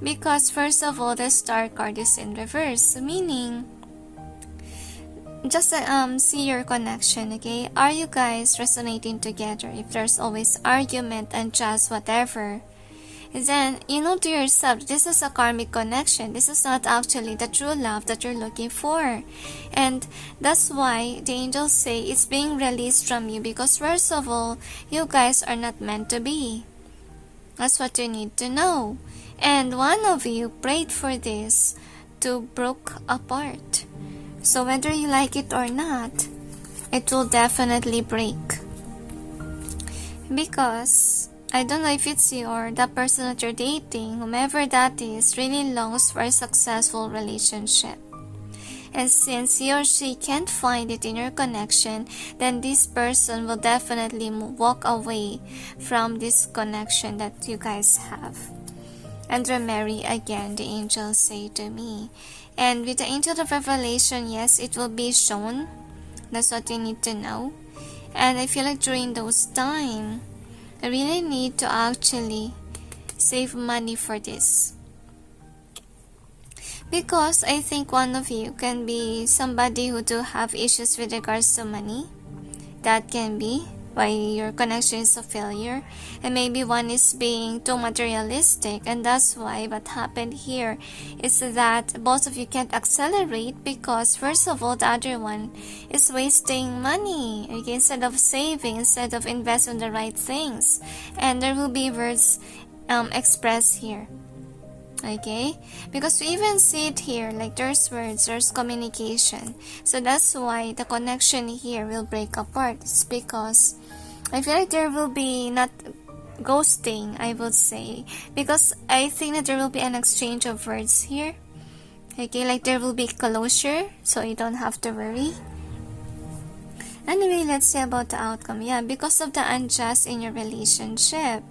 Because first of all, the Star card is in reverse, meaning just see your connection. Okay, are you guys resonating together? If there's always argument and just whatever, then you know to yourself, this is a karmic connection. This is not actually the true love that you're looking for. And that's why the angels say it's being released from you, because first of all, you guys are not meant to be. That's what you need to know. And one of you prayed for this to broke apart. So whether you like it or not, it will definitely break. Because I don't know if it's you or the person that you're dating, whomever that is, really longs for a successful relationship. And since he or she can't find it in your connection, then this person will definitely walk away from this connection that you guys have and remarry again, the angels say to me. And with the angel of revelation, yes, it will be shown. That's what you need to know. And I feel like during those times, I really need to actually save money for this. Because I think one of you can be somebody who do have issues with regards to money. That can be why your connection is a failure. And maybe one is being too materialistic, and that's why what happened here is that both of you can't accelerate, because first of all, the other one is wasting money, okay, instead of saving, instead of investing in the right things. And there will be words expressed here, okay, because we even see it here, like there's words, there's communication. So that's why the connection here will break apart. It's because I feel like there will be not ghosting, I would say, because I think that there will be an exchange of words here, okay, like there will be closure, so you don't have to worry. Anyway, let's say about the outcome. Yeah, because of the unjust in your relationship.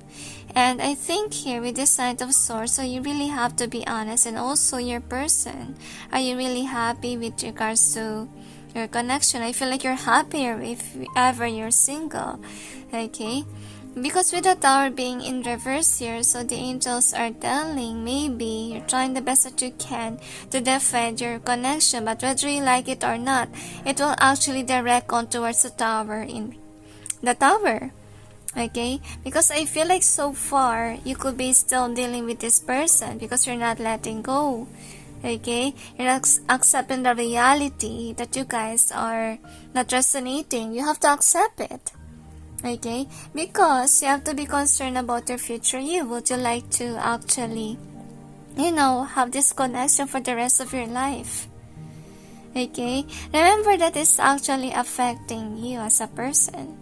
And I think here with this Knight of Swords, so you really have to be honest. And also your person, are you really happy with regards to your connection? I feel like you're happier if ever you're single, okay? Because with the Tower being in reverse here, so the angels are telling maybe you're trying the best that you can to defend your connection, but whether you like it or not, it will actually direct on towards the Tower in the Tower. Okay, because I feel like so far you could be still dealing with this person because you're not letting go. Okay, you're not accepting the reality that you guys are not resonating. You have to accept it. Okay, because you have to be concerned about your future you. Would you like to actually, have this connection for the rest of your life? Okay, remember that it's actually affecting you as a person.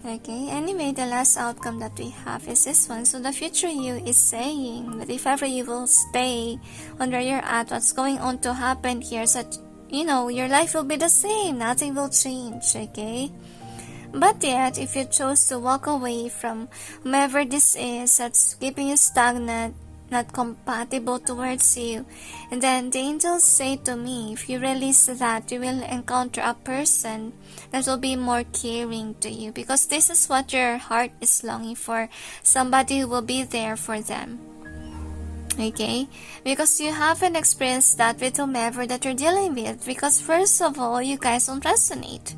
Okay, anyway, the last outcome that we have is this one. So the future you is saying that if ever you will stay on where you're at, what's going on to happen here, so your life will be the same, nothing will change, okay? But yet, if you chose to walk away from whomever this is that's keeping you stagnant, not compatible towards you, and then the angels say to me, if you release that, you will encounter a person that will be more caring to you, because this is what your heart is longing for, somebody who will be there for them. Okay, because you haven't experienced that with whomever that you're dealing with, because first of all, you guys don't resonate,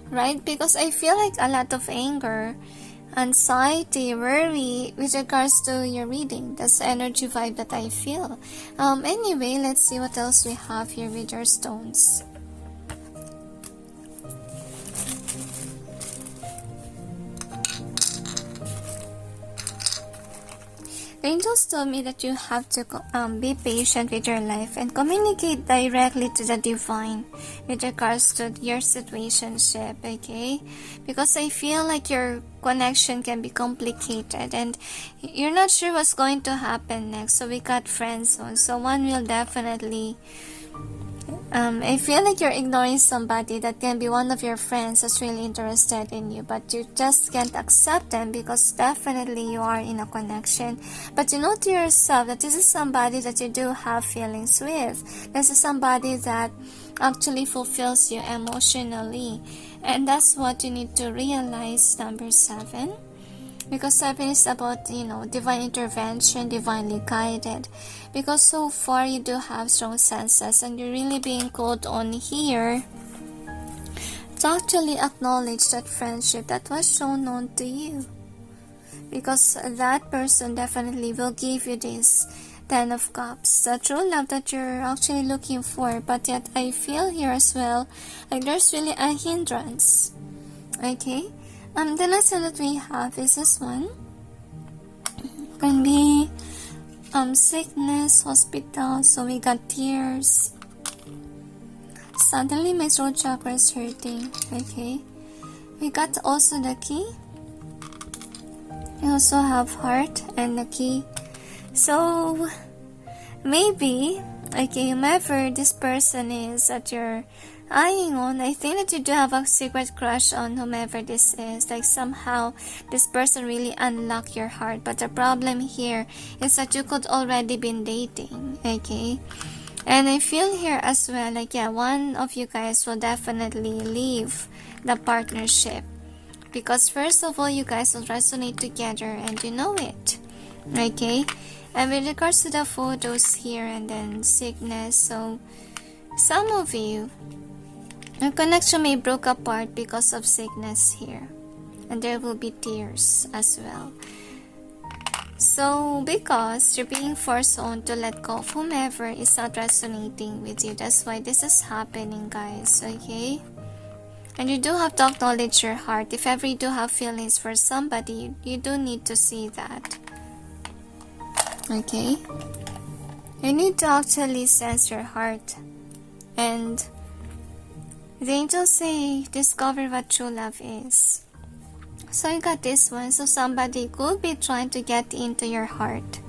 right? Because I feel like a lot of anger, anxiety, worry with regards to your reading. That's the energy vibe that I feel. Anyway, let's see what else we have here with your stones. The angels told me that you have to be patient with your life and communicate directly to the divine with regards to your situationship, okay? Because I feel like your connection can be complicated and you're not sure what's going to happen next. So we got friend zone. So one will definitely I feel like you're ignoring somebody that can be one of your friends that's really interested in you, but you just can't accept them because definitely you are in a connection. But you know to yourself that this is somebody that you do have feelings with. This is somebody that actually fulfills you emotionally. And that's what you need to realize, number 7. Because 7 is about, divine intervention, divinely guided. Because so far you do have strong senses and you're really being called on here to actually acknowledge that friendship that was shown on to you. Because that person definitely will give you this 10 of Cups, the true love that you're actually looking for. But yet I feel here as well, like there's really a hindrance. Okay? The next one that we have is this one. Can be sickness, hospital. So we got tears. Suddenly my throat chakra is hurting. Okay. We got also the key. We also have heart and the key. So maybe, okay, whomever this person is that you're eyeing on, I think that you do have a secret crush on whomever this is. Like somehow this person really unlocked your heart, but the problem here is that you could already been dating, okay? And I feel here as well, like one of you guys will definitely leave the partnership because first of all you guys will resonate together and you know it, okay? And with regards to the photos here and then sickness, so some of you, your connection may broke apart because of sickness here. And there will be tears as well. So, because you're being forced on to let go of whomever is not resonating with you. That's why this is happening, guys. Okay? And you do have to acknowledge your heart. If ever you do have feelings for somebody, you do need to see that. Okay? You need to actually sense your heart. And the angels say, discover what true love is. So you got this one. So somebody could be trying to get into your heart.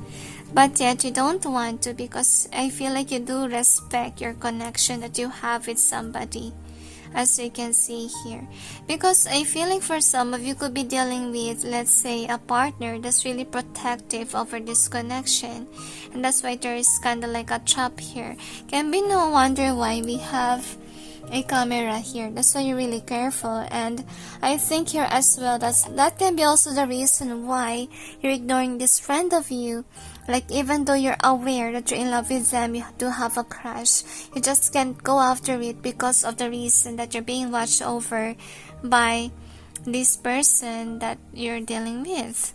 But yet you don't want to because I feel like you do respect your connection that you have with somebody. As you can see here. Because I feel like for some of you could be dealing with, let's say, a partner that's really protective over this connection. And that's why there is kind of like a trap here. Can be no wonder why we have a camera here. That's why you're really careful. And I think here as well that can be also the reason why you're ignoring this friend of you. Like even though you're aware that you're in love with them, you do have a crush, you just can't go after it because of the reason that you're being watched over by this person that you're dealing with.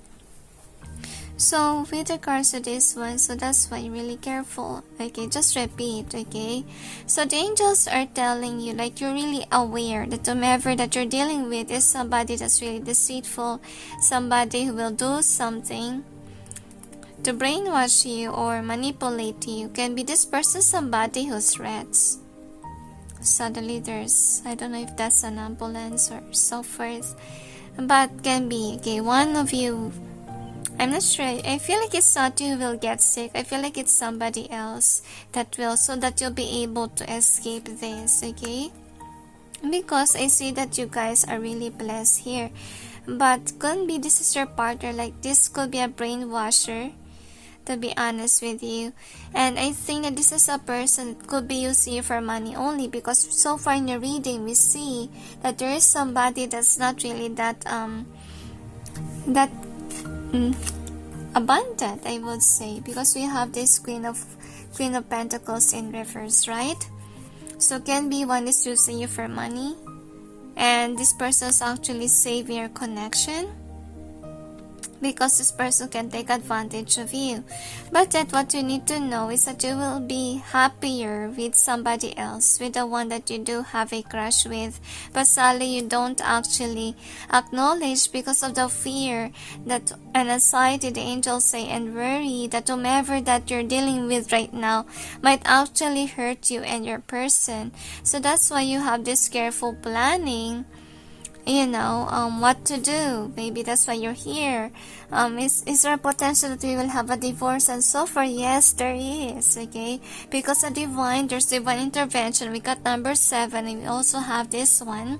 So with regards to this one, so that's why you're really careful. Okay, just repeat, okay? So the angels are telling you, like you're really aware that whomever that you're dealing with is somebody that's really deceitful, somebody who will do something to brainwash you or manipulate you. Can be this person somebody who threats. Suddenly there's, I don't know if that's an ambulance or so forth, but can be, okay, one of you, I'm not sure. I feel like it's not you who will get sick. I feel like it's somebody else that will, so that you'll be able to escape this, okay? Because I see that you guys are really blessed here. But could be this is your partner, like this could be a brainwasher, to be honest with you. And I think that this is a person that could be using you for money only, because so far in your reading we see that there is somebody that's not really that abundant, I would say, because we have this Queen of Pentacles in reverse, right? So can be one is using you for money and this person is actually saving your connection, because this person can take advantage of you. But yet what you need to know is that you will be happier with somebody else, with the one that you do have a crush with, but sadly you don't actually acknowledge because of the fear that and anxiety, the angels say, and worry that whomever that you're dealing with right now might actually hurt you and your person. So that's why you have this careful planning, what to do. Maybe that's why you're here. Is there a potential that we will have a divorce and so forth? Yes, there is, okay? Because there's divine intervention. We got number 7, and we also have this one.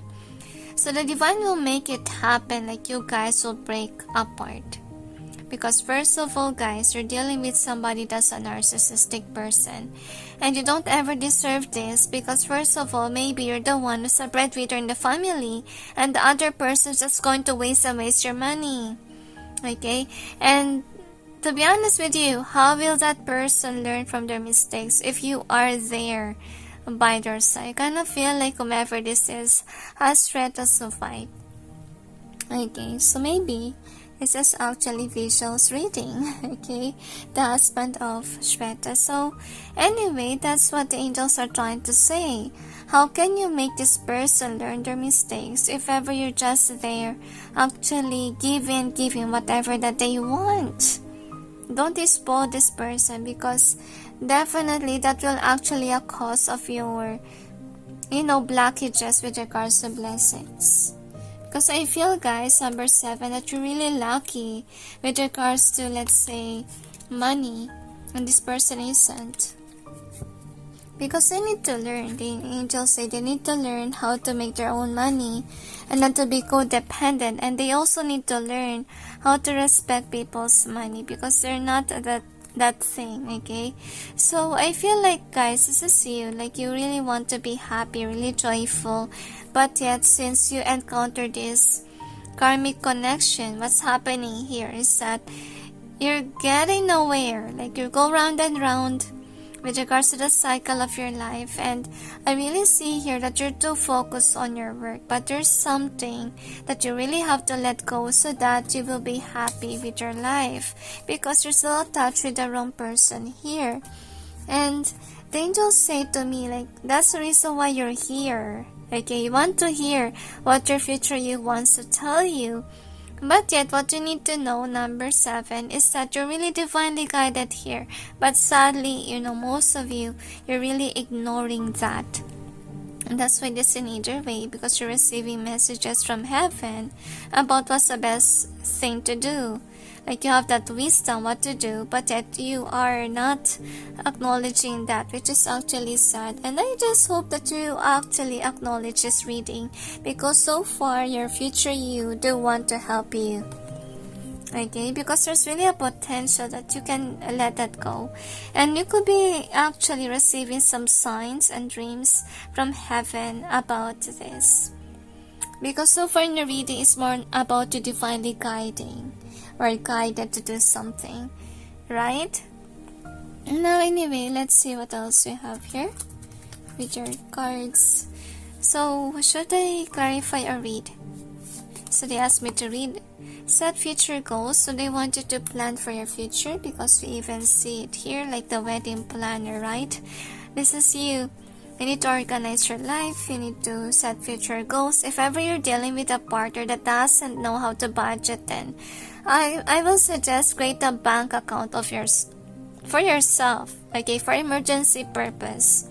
So the divine will make it happen, like you guys will break apart. Because first of all, guys, you're dealing with somebody that's a narcissistic person. And you don't ever deserve this because first of all, maybe you're the one who's a breadwinner in the family and the other person's just going to waste your money. Okay? And to be honest with you, how will that person learn from their mistakes if you are there by their side? I kind of feel like whomever this is has Shweta to fight. Okay, so maybe this is actually visuals reading, okay? The husband of Shweta. So, anyway, that's what the angels are trying to say. How can you make this person learn their mistakes if ever you're just there actually giving whatever that they want? Don't spoil this person because definitely that will actually a cause of your, blockages with regards to blessings. Because I feel, guys, number 7, that you're really lucky with regards to, let's say, money, and this person isn't. Because they need to learn. The angels say they need to learn how to make their own money and not to be codependent. And they also need to learn how to respect people's money because they're not that thing, okay? So I feel like, guys, this is you, like you really want to be happy, really joyful, but yet since you encounter this karmic connection, what's happening here is that you're getting nowhere, like you go round and round with regards to the cycle of your life. And I really see here that you're too focused on your work, but there's something that you really have to let go so that you will be happy with your life, because you're still attached with the wrong person here. And the angels say to me, like, that's the reason why you're here. Okay, you want to hear what your future you wants to tell you. But yet, what you need to know, number 7, is that you're really divinely guided here. But sadly, most of you're really ignoring that. And that's why this in either way, because you're receiving messages from heaven about what's the best thing to do. Like you have that wisdom what to do, but yet you are not acknowledging that, which is actually sad. And I just hope that you actually acknowledge this reading, because so far your future you do want to help you. Okay, because there's really a potential that you can let that go, and you could be actually receiving some signs and dreams from heaven about this, because so far in the reading is more about you divinely guiding or guided to do something, right? Now anyway, let's see what else we have here with your cards. So should I clarify or read? So they asked me to read. Set future goals. So they want you to plan for your future, because we even see it here like the wedding planner, right? This is you. You need to organize your life. You need to set future goals. If ever you're dealing with a partner that doesn't know how to budget, then I will suggest create a bank account of yours for yourself, okay, for emergency purpose.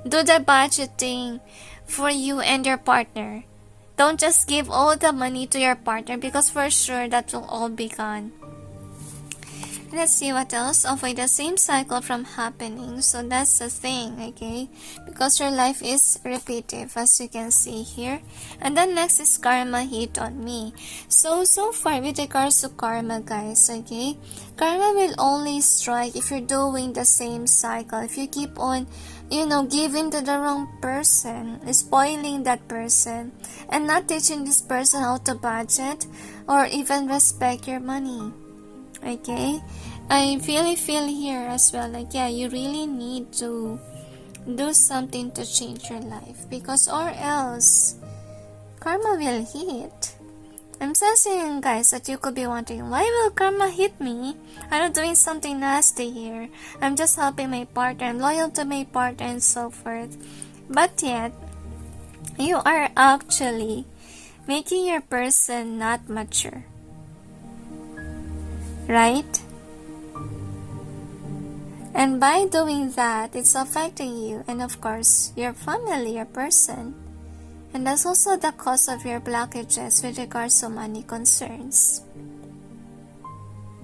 Do the budgeting for you and your partner. Don't just give all the money to your partner, because for sure that will all be gone. Let's see what else. Avoid the same cycle from happening. So that's the thing, okay? Because your life is repetitive, as you can see here. And then next is karma hit on me. So far with regards to karma, guys, okay? Karma will only strike if you're doing the same cycle. If you keep on, giving to the wrong person, spoiling that person, and not teaching this person how to budget or even respect your money. Okay, I really feel here as well, like, yeah, you really need to do something to change your life, because or else karma will hit. I'm sensing, guys, that you could be wondering, why will karma hit me? I'm not doing something nasty here. I'm just helping my partner. I'm loyal to my partner and so forth. But yet, you are actually making your person not mature. Right? And by doing that, it's affecting you and of course, your family, your person. And that's also the cause of your blockages with regards to money concerns.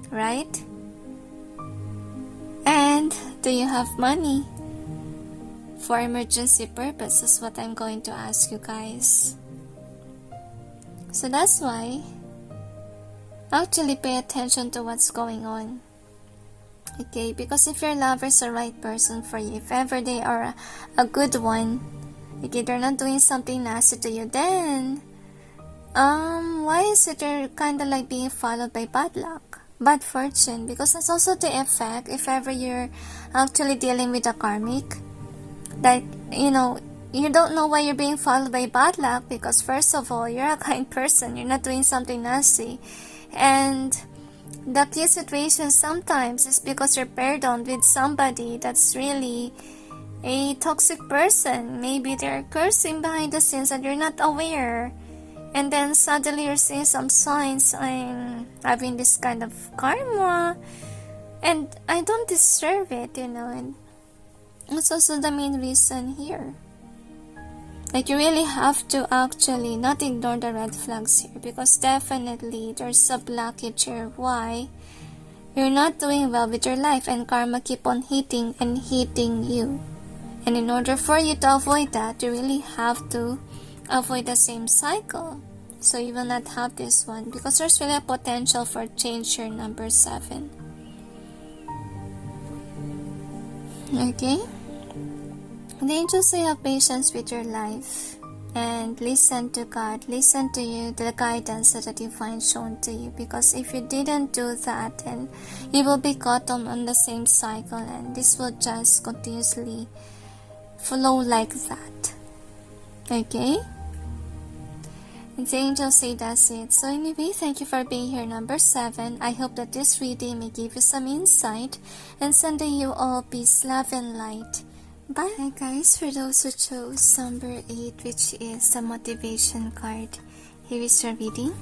Right? And do you have money? For emergency purposes is what I'm going to ask you guys. So that's why, actually pay attention to what's going on. Okay, because if your lover is the right person for you, if ever they are a good one, okay, they're not doing something nasty to you, then why is it you're kind of like being followed by bad luck, bad fortune? Because that's also the effect if ever you're actually dealing with a karmic, that you don't know why you're being followed by bad luck, because first of all, you're a kind person, you're not doing something nasty. And the key situation sometimes is because you're paired on with somebody that's really a toxic person. Maybe they're cursing behind the scenes and you're not aware. And then suddenly you're seeing some signs, I'm having this kind of karma and I don't deserve it, and that's also the main reason here. Like, you really have to actually not ignore the red flags here, because definitely there's a blockage here why you're not doing well with your life and karma keep on hitting and hitting you. And in order for you to avoid that, you really have to avoid the same cycle, so you will not have this one, because there's really a potential for change here, number 7. Okay? The angels say have patience with your life and listen to God, listen to you, the guidance that the divine shown to you, because if you didn't do that, then you will be caught on the same cycle and this will just continuously flow like that. Okay? And the angels say that's it. So anyway, thank you for being here, number 7. I hope that this reading may give you some insight and sending you all peace, love, and light. Bye. Hi guys, for those who chose number 8, which is the motivation card, here is your reading.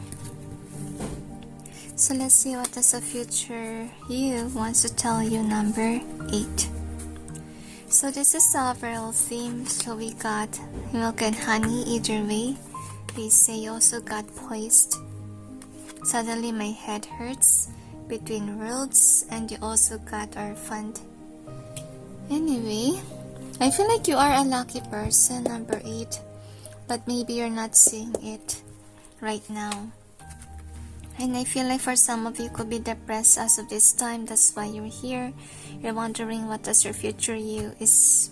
So let's see what does the future you wants to tell you, number 8. So this is the overall theme. So we got milk and honey, either way. They say you also got poised. Suddenly my head hurts, between worlds, and you also got orphaned. Anyway, I feel like you are a lucky person, number 8, but maybe you're not seeing it right now. And I feel like for some of you could be depressed as of this time. That's why you're here. You're wondering what does your future you is,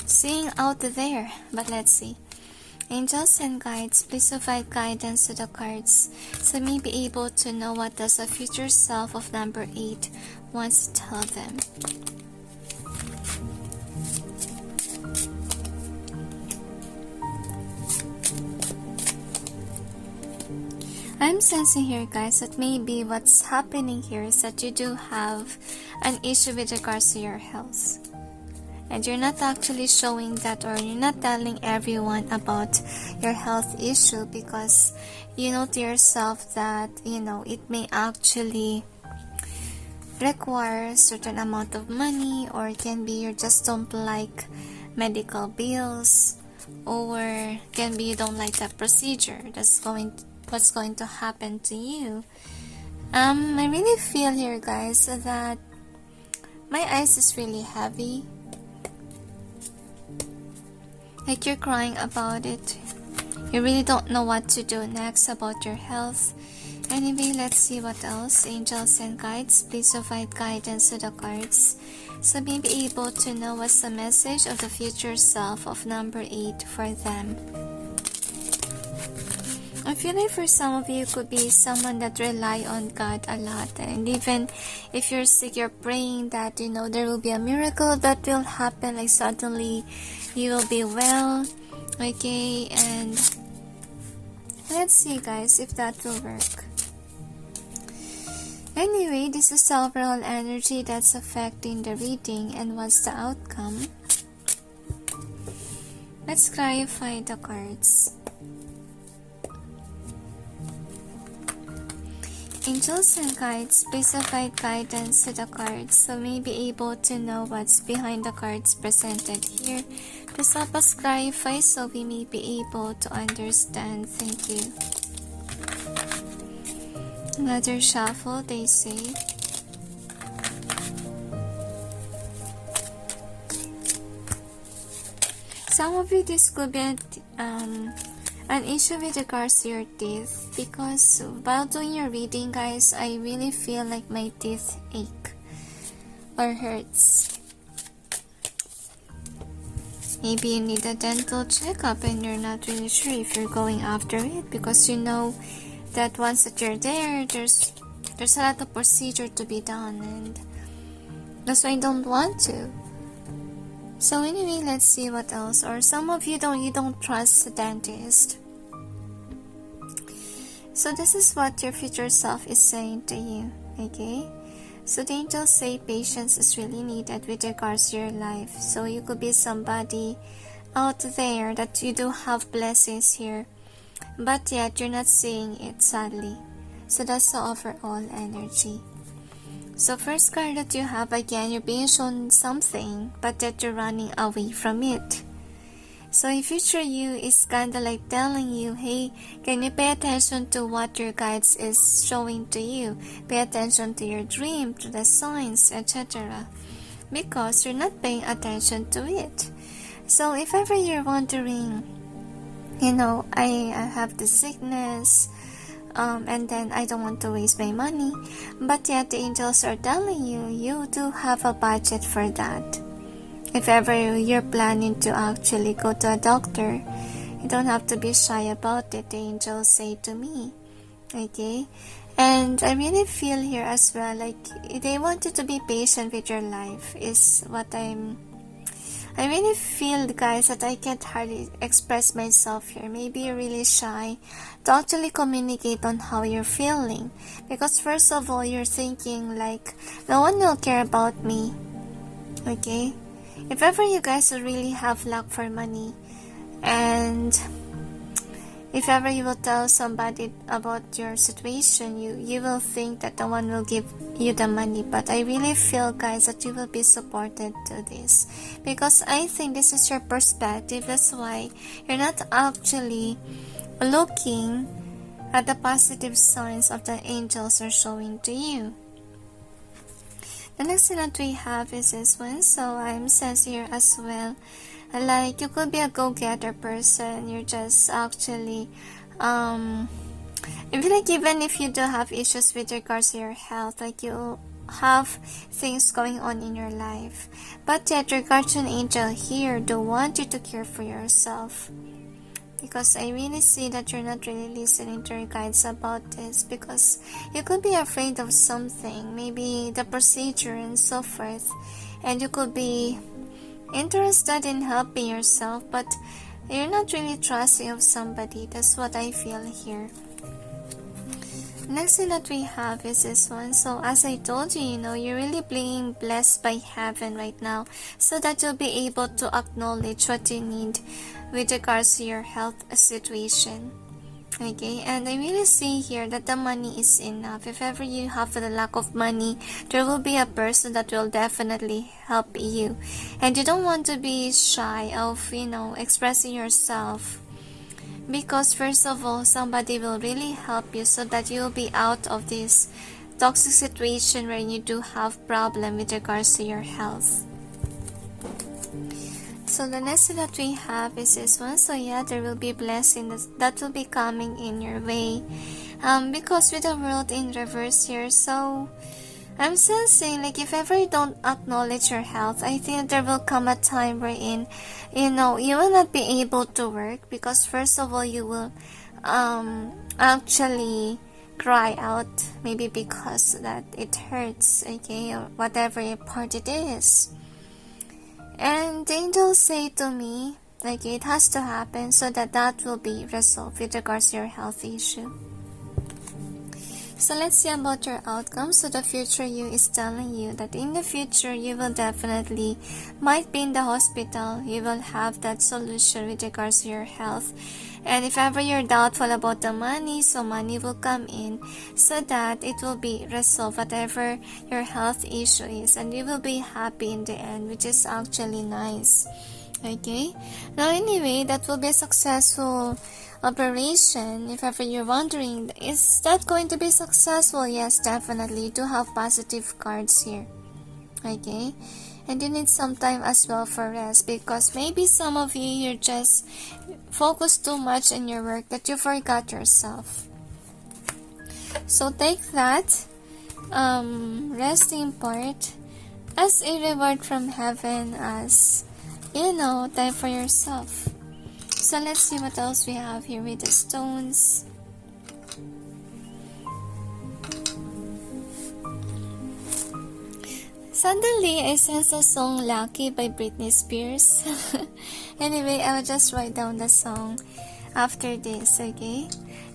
seeing out there. But let's see. Angels and guides, please provide guidance to the cards, so may be able to know what does the future self of number 8 wants to tell them. I'm sensing here, guys, that maybe what's happening here is that you do have an issue with regards to your health. And you're not actually showing that, or you're not telling everyone about your health issue, because you know to yourself that, it may actually require a certain amount of money, or it can be you just don't like medical bills, or can be you don't like that procedure what's going to happen to you. I really feel here, guys, that my eyes is really heavy. Like you're crying about it. You really don't know what to do next about your health. Anyway, let's see what else. Angels and guides, please provide guidance to the cards, so be able to know what's the message of the future self of number 8 for them. I feel like for some of you, could be someone that rely on God a lot, and even if you're sick, you're praying that there will be a miracle that will happen, like suddenly you will be well. Okay, and Let's see, guys, if that will work. Anyway, this is overall energy that's affecting the reading and what's the outcome. Let's clarify the cards. Angels and guides, please provide guidance to the cards so we may be able to know what's behind the cards presented here. Please help us clarify so we may be able to understand. Thank you. Another shuffle, they say. Some of you, this could be an issue with regards to your teeth, because while doing your reading, guys, I really feel like my teeth ache or hurts. Maybe you need a dental checkup and you're not really sure if you're going after it, because you know that once that you're there, there's a lot of procedure to be done, and that's why I don't want to. So anyway, let's see what else. Or some of you don't trust the dentist. So this is what your future self is saying to you, okay? So the angels say patience is really needed with regards to your life. So you could be somebody out there that you do have blessings here, but yet you're not seeing it, sadly. So that's the overall energy. So first card that you have, again, you're being shown something, but that you're running away from it. So in future you is kind of like telling you, hey, can you pay attention to what your guides is showing to you? Pay attention to your dream, to the signs, etc. Because you're not paying attention to it. So if ever you're wondering, you know, I have the sickness, and then I don't want to waste my money, but yet the angels are telling you, you do have a budget for that. If ever you're planning to actually go to a doctor, you don't have to be shy about it, the angels say to me, okay? And I really feel here as well, like they want you to be patient with your life, is what I really feel, guys, that I can't hardly express myself here. Maybe you're really shy to actually communicate on how you're feeling. Because first of all, you're thinking like, no one will care about me. Okay? If ever you guys will really have luck for money, and if ever you will tell somebody about your situation, you will think that no one will give you the money. But I really feel, guys, that you will be supported to this, because I think this is your perspective. That's why you're not actually looking at the positive signs of the angels are showing to you. The next thing that we have is this one. So I'm says here as well, like you could be a go-getter person. You're just actually I feel like even if you do have issues with regards to your health, like you have things going on in your life, but yet your guardian angel here do want you to care for yourself. Because I really see that you're not really listening to your guides about this, because you could be afraid of something, maybe the procedure and so forth, and you could be interested in helping yourself, but you're not really trusting of somebody. That's what I feel here. Next thing that we have is this one. So as I told you, you're really being blessed by heaven right now, so that you'll be able to acknowledge what you need with regards to your health situation. Okay, and I really see here that the money is enough. If ever you have the lack of money, there will be a person that will definitely help you. And you don't want to be shy of, expressing yourself. Because first of all, somebody will really help you so that you'll be out of this toxic situation where you do have problem with regards to your health. So the next thing that we have is this one. So yeah, there will be blessings that will be coming in your way. Because with the world in reverse here, so I'm still saying, like, if ever you don't acknowledge your health, I think there will come a time wherein, you will not be able to work, because first of all, you will actually cry out, maybe because that it hurts, okay, or whatever part it is. And the angels say to me, Okay, it has to happen so that that will be resolved with regards to your health issue. So let's see about your outcome. So the future you is telling you that in the future you will definitely might be in the hospital. You will have that solution with regards to your health. And if ever you're doubtful about the money, so money will come in so that it will be resolved whatever your health issue is, and you will be happy in the end, which is actually nice. Okay, now anyway, that will be a successful operation. If ever you're wondering, is that going to be successful? Yes, definitely. You do have positive cards here. Okay, and you need some time as well for rest, because maybe some of you're just focused too much in your work that you forgot yourself. So take that resting part as a reward from heaven, as time for yourself. So let's see what else we have here with the stones. Suddenly, I sense a song Lucky by Britney Spears. Anyway, I will just write down the song after this, okay?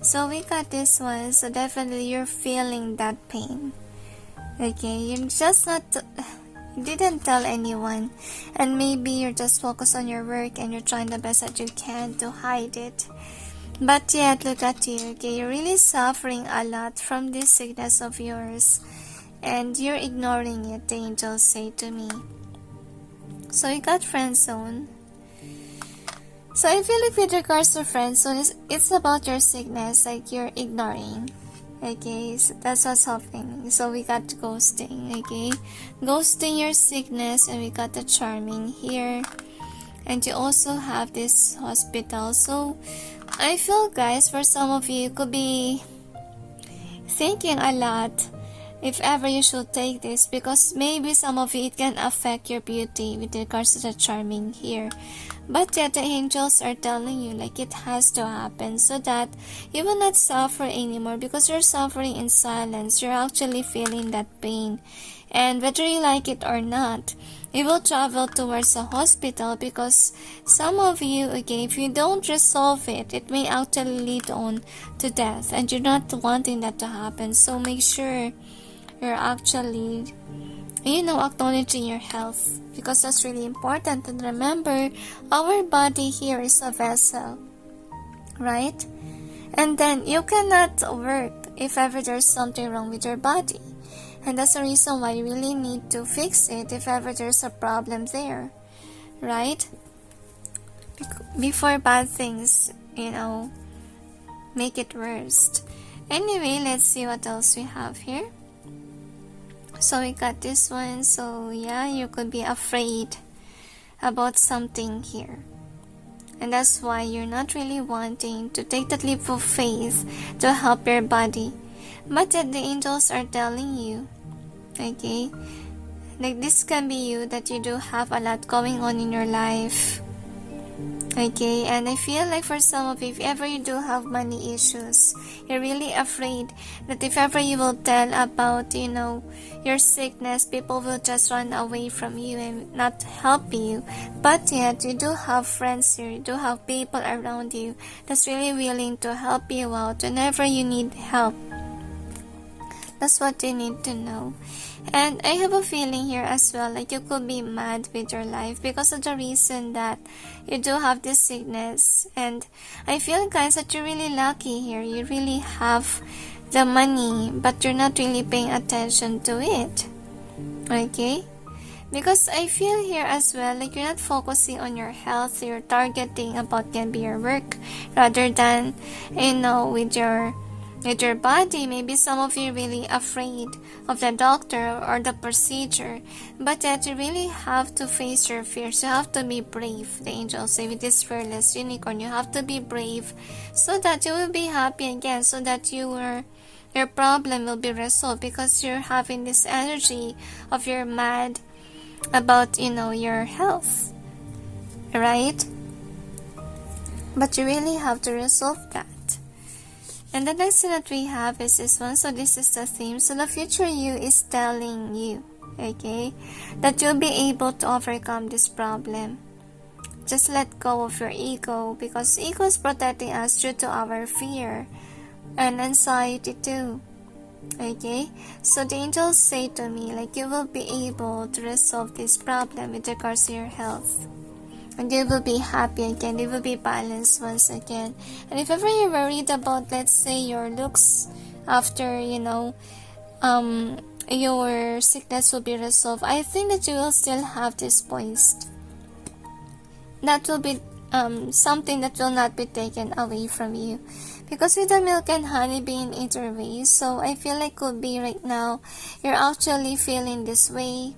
So we got this one, so definitely you're feeling that pain. Okay, you're just not... didn't tell anyone, and maybe you're just focused on your work and you're trying the best that you can to hide it, but yet look at you. Okay, you're really suffering a lot from this sickness of yours, and you're ignoring it, the angels say to me. So you got friend zone. So I feel like with regards to friend zone, it's about your sickness, like you're ignoring. Okay, so that's what's happening. So we got ghosting, okay? Ghosting your sickness, and we got the charming here. And you also have this hospital. So I feel, guys, for some of you could be thinking a lot if ever you should take this, because maybe some of you it can affect your beauty with regards to the charming here. But yet the angels are telling you like it has to happen so that you will not suffer anymore, because you're suffering in silence. You're actually feeling that pain, and whether you like it or not, you will travel towards a hospital, because some of you, okay, if you don't resolve it, it may actually lead on to death, and you're not wanting that to happen. So make sure you're actually acknowledging your health, because that's really important. And remember, our body here is a vessel, right? And then you cannot work if ever there's something wrong with your body, and that's the reason why you really need to fix it if ever there's a problem there, right? Before bad things make it worse. Anyway, let's see what else we have here. So we got this one. So yeah, you could be afraid about something here, and that's why you're not really wanting to take that leap of faith to help your body. But yet the angels are telling you, okay, like this can be you, that you do have a lot going on in your life. Okay, and I feel like for some of you, if ever you do have money issues, you're really afraid that if ever you will tell about, your sickness, people will just run away from you and not help you. But yet, you do have friends here, you do have people around you that's really willing to help you out whenever you need help. That's what you need to know. And I have a feeling here as well, like you could be mad with your life because of the reason that you do have this sickness. And I feel, guys, that you're really lucky here. You really have the money, but you're not really paying attention to it. Okay? Because I feel here as well, like you're not focusing on your health. You're targeting about can be your work rather than, with your body. Maybe some of you are really afraid of the doctor or the procedure, but yet you really have to face your fears. You have to be brave. The angels say with this fearless unicorn, you have to be brave so that you will be happy again, so that your problem will be resolved, because you're having this energy of you're mad about your health, right? But you really have to resolve that. And the next thing that we have is this one. So this is the theme. So the future you is telling you, okay, that you'll be able to overcome this problem. just let go of your ego, because ego is protecting us due to our fear and anxiety too. Okay, so the angels say to me, like, you will be able to resolve this problem with regards to your health, and you will be happy again, you will be balanced once again. And if ever you're worried about, let's say, your looks after, your sickness will be resolved, I think that you will still have this poised. That will be something that will not be taken away from you, because with the milk and honey being either way, so I feel like could be right now you're actually feeling this way.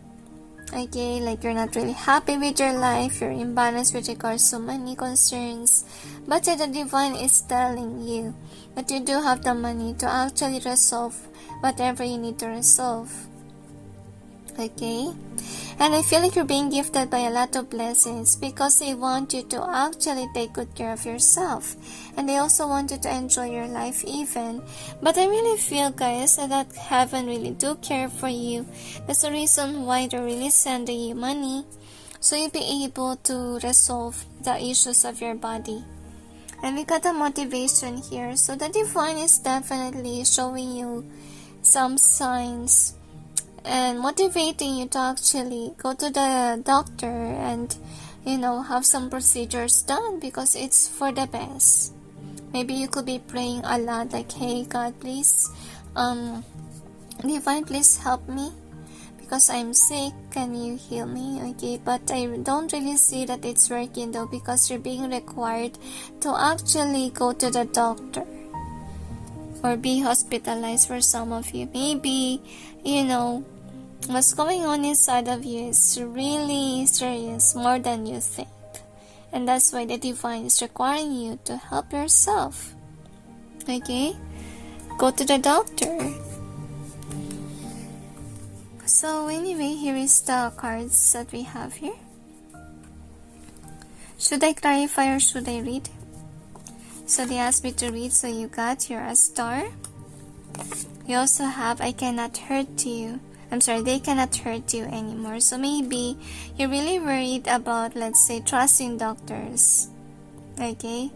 Okay, like you're not really happy with your life, you're imbalanced with regards to money concerns, but the divine is telling you that you do have the money to actually resolve whatever you need to resolve. Okay, and I feel like you're being gifted by a lot of blessings, because they want you to actually take good care of yourself, and they also want you to enjoy your life even. But I really feel, guys, that heaven really do care for you. That's the reason why they're really sending you money, so you'll be able to resolve the issues of your body. And we got a motivation here, so the divine is definitely showing you some signs and motivating you to actually go to the doctor and have some procedures done, because it's for the best. Maybe you could be praying a lot, like, hey God, please divine, please help me because I'm sick, can you heal me? Okay, but I don't really see that it's working though, because you're being required to actually go to the doctor or be hospitalized. For some of you, maybe what's going on inside of you is really serious, more than you think, and that's why the divine is requiring you to help yourself. Okay, go to the doctor. So anyway, here is the cards that we have here. Should I clarify or should I read? So they asked me to read, so you got you're a star. You also have I cannot hurt you. I'm sorry, they cannot hurt you anymore. So maybe you're really worried about, let's say, trusting doctors. Okay?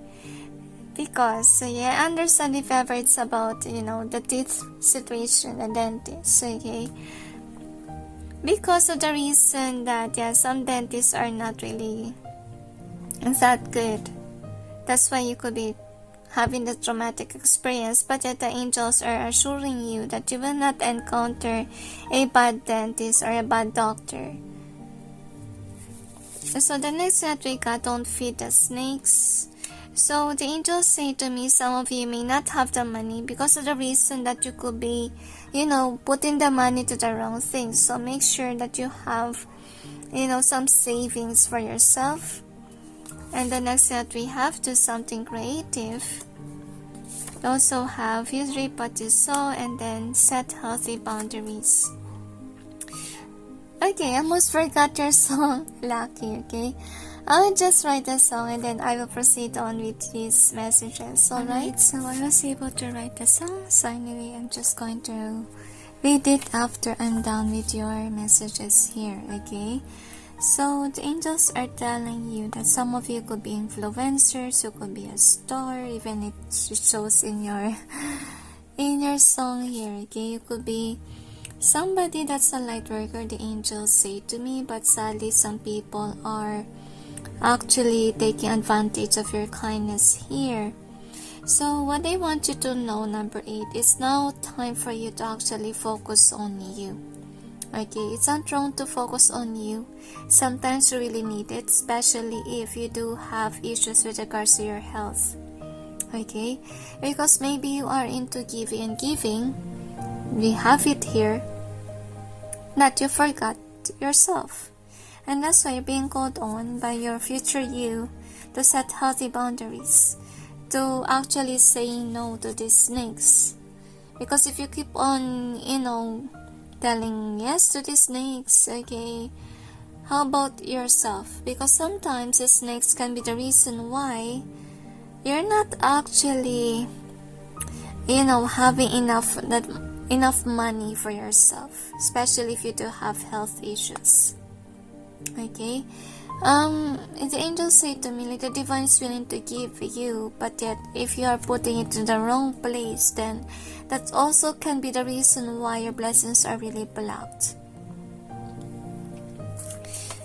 Because, I understand if ever it's about, the teeth situation, the dentist. Okay? Because of the reason that, some dentists are not really that good. That's why you could be having the traumatic experience, but yet the angels are assuring you that you will not encounter a bad dentist or a bad doctor. So the next that we got, don't feed the snakes. So the angels say to me, some of you may not have the money because of the reason that you could be, putting the money to the wrong things. So make sure that you have, some savings for yourself. And the next that we have, do something creative. We also have use reap what you sow, and then set healthy boundaries. Okay, I almost forgot your song, Lucky, okay? I will just write the song and then I will proceed on with these messages, alright? So I was able to write the song, so anyway, I'm just going to read it after I'm done with your messages here, okay? So the angels are telling you that some of you could be influencers, you could be a star, even it shows in your song here, okay? You could be somebody that's a light worker, the angels say to me, but sadly some people are actually taking advantage of your kindness here. So what I want you to know, number 8, it's now time for you to actually focus on you. Okay, it's not wrong to focus on you. Sometimes you really need it, especially if you do have issues with regards to your health. Okay, because maybe you are into giving and giving. We have it here that you forgot yourself. And that's why you're being called on by your future you to set healthy boundaries, to actually say no to these snakes. Because if you keep on, telling yes to the snakes, okay, how about yourself? Because sometimes the snakes can be the reason why you're not actually, having enough money for yourself, especially if you do have health issues. Okay, The angels say to me, like, the divine is willing to give you, but yet if you are putting it in the wrong place, then that also can be the reason why your blessings are really blocked.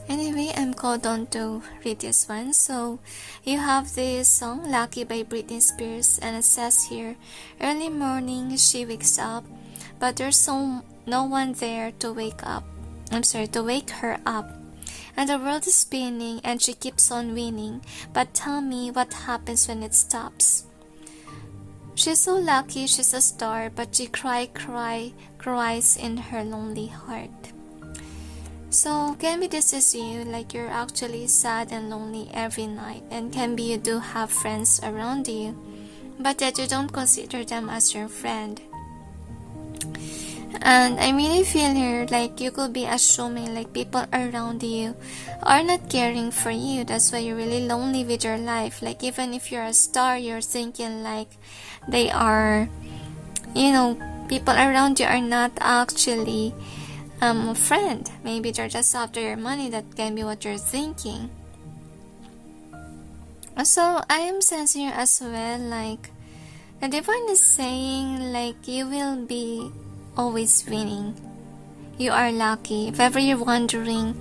Anyway, I'm called on to read this one. So, you have this song, Lucky by Britney Spears, and it says here, early morning she wakes up, but there's no one there to wake her up. And the world is spinning and she keeps on winning, but tell me what happens when it stops. She's so lucky she's a star, but she cries in her lonely heart. So can be this is you, like you're actually sad and lonely every night, and can be you do have friends around you, but that you don't consider them as your friend. And I really feel here like you could be assuming like people around you are not caring for you. That's why you're really lonely with your life. Like even if you're a star, you're thinking like they are, people around you are not actually a friend. Maybe they're just after your money. That can be what you're thinking. So I am sensing you as well, like the divine is saying like you will be always winning. You are lucky. If ever you're wondering,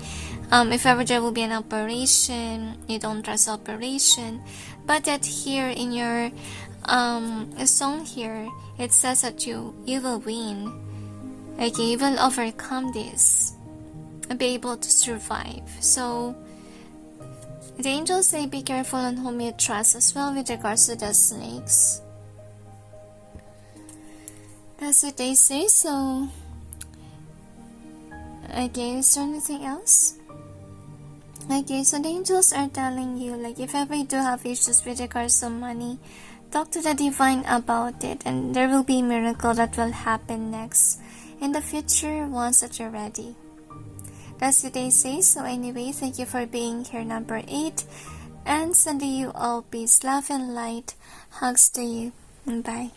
if ever there will be an operation, you don't trust operation, but that here in your song here, it says that you will win. Okay, you will overcome this and be able to survive. So the angels say be careful on whom you trust as well with regards to the snakes. That's what they say. So okay, is there anything else? Okay, so the angels are telling you like if ever you do have issues with regards to money, talk to the divine about it, and there will be a miracle that will happen next in the future once that you're ready. That's what they say. So anyway, thank you for being here, number 8, and sending you all peace, love, and light. Hugs to you. Bye.